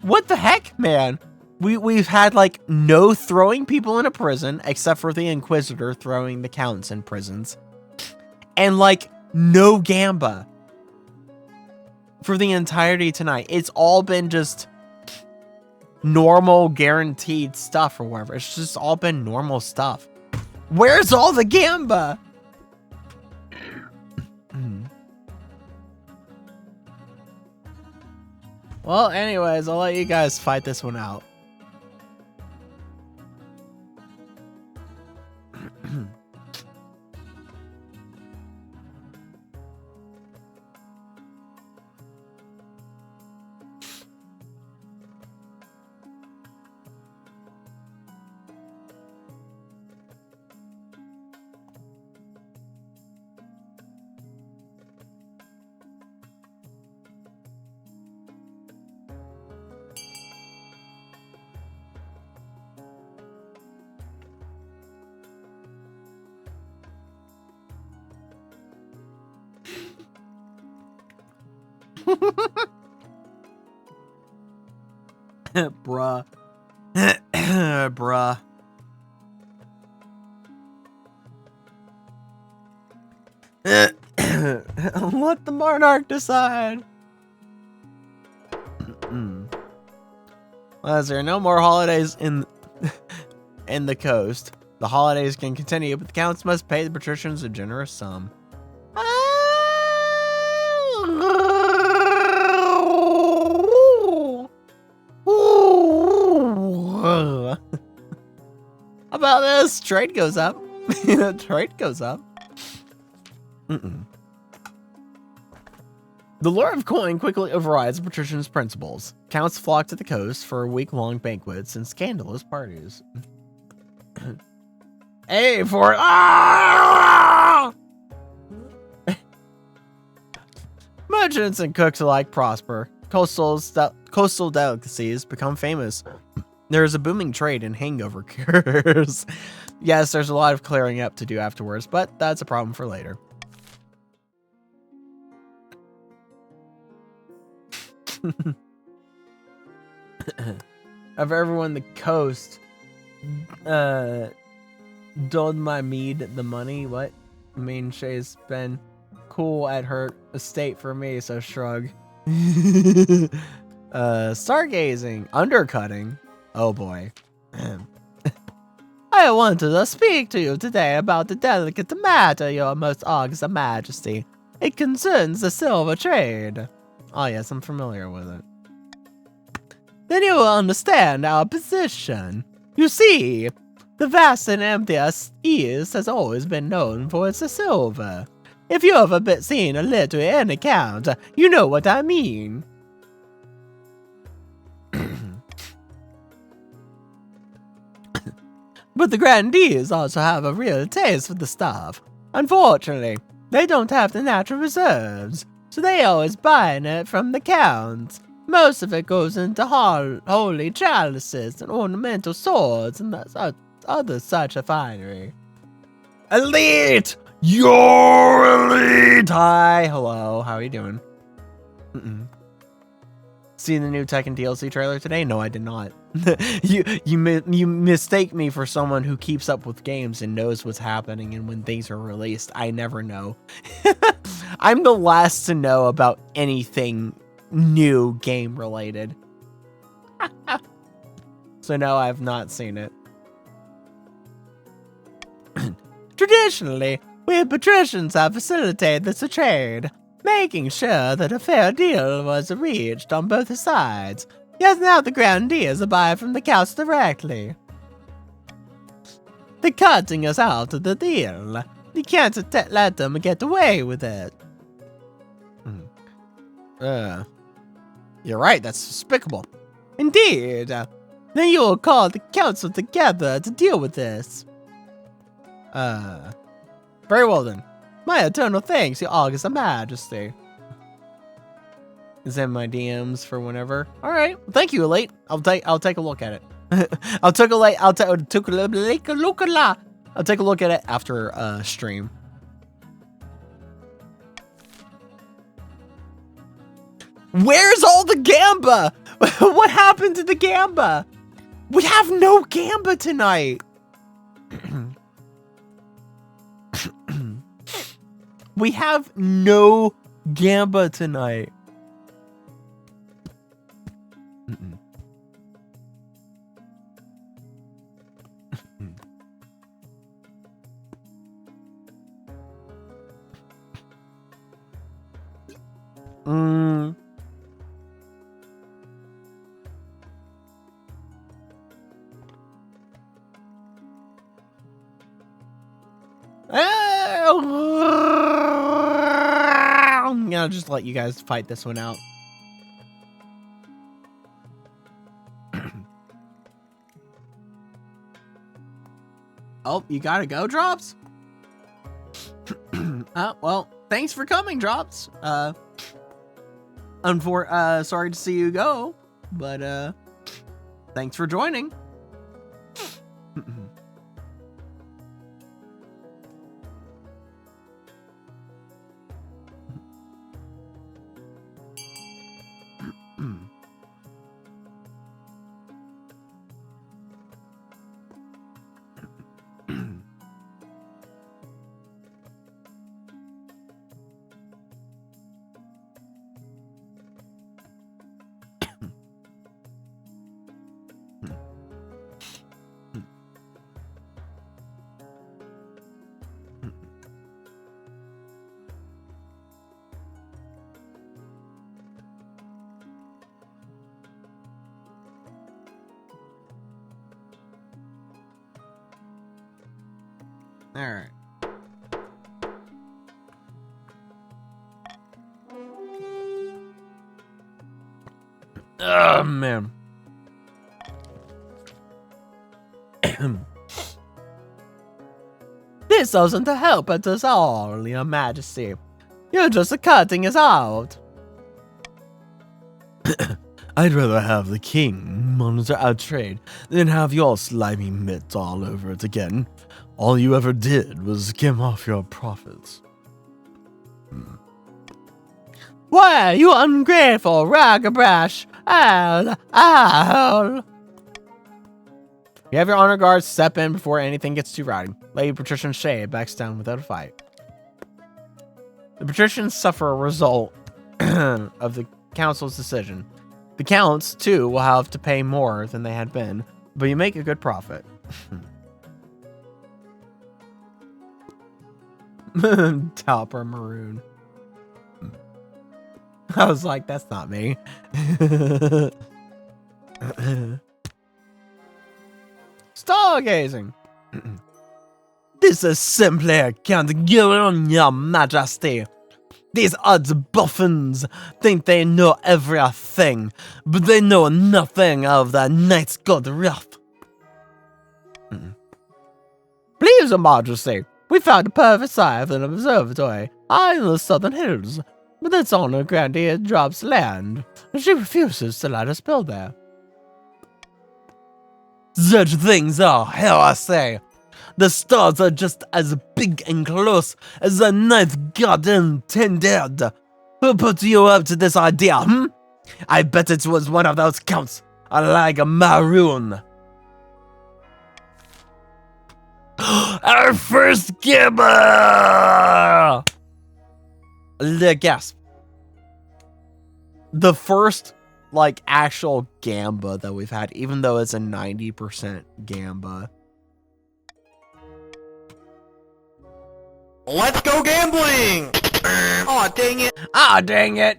What the heck, man? We've had like no throwing people in a prison except for the Inquisitor throwing the counts in prisons. And like no gamba for the entirety tonight. It's all been just normal guaranteed stuff or whatever. It's just all been normal stuff. Where's all the gamba? Well, anyways, I'll let you guys fight this one out. Bruh. Bruh. Let the monarch decide. Well, as there are no more holidays in the coast, the holidays can continue, but the counts must pay the patricians a generous sum. How about this? Trade goes up. Trade goes up. The lure of coin quickly overrides the patricians' principles. Counts flock to the coast for week-long banquets and scandalous parties. Hey, for it! Ah! Merchants and cooks alike prosper. Coastal delicacies become famous. There is a booming trade in hangover cures. Yes, there's a lot of clearing up to do afterwards, but that's a problem for later. Of everyone the coast doled my mead the money. What? I mean, Shay's been cool at her estate for me, so shrug. Stargazing, undercutting. Oh boy. I wanted to speak to you today about the delicate matter, your most august majesty. It concerns the silver trade. Oh yes, I'm familiar with it. Then you will understand our position. You see, the vast and empty East has always been known for its silver. If you have ever seen a little in account, you know what I mean. But the grandees also have a real taste for the stuff. Unfortunately, they don't have the natural reserves, so they always buying it from the counts. Most of it goes into holy chalices and ornamental swords and other such finery. Elite! You're elite! Hi, hello, how are you doing? Seen the new Tekken DLC trailer today? No, I did not. you mistake me for someone who keeps up with games and knows what's happening and when things are released. I never know. I'm the last to know about anything new game related. So no, I've not seen it. Traditionally, we patricians have facilitated this trade, making sure that a fair deal was reached on both sides. Yes, now the grandees buy from the counts directly. They're cutting us out of the deal. You can't let them get away with it. You're right, that's despicable. Indeed. Then you will call the council together to deal with this. Very well then. My eternal thanks, your august majesty. Is in my DMs for whenever. All right, well, thank you, Elite. I'll take a look at it. I'll take a look at it after stream. Where's all the gamba? What happened to the gamba? We have no gamba tonight. We have no gamba tonight. I'm gonna just let you guys fight this one out. Oh, you gotta go, Drops? Well, thanks for coming, Drops. Sorry to see you go, but thanks for joining. All right. Oh, man. This doesn't help at all, Your Majesty. You're just cutting us out. I'd rather have the king monitor our trade than have your slimy mitts all over it again. All you ever did was skim off your profits. Why, you ungrateful ragabrash! Ow! You have your honor guards step in before anything gets too rowdy. Lady Patrician Shay backs down without a fight. The patricians suffer a result of the council's decision. The counts, too, will have to pay more than they had been, but you make a good profit. Topper maroon. I was like, that's not me. Stargazing. This is simply a can't go on, Your Majesty. These odds buffins think they know everything, but they know nothing of the Knight's God wrath. Please, Your Majesty, we found a perfect site for an observatory high in the southern hills, but it's on a Grandee Drop's land, and she refuses to let us build there. Such things are heresy. The stars are just as big and close as the Ninth God intended. Who put you up to this idea, I bet it was one of those counts, like a maroon. Our first gibber! The gasp. The first, actual gamba that we've had, even though it's a 90% gamba. Let's go gambling! Aw, dang it! Ah, dang it!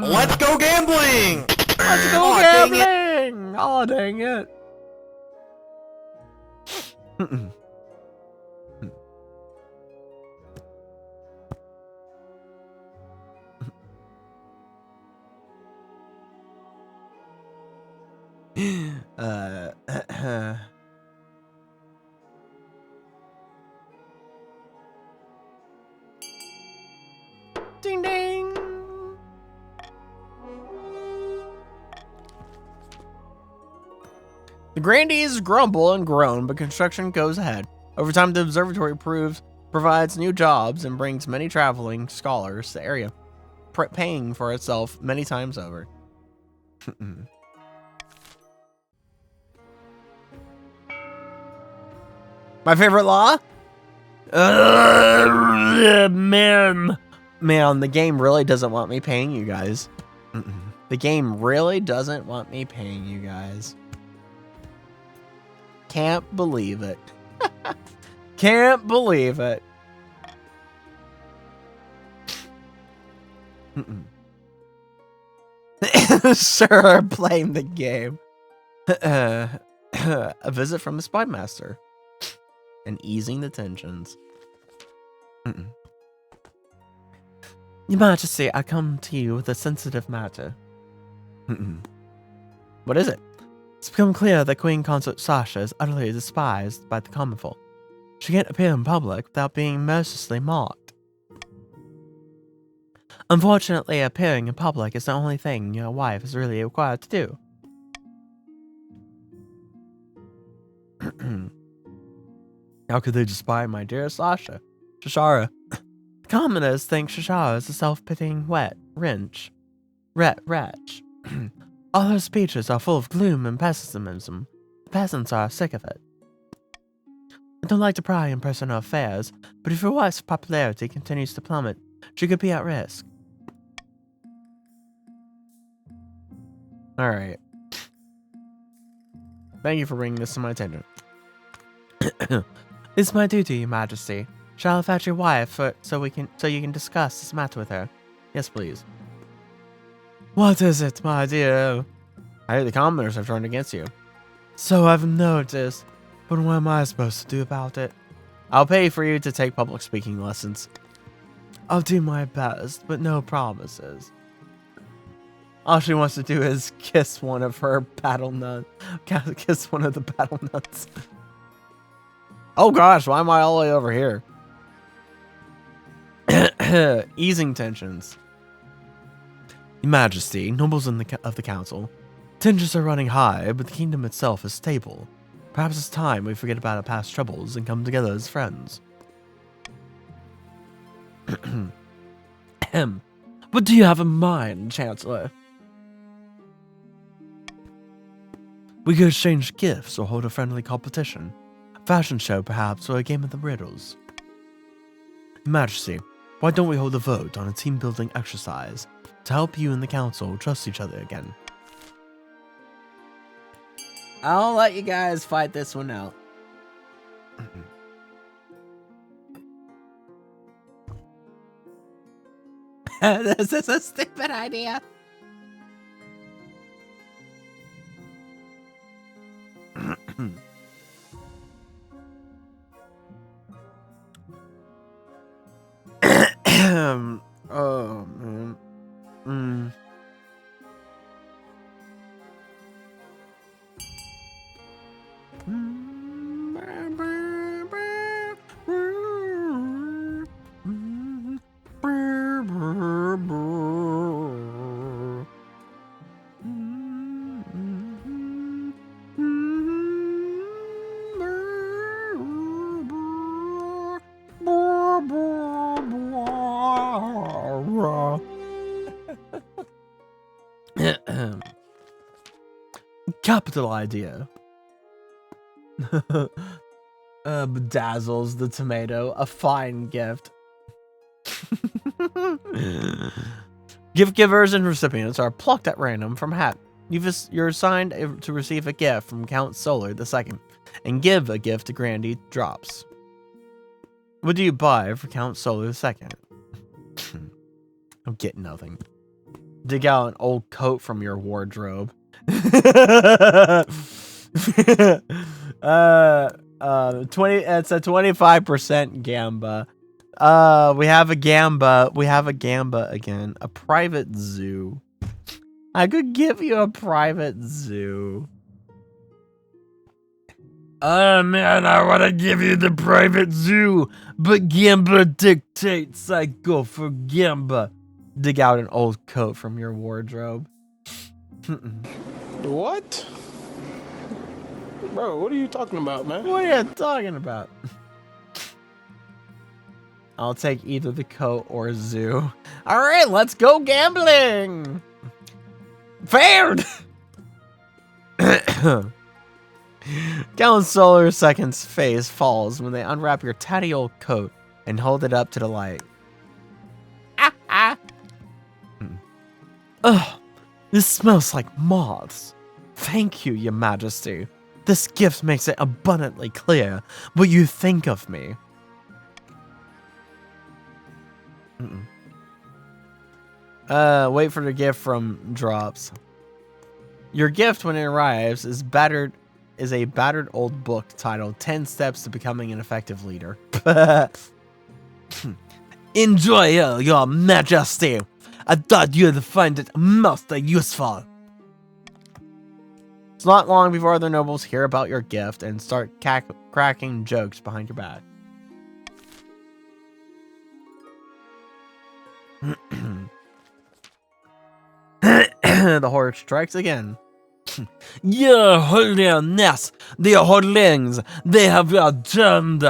Let's go gambling! Let's go Aw, gambling! Oh, dang it. Ding ding. The Grandees grumble and groan, but construction goes ahead. Over time, the observatory provides new jobs and brings many traveling scholars to the area. paying for itself many times over. My favorite law? Man, the game really doesn't want me paying you guys. The game really doesn't want me paying you guys. Can't believe it. Can't believe it. Sure, playing the game. A visit from the spy master. And easing the tensions. Your Majesty, I come to you with a sensitive matter. What is it? It's become clear that Queen Consort Sasha is utterly despised by the common folk. She can't appear in public without being mercilessly mocked. Unfortunately, appearing in public is the only thing your wife is really required to do. How could they despise my dear Sasha? Shashara. The commoners think Shashara is a self-pitying wretch. All her speeches are full of gloom and pessimism. The peasants are sick of it. I don't like to pry in personal affairs, but if your wife's popularity continues to plummet, she could be at risk. Alright. Thank you for bringing this to my attention. It's my duty, Your Majesty. Shall I fetch your wife so you can discuss this matter with her? Yes, please. What is it, my dear? I hear the commoners have turned against you. So I've noticed, but what am I supposed to do about it? I'll pay for you to take public speaking lessons. I'll do my best, but no promises. All she wants to do is kiss one of her battle nuts. Kiss one of the battle nuts. Oh gosh, why am I all the way over here? Easing tensions. Your Majesty, nobles of the council, tensions are running high, but the kingdom itself is stable. Perhaps it's time we forget about our past troubles and come together as friends. What do you have in mind, Chancellor? We could exchange gifts or hold a friendly competition. A fashion show, perhaps, or a game of the riddles. Your Majesty, why don't we hold a vote on a team-building exercise to help you and the council trust each other again? I'll let you guys fight this one out. This is a stupid idea. Oh, man. Capital idea. Bedazzles the tomato. A fine gift. Gift givers and recipients are plucked at random from a hat. You're assigned to receive a gift from Count Solar II and give a gift to Grandy Drops. What do you buy for Count Solar II? I'm getting nothing. Dig out an old coat from your wardrobe. 20. It's a 25% gamba. We have a gamba. We have a gamba again. A private zoo. I could give you a private zoo. Oh man, I want to give you the private zoo, but gamba dictates I go for gamba. Dig out an old coat from your wardrobe. What? Bro, what are you talking about, man? What are you talking about? I'll take either the coat or zoo. All right, let's go gambling. Fared. Count Solar Second's face falls when they unwrap your tatty old coat and hold it up to the light. Ugh, this smells like moths. Thank you, Your Majesty. This gift makes it abundantly clear what you think of me. Wait for the gift from drops. Your gift, when it arrives, is a battered old book titled 10 Steps to Becoming an Effective Leader. Enjoy, Your Majesty. I thought you'd find it most useful. It's not long before other nobles hear about your gift and start cracking jokes behind your back. The horde strikes again. Your holiness, the hodlings, they have returned.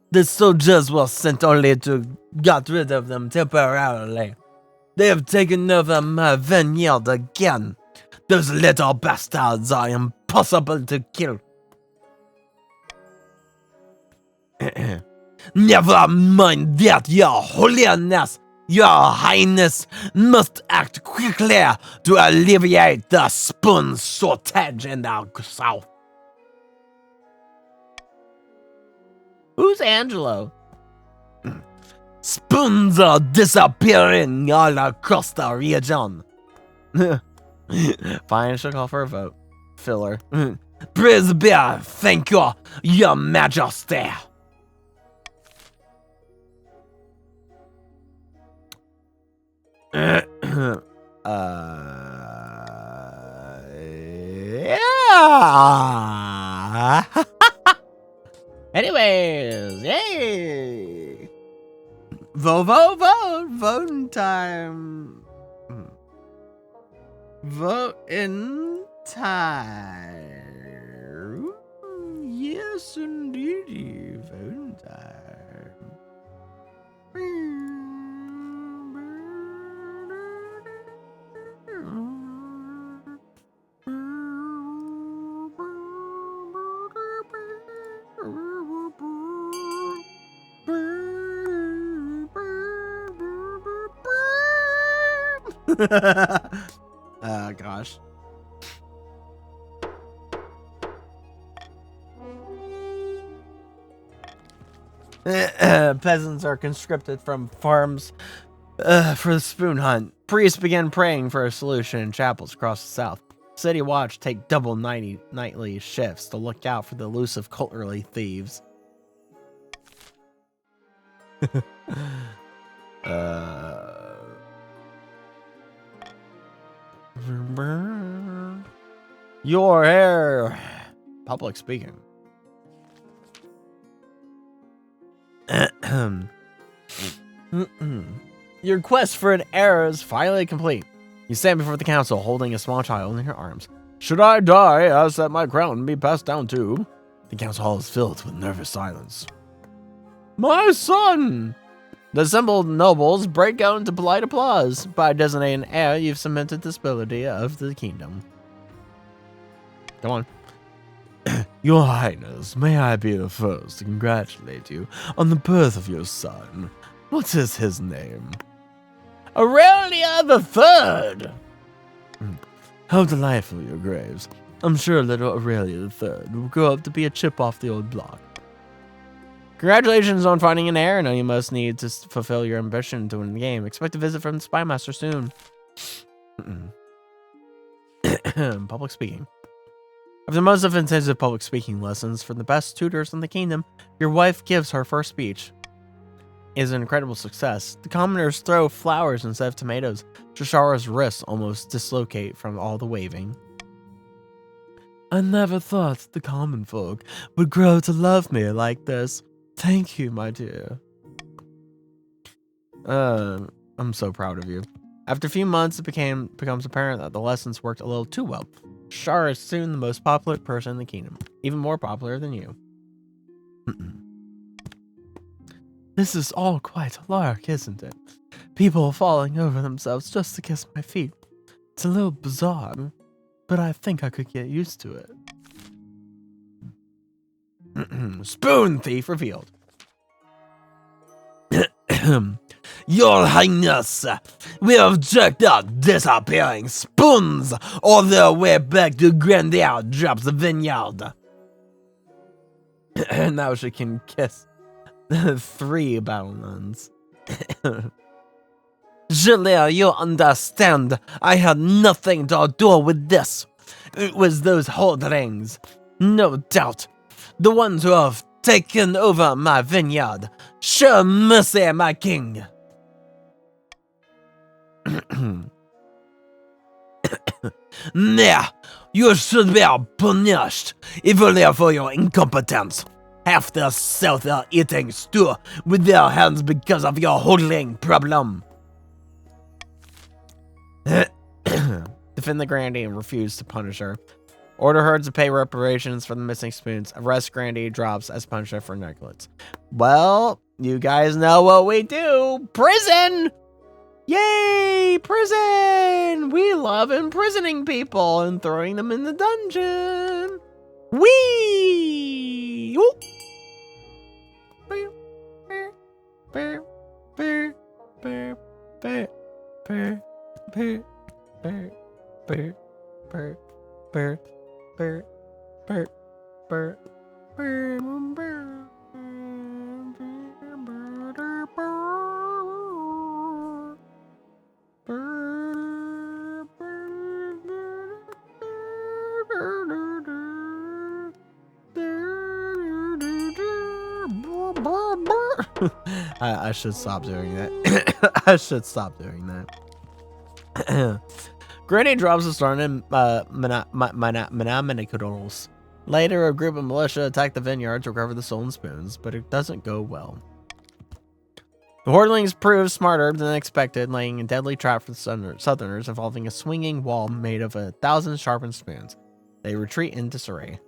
The soldiers were sent only to get rid of them temporarily. They have taken over my vineyard again. Those little bastards are impossible to kill. Never mind that, Your Holiness. Your Highness must act quickly to alleviate the spoon shortage in the south. Who's Angelo? Spoons are disappearing all across the region. Fine, I should call for a vote. Filler. Praise be, thank you, Your Majesty. Yeah. Anyways, yay! Voting time. Voting time. Yes, indeed, voting time. Oh, gosh. Peasants are conscripted from farms for the spoon hunt. Priests begin praying for a solution in chapels across the south. City Watch take double nightly shifts to look out for the elusive culturally thieves. Your hair. Public speaking. Your quest for an heir is finally complete. You stand before the council holding a small child in your arms. Should I die, ask that my crown be passed down too. The council hall is filled with nervous silence. My son! The assembled nobles break out into polite applause. By designating an heir, you've cemented the stability of the kingdom. Come on. Your Highness, may I be the first to congratulate you on the birth of your son. What is his name? Aurelia the Third. How delightful, your graves. I'm sure little Aurelia the Third will grow up to be a chip off the old block. Congratulations on finding an heir. Now you must need to fulfill your ambition to win the game. Expect a visit from the Spy Master soon. Public speaking. After months of intensive public speaking lessons from the best tutors in the kingdom, your wife gives her first speech. It is an incredible success. The commoners throw flowers instead of tomatoes. Shashara's wrists almost dislocate from all the waving. I never thought the common folk would grow to love me like this. Thank you, my dear. I'm so proud of you. After a few months, it becomes apparent that the lessons worked a little too well. Shara is soon the most popular person in the kingdom, even more popular than you. This is all quite lark, isn't it? People falling over themselves just to kiss my feet. It's a little bizarre, but I think I could get used to it. Spoon thief revealed. Your Highness, we have checked out disappearing spoons on their way back to Grandeur Drops Vineyard. Now she can kiss 3 battle nuns. Julia, you understand, I had nothing to do with this. It was those hold rings. No doubt. The ones who have taken over my vineyard. Show mercy, my king. Nah, you should be punished, even for your incompetence. Half the South are eating stew with their hands because of your holding problem. Defend the Grandee and refuse to punish her. Order her to pay reparations for the missing spoons. Arrest Grandee drops as punishment for negligence. Well, you guys know what we do. Prison! Yay! Prison! We love imprisoning people and throwing them in the dungeon. Whee! Ooh. I should stop doing that. I should stop doing that. Grenade drops a star in Manaminicadoros. Later, a group of militia attack the vineyard to recover the stolen spoons, but it doesn't go well. The Hordlings prove smarter than expected, laying a deadly trap for the Southerners involving a swinging wall made of 1,000 sharpened spoons. They retreat in disarray.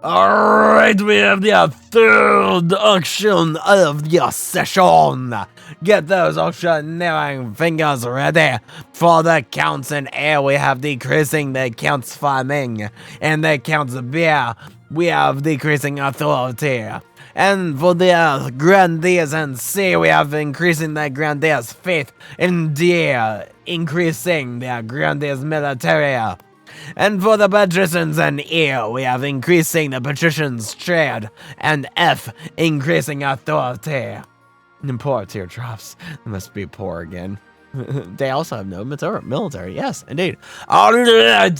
Alright, we have the third auction of the session. Get those auctioneering fingers ready. For the counts in air, we have decreasing the counts farming. And the counts beer, we have decreasing authority. And for the grandees and sea, we have increasing the grandees' faith. And D, increasing the grandees' military. And for the patricians and E, we have increasing the patricians' trade, and F, increasing authority. And poor teardrops. They must be poor again. They also have no military. Yes, indeed. Alright,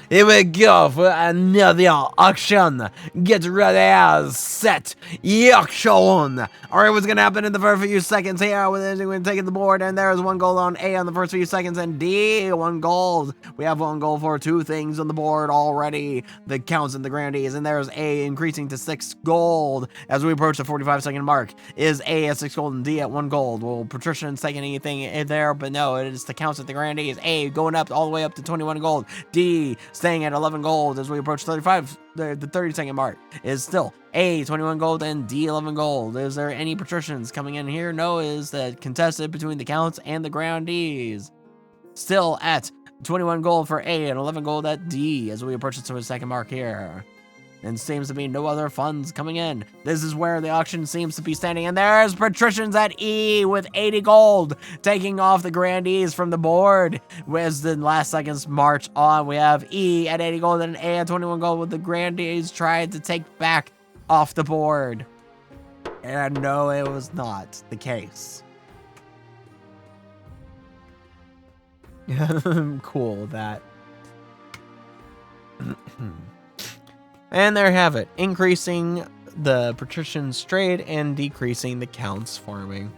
here we go for another auction. Get ready, set, auction. Alright, what's gonna happen in the first few seconds here? We're going to take the board, and there's 1 gold on A on the first few seconds, and D, 1 gold. We have 1 gold for 2 things on the board already. The counts and the grandees, and there's A increasing to 6 gold as we approach the 45-second mark. Is A at 6 gold and D at 1 gold? Will Patricians take anything in there? But no, it is the counts at the grandees. A going up all the way up to 21 gold. D staying at 11 gold as we approach 35. The 30-second mark is still A 21 gold and D 11 gold. Is there any patricians coming in here? No. Is that contested between the counts and the grandees? Still at 21 gold for A and 11 gold at D as we approach the 2nd mark here. And seems to be no other funds coming in. This is where the auction seems to be standing. And there's patricians at E with 80 gold, taking off the grandees from the board. As the last seconds march on, we have E at 80 gold and A at 21 gold, with the grandees trying to take back off the board. And no, it was not the case. Cool with that. And there you have it, increasing the patricians' trade and decreasing the counts' farming.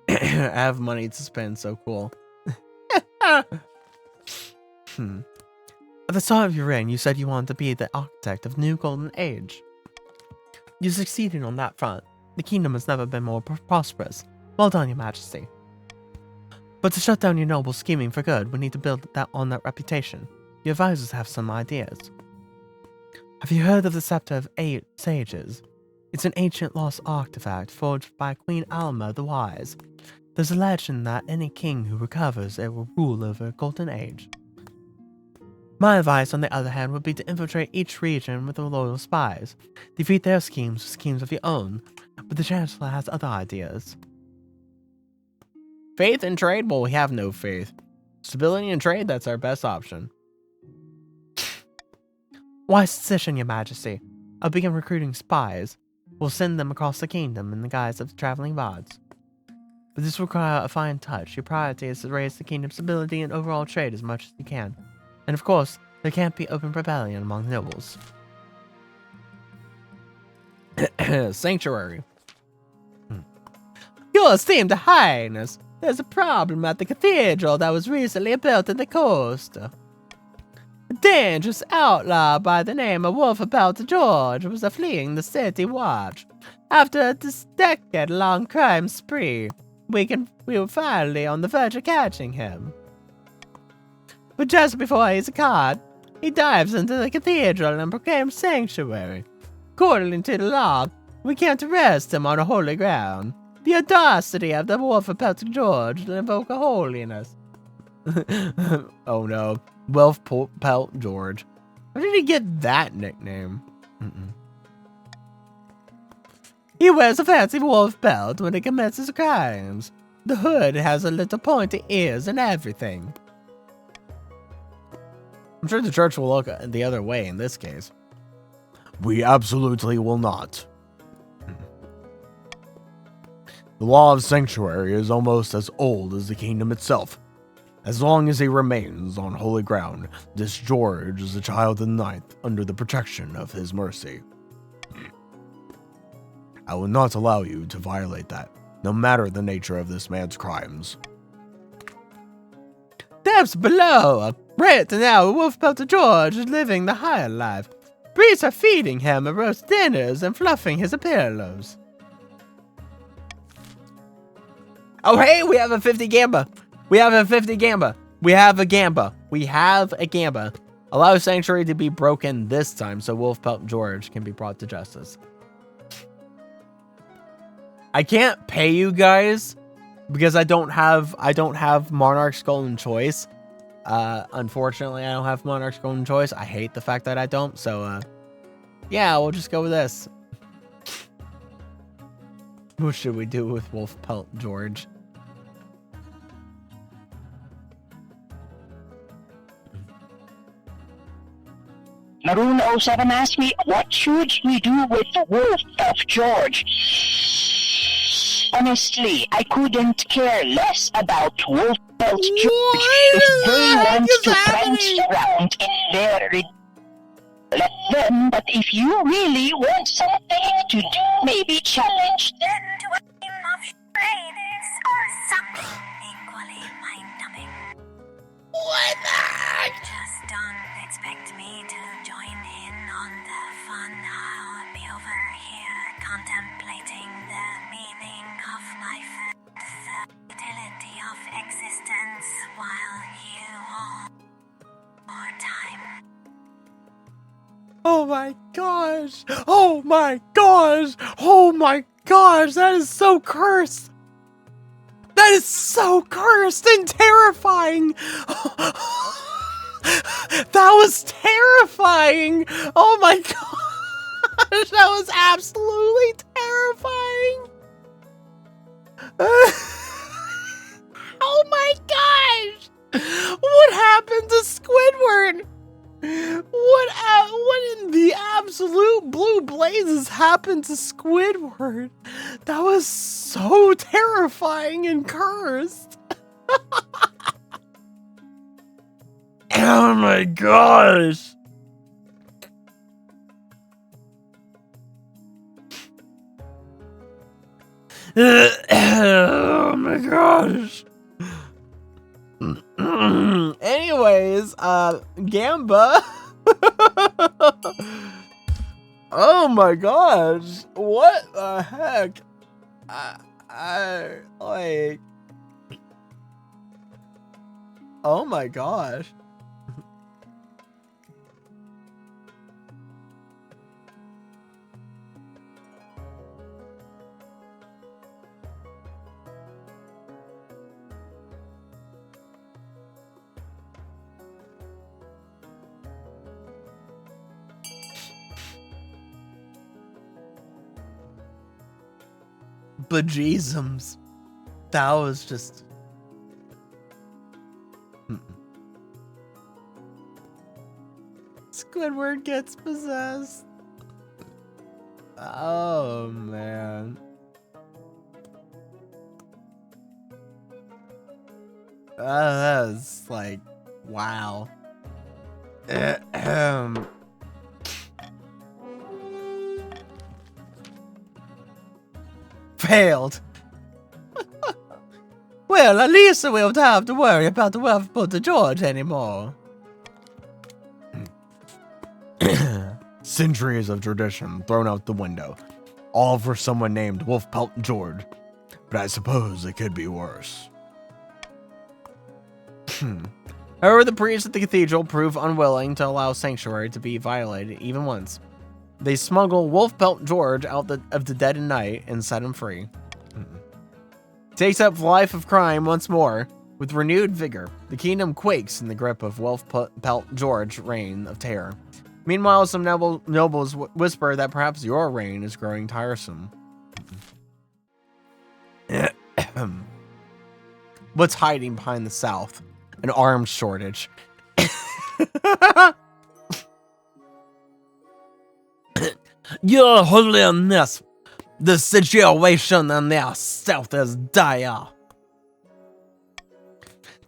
I have money to spend, so cool. At the start of your reign, you said you wanted to be the architect of new golden age. You succeeded on that front. The kingdom has never been more prosperous. Well done, Your Majesty. But to shut down your noble scheming for good, we need to build on that reputation. Your advisors have some ideas. Have you heard of the Scepter of 8 Sages? It's an ancient lost artifact forged by Queen Alma the Wise. There's a legend that any king who recovers it will rule over a golden age. My advice, on the other hand, would be to infiltrate each region with the loyal spies. Defeat their schemes with schemes of your own, but the Chancellor has other ideas. Faith in trade? Well, we have no faith. Stability in trade, that's our best option. Wise decision, Your Majesty. I'll begin recruiting spies. We'll send them across the kingdom in the guise of traveling bards. But this will require a fine touch. Your priority is to raise the kingdom's stability and overall trade as much as you can. And of course, there can't be open rebellion among the nobles. Sanctuary. Your esteemed highness, there's a problem at the cathedral that was recently built in the coast. A dangerous outlaw by the name of Wolfbelt George was fleeing the city watch. After this decade-long crime spree, we were finally on the verge of catching him. But just before he's caught, he dives into the cathedral and proclaims sanctuary. According to the law, we can't arrest him on a holy ground. The audacity of the Wolfbelt George to invoke a holiness. Oh no. Wolfbelt George. Where did he get that nickname? He wears a fancy wolf belt when he commits his crimes. The hood has a little pointy ears and everything. I'm sure the church will look the other way in this case. We absolutely will not. The law of sanctuary is almost as old as the kingdom itself. As long as he remains on holy ground, this George is a child of the ninth under the protection of his mercy. I will not allow you to violate that, no matter the nature of this man's crimes. Depths below! Right now, Wolfbelt George is living the higher life. Priests are feeding him roast dinners and fluffing his pillows. Oh hey, we have a 50 Gamba. We have a 50 Gamba. We have a Gamba. We have a Gamba. Allow Sanctuary to be broken this time so Wolfbelt George can be brought to justice. I can't pay you guys because I don't have Monarch's Golden Choice. Unfortunately, I don't have Monarch's Golden Choice. I hate the fact that I don't. So, yeah, we'll just go with this. What should we do with Wolfbelt George? Maroon07 asked me, what should we do with the Wolfbelt George? Honestly, I couldn't care less about Wolfbelt George. If they want to prance around in their let them, but if you really want something to do, maybe challenge them to a game of charades or something equally mind-numbing. What the heck? Just don't expect me to join in on the fun. I'll be over here contemplating the meaning of life and the utility of existence while you all more time. Oh my gosh! Oh my gosh! Oh my gosh! That is so cursed! That is so cursed and terrifying! That was terrifying! Oh my gosh! That was absolutely terrifying! Oh my gosh! What happened to Squidward? What in the absolute blue blazes happened to Squidward? That was so terrifying and cursed. Oh my gosh. Oh my gosh. Anyways, Gamba. Oh my gosh. What the heck? I like. Oh my gosh. Bejeezums. That was just. Squidward gets possessed. Oh man. That's like, wow. Failed. Well, at least we won't have to worry about the wealth put to George anymore. Centuries of tradition thrown out the window, all for someone named Wolfpelt George. But I suppose it could be worse. However, the priests at the cathedral prove unwilling to allow sanctuary to be violated even once. They smuggle Wolfpelt George out of the dead of night and set him free. Takes up the life of crime once more. With renewed vigor, the kingdom quakes in the grip of Wolfpelt George's reign of terror. Meanwhile, some nobles whisper that perhaps your reign is growing tiresome. What's hiding behind the south? An arms shortage. Your Holiness, the situation in the south is dire.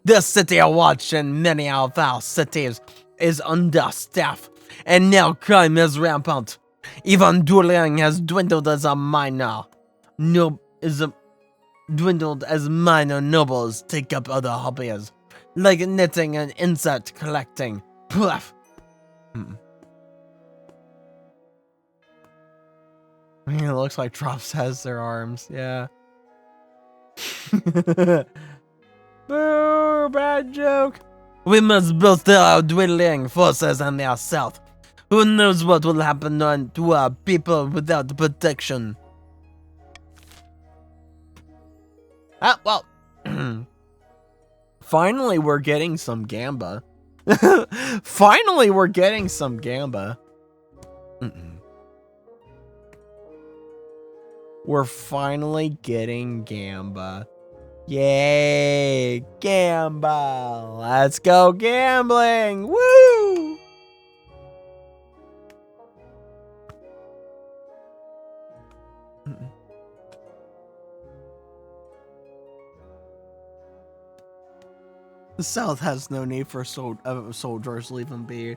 The city watch in many of our cities is understaffed, and now crime is rampant. Even dueling has dwindled as minor nobles take up other hobbies, like knitting and insect collecting. Poof. It looks like Drops has their arms, yeah. Boo, bad joke. We must bolster our dwindling forces in the south. Who knows what will happen to our people without protection? Well, finally we're getting some Gamba. Finally we're getting some Gamba. We're finally getting Gamba. Yay, Gamba. Let's go gambling. Woo! The South has no need for soldiers, leave them be.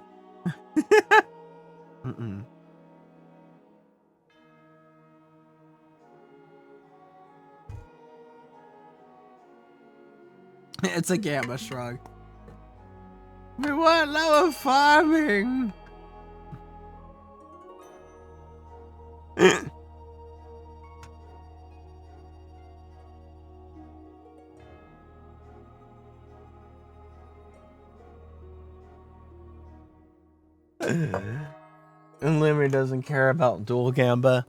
It's a Gamma shrug. We want love of farming. And Limmy doesn't care about dual Gamba.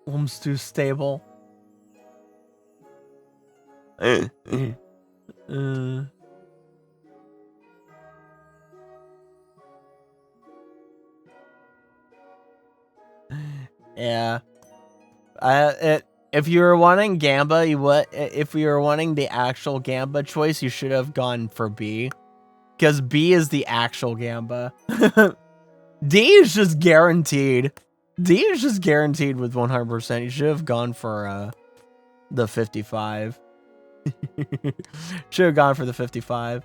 Lum's too stable. Yeah. If you were wanting Gamba, if you were wanting the actual Gamba choice, you should have gone for B. Because B is the actual Gamba. D is just guaranteed. D is just guaranteed with 100%. You should have gone for the 55. Should have gone for the 55.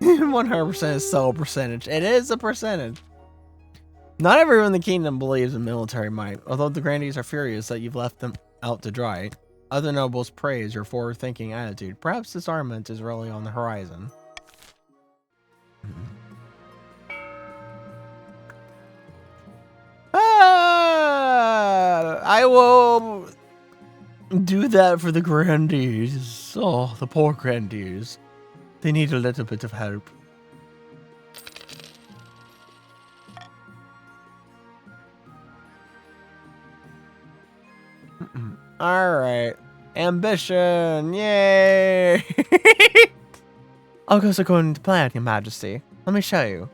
100% is so a percentage. It is a percentage. Not everyone in the kingdom believes in military might, although the grandees are furious that you've left them out to dry. Other nobles praise your forward-thinking attitude. Perhaps disarmament is really on the horizon. I will do that for the grandees. Oh, the poor grandees. They need a little bit of help. All right. Ambition. Yay. All goes according to plan, Your Majesty. Let me show you.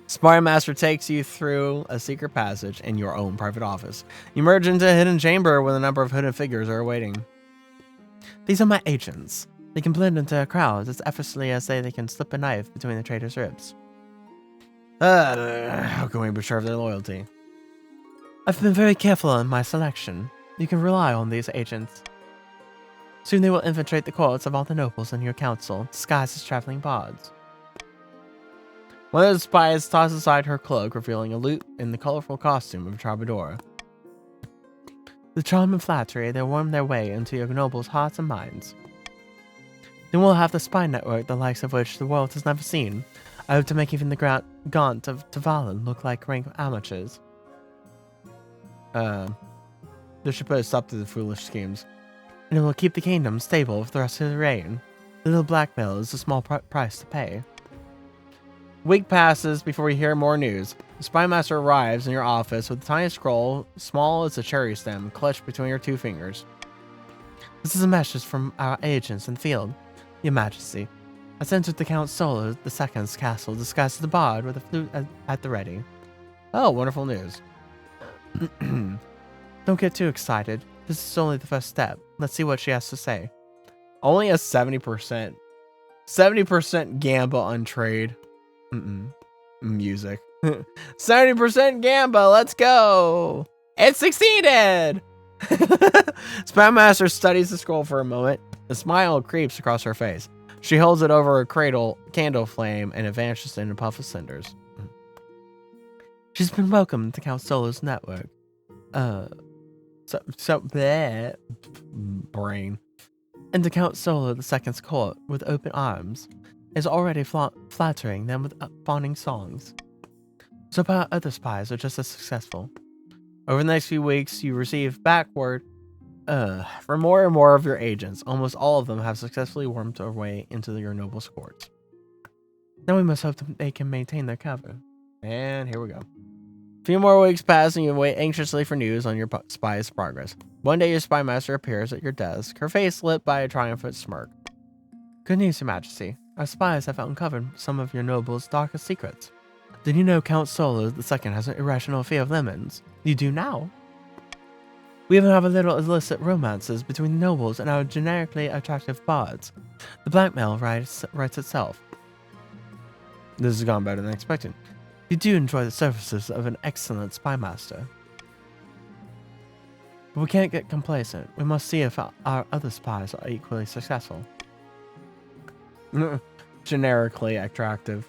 Spy Master takes you through a secret passage in your own private office. You merge into a hidden chamber where a number of hidden figures are awaiting. These are my agents. They can blend into a crowd as effortlessly as they can slip a knife between the traitor's ribs. How can we be sure of their loyalty? I've been very careful in my selection. You can rely on these agents. Soon they will infiltrate the courts of all the nobles in your council, disguised as traveling bards. One of the spies tosses aside her cloak, revealing a lute in the colorful costume of a troubadour. With charm and flattery, they worm their way into your nobles' hearts and minds. Then we'll have the spy network, the likes of which the world has never seen. I hope to make even the Gaunt of Tavalin look like rank amateurs. They should put a stop to the foolish schemes. And it will keep the kingdom stable for the rest of the reign. A little blackmail is a small price to pay. Week passes before you hear more news. The spy master arrives in your office with a tiny scroll, small as a cherry stem, clutched between your two fingers. This is a message from our agents in the field. Your Majesty, I entered the Count Solo II's castle disguised as a bard with a flute at the ready. Oh, wonderful news. Don't get too excited. This is only the first step. Let's see what she has to say. Only a 70%. 70% gamble on trade. Music. 70% gamble. Let's go. It succeeded. Spy Master studies the scroll for a moment. A smile creeps across her face. She holds it over a candle flame and it vanishes in a puff of cinders. She's been welcomed to Count Solo's network. Brain. And to Count Solo II's court with open arms is already flattering them with fawning songs. So far, other spies are just as successful. Over the next few weeks, you receive backward from more and more of your agents. Almost all of them have successfully wormed their way into your noble's courts. Now we must hope that they can maintain their cover. And here we go. A few more weeks pass and you wait anxiously for news on your spy's progress. One day your spy master appears at your desk, her face lit by a triumphant smirk. Good news, Your Majesty. Our spies have uncovered some of your noble's darkest secrets. Did you know Count Solo II has an irrational fear of lemons? You do now. We even have a little illicit romances between the nobles and our generically attractive bards. The blackmail writes itself. This has gone better than expected. You do enjoy the services of an excellent spy master. But we can't get complacent. We must see if our other spies are equally successful. Generically attractive.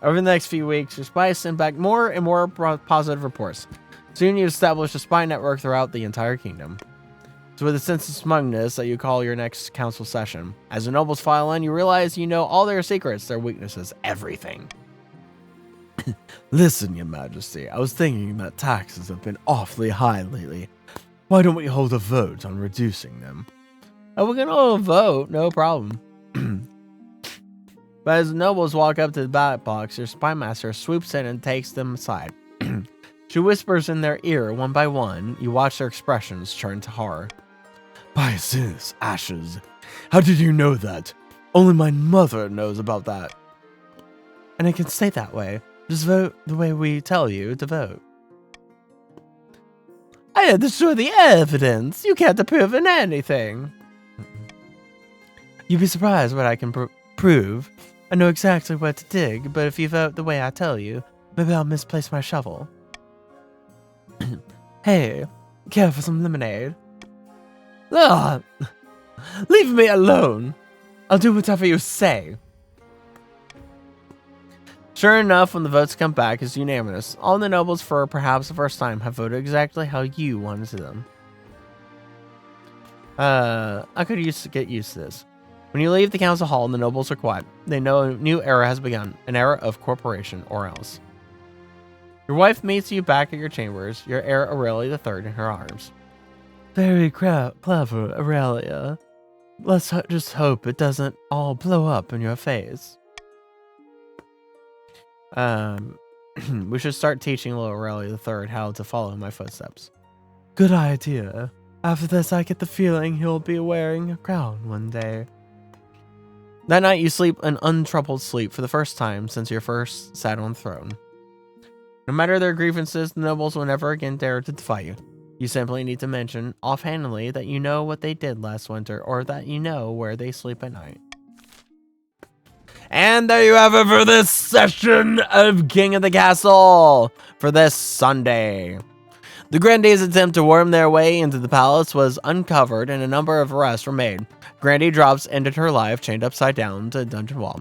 Over the next few weeks, your spies send back more and more positive reports. Soon you establish a spy network throughout the entire kingdom. It's with a sense of smugness that you call your next council session. As the nobles file in, you realize you know all their secrets, their weaknesses, everything. Listen, Your Majesty, I was thinking that taxes have been awfully high lately. Why don't we hold a vote on reducing them? Oh, we can hold a vote, no problem. But as the nobles walk up to the ballot box, your spy master swoops in and takes them aside. She whispers in their ear one by one. You watch their expressions turn to horror. By Zinus, ashes. How did you know that? Only my mother knows about that. And it can stay that way. Just vote the way we tell you to vote. I had to show the evidence. You can't prove anything. You'd be surprised what I can prove. I know exactly where to dig, but if you vote the way I tell you, maybe I'll misplace my shovel. Hey, care for some lemonade? Ugh. Leave me alone. I'll do whatever you say. Sure enough, when the votes come back, it's unanimous. All the nobles, for perhaps the first time, have voted exactly how you wanted them. I could get used to this. When you leave the council hall and the nobles are quiet, they know a new era has begun, an era of corporation or else. Your wife meets you back at your chambers, your heir Aurelia III in her arms. Very clever, Aurelia. Let's just hope it doesn't all blow up in your face. We should start teaching little Aurelia III how to follow in my footsteps. Good idea. After this, I get the feeling he'll be wearing a crown one day. That night, you sleep an untroubled sleep for the first time since your first sat on the throne. No matter their grievances, the nobles will never again dare to defy you. You simply need to mention offhandedly that you know what they did last winter, or that you know where they sleep at night. And there you have it for this session of King of the Castle for this Sunday. The Grandee's attempt to worm their way into the palace was uncovered and a number of arrests were made. Grandee drops ended her life chained upside down to a dungeon wall.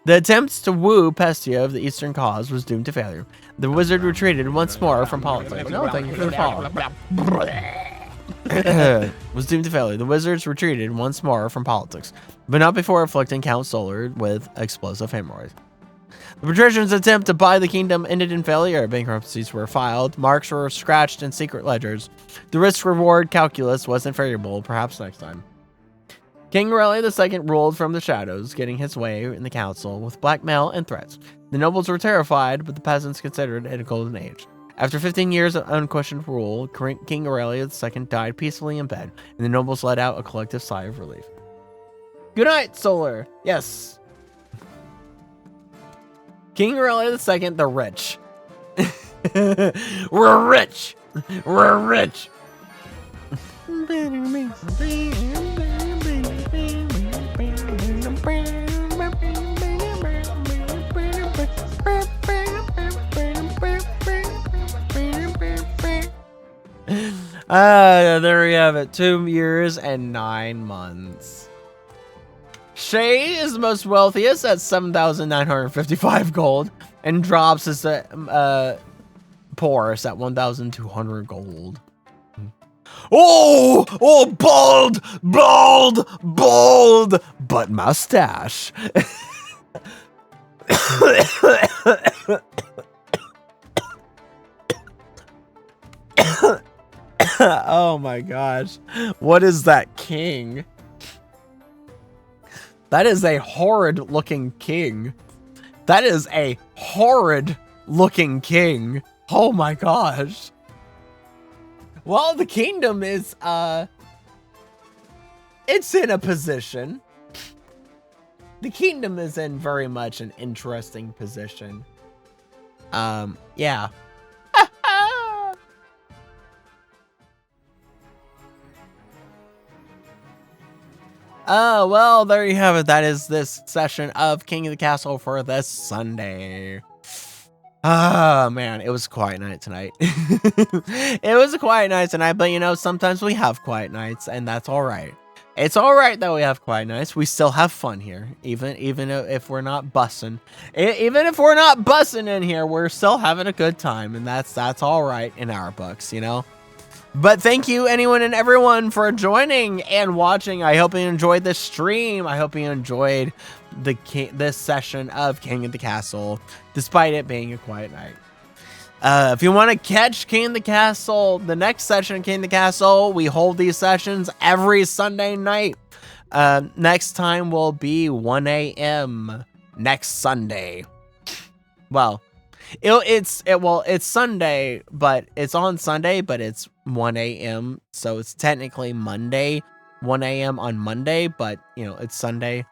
The attempts to woo Pestia of the Eastern cause was doomed to failure. The wizard retreated once more from politics. No, thank you for the follow. Was doomed to failure. The wizards retreated once more from politics, but not before afflicting Count Solar with explosive hemorrhoids. The patricians' attempt to buy the kingdom ended in failure. Bankruptcies were filed, marks were scratched in secret ledgers. The risk-reward calculus wasn't favorable, perhaps next time. King Aurelia II ruled from the shadows, getting his way in the council with blackmail and threats. The nobles were terrified, but the peasants considered it a golden age. After 15 years of unquestioned rule, King Aurelia II died peacefully in bed, and the nobles let out a collective sigh of relief. Good night, Solar. Yes. King Aurelia II, the rich. We're rich. We're rich. There we have it. 2 years and 9 months. Shay is the most wealthiest at 7,955 gold, and Drops is the poorest at 1,200 gold. Oh, bald, but mustache. Oh my gosh. What is that king? That is a horrid looking king. That is a horrid looking king. Oh my gosh. Well, the kingdom is, it's in a position. The kingdom is in very much an interesting position. Yeah. Oh, well, there you have it. That is this session of King of the Castle for this Sunday. Oh, man, it was a quiet night tonight. It was a quiet night tonight, but, you know, sometimes we have quiet nights, and that's all right. It's all right that we have quiet nights. We still have fun here, even if we're not bussing. Even if we're not bussing in here, we're still having a good time, and that's all right in our books, you know? But thank you, anyone and everyone, for joining and watching. I hope you enjoyed this stream. I hope you enjoyed this session of King of the Castle, despite it being a quiet night. If you want to catch King of the Castle, the next session of King of the Castle, we hold these sessions every Sunday night. Next time will be 1 a.m. next Sunday. Well, it's Sunday, but it's on Sunday, but it's 1 a.m. So it's technically Monday, 1 a.m. on Monday, but you know, it's Sunday.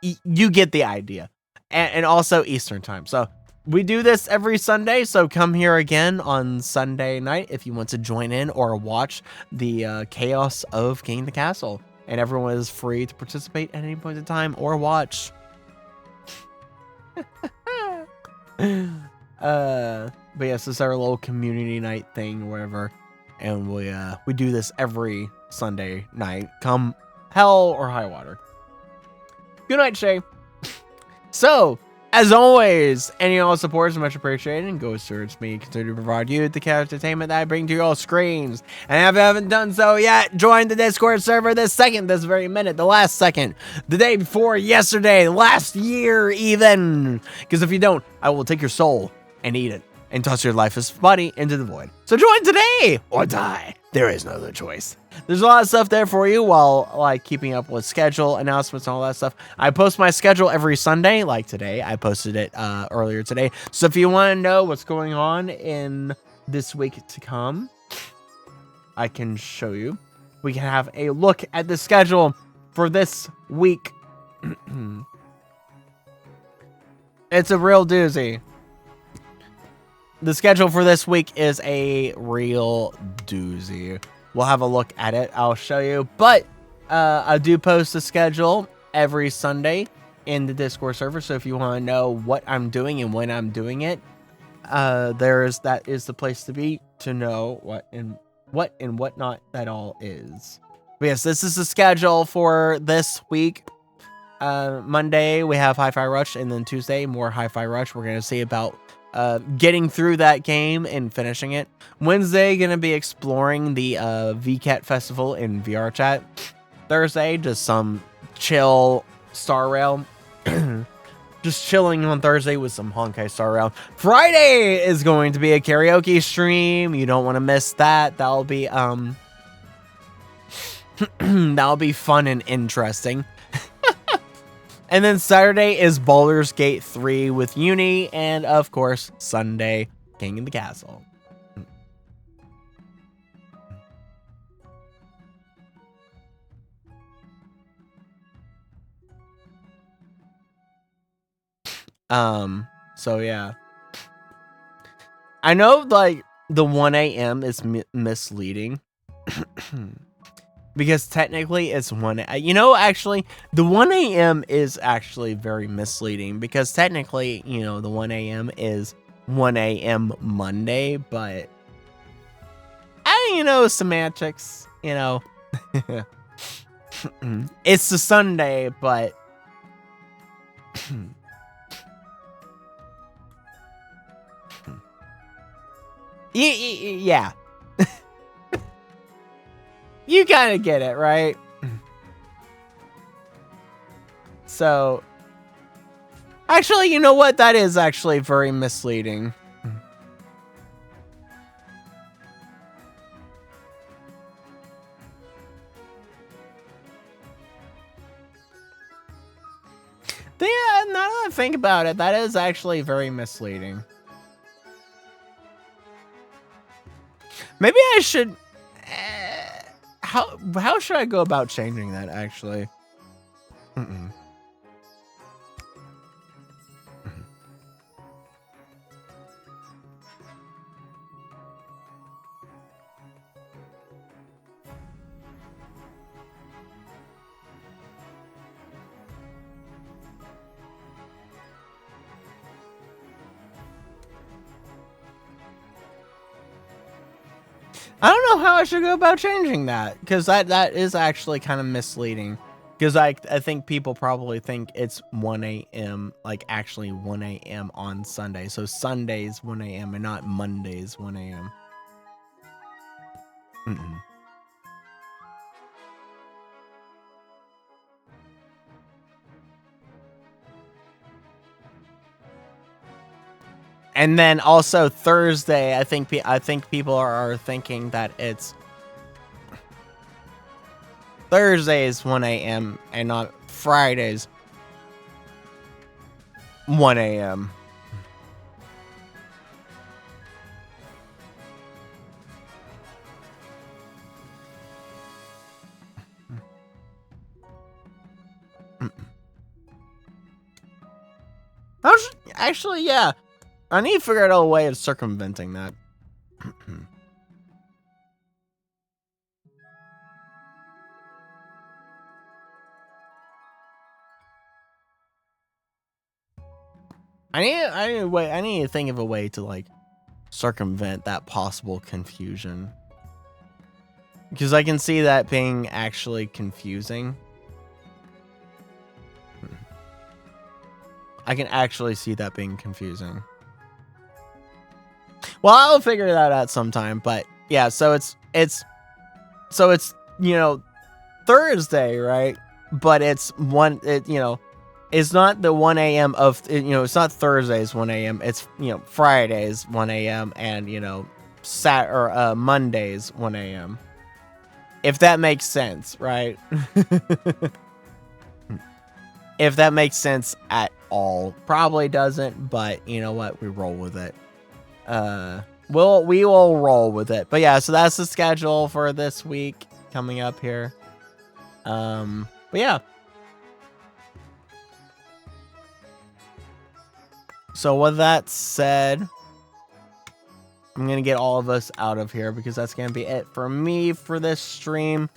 You get the idea. And also Eastern time. So we do this every Sunday, so come here again on Sunday night if you want to join in or watch the chaos of King of the Castle. And everyone is free to participate at any point in time or watch. But yes, this is our little community night thing or whatever. And we do this every Sunday night, come hell or high water. Good night, Shay. So, as always, any and all support is much appreciated and goes towards me continue to provide you the entertainment that I bring to your screens. And if you haven't done so yet, join the Discord server this very minute, the last second, the day before yesterday, last year even. Because if you don't, I will take your soul and eat it and toss your lifeless body into the void. So join today or die. There is no other choice. There's a lot of stuff there for you while like keeping up with schedule announcements and all that stuff. I post my schedule every Sunday, like today. I posted it earlier today. So if you want to know what's going on in this week to come, I can show you. We can have a look at the schedule for this week. It's a real doozy. The schedule for this week is a real doozy. We'll have a look at it. I'll show you. But I do post the schedule every Sunday in the Discord server. So if you want to know what I'm doing and when I'm doing it, that is the place to be to know what and whatnot that all is. But yes, this is the schedule for this week. Monday we have Hi-Fi Rush, and then Tuesday more Hi-Fi Rush. We're gonna see about getting through that game and finishing it. Wednesday gonna be exploring the VCAT festival in VR chat. Thursday just some chill Star Rail. Just chilling on Thursday with some Honkai Star Rail. Friday is going to be a karaoke stream. You don't want to miss that. That'll be that'll be fun and interesting. And then Saturday is Baldur's Gate 3 with Uni, and of course Sunday, King in the Castle. So yeah. I know, like, the 1 a.m. is misleading. Because technically it's 1 a.m. You know, actually, the 1 a.m. is actually very misleading. Because technically, you know, the 1 a.m. is 1 a.m. Monday. But, you know, semantics, you know. It's the Sunday, but... yeah. You kind of get it, right? So, actually, you know what? That is actually very misleading. Yeah, now that I think about it, that is actually very misleading. Maybe I should... How should I go about changing that, actually? I don't know how I should go about changing that, because that is actually kind of misleading. Because I think people probably think it's 1 a.m., like actually 1 a.m. on Sunday. So Sunday's 1 a.m. and not Monday's 1 a.m. And then also Thursday, I think people are thinking that it's Thursdays 1 a.m. and not Fridays 1 a.m. Actually, yeah. I need to figure out a way of circumventing that. I need to think of a way to, like, circumvent that possible confusion. Because I can see that being actually confusing. I can actually see that being confusing. Well, I'll figure that out sometime, but yeah, so it's you know, Thursday, right? But it's It's not the 1 a.m. of, it's not Thursdays 1 a.m. It's, Fridays 1 a.m. and, Mondays 1 a.m. If that makes sense, right? If that makes sense at all. Probably doesn't, but you know what? We roll with it. We will roll with it. But yeah, so that's the schedule for this week coming up here. But yeah. So with that said, I'm going to get all of us out of here because that's going to be it for me for this stream.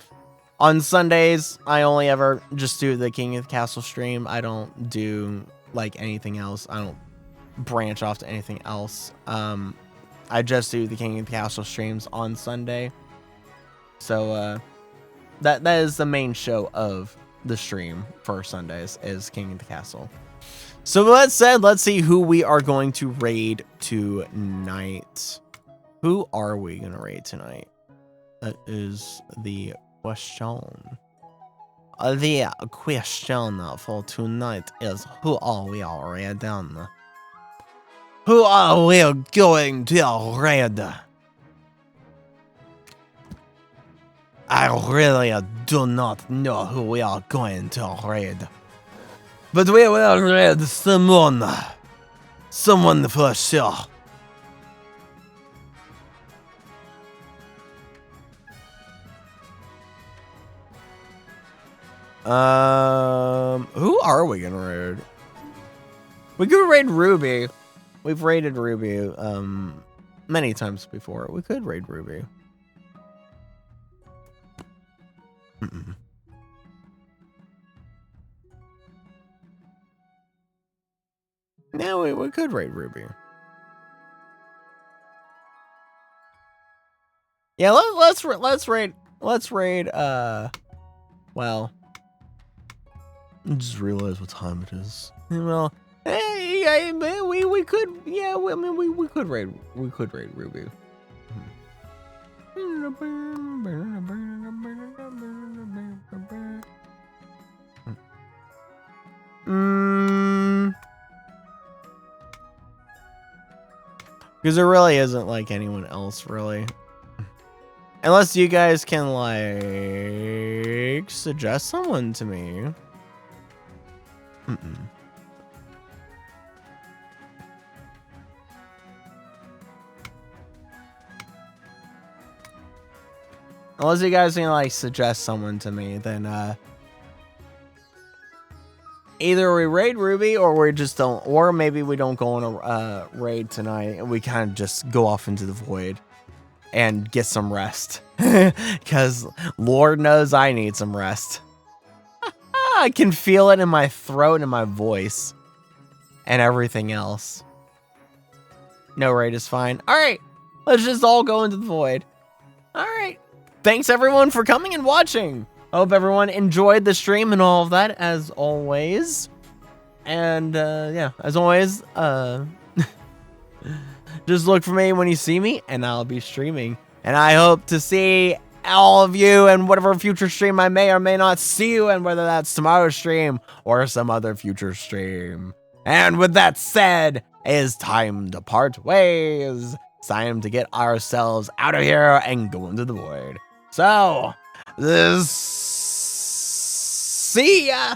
On Sundays, I only ever just do the King of the Castle stream. I don't do like anything else. I don't branch off to anything else. I just do the King of the Castle streams on Sunday. So that is the main show of the stream for Sundays is King of the Castle. So with that said, let's see who we are going to raid tonight. Who are we going to raid tonight? That is the question. The question for tonight is who are we raiding? Who are we going to raid? I really do not know who we are going to raid. But we will raid someone. Someone for sure. Who are we gonna raid? We could raid Ruby. We've raided Ruby, many times before. We could raid Ruby. No, we could raid Ruby. Yeah, let's raid. Well, I just realized what time it is. Well, hey, we could, yeah. I mean, we could raid. We could raid Ruby. Because there really isn't like anyone else really. Unless you guys can like suggest someone to me. Unless you guys can like suggest someone to me, then either we raid Ruby or we just don't, or maybe we don't go on a raid tonight and we kind of just go off into the void and get some rest. Because Lord knows I need some rest. I can feel it in my throat and my voice and everything else. No raid is fine. All right, let's just all go into the void. All right. Thanks everyone for coming and watching. I hope everyone enjoyed the stream and all of that as always. And yeah, as always, just look for me when you see me and I'll be streaming. And I hope to see all of you in whatever future stream I may or may not see you in, whether that's tomorrow's stream or some other future stream. And with that said, it is time to part ways. It's time to get ourselves out of here and go into the void. So, see ya!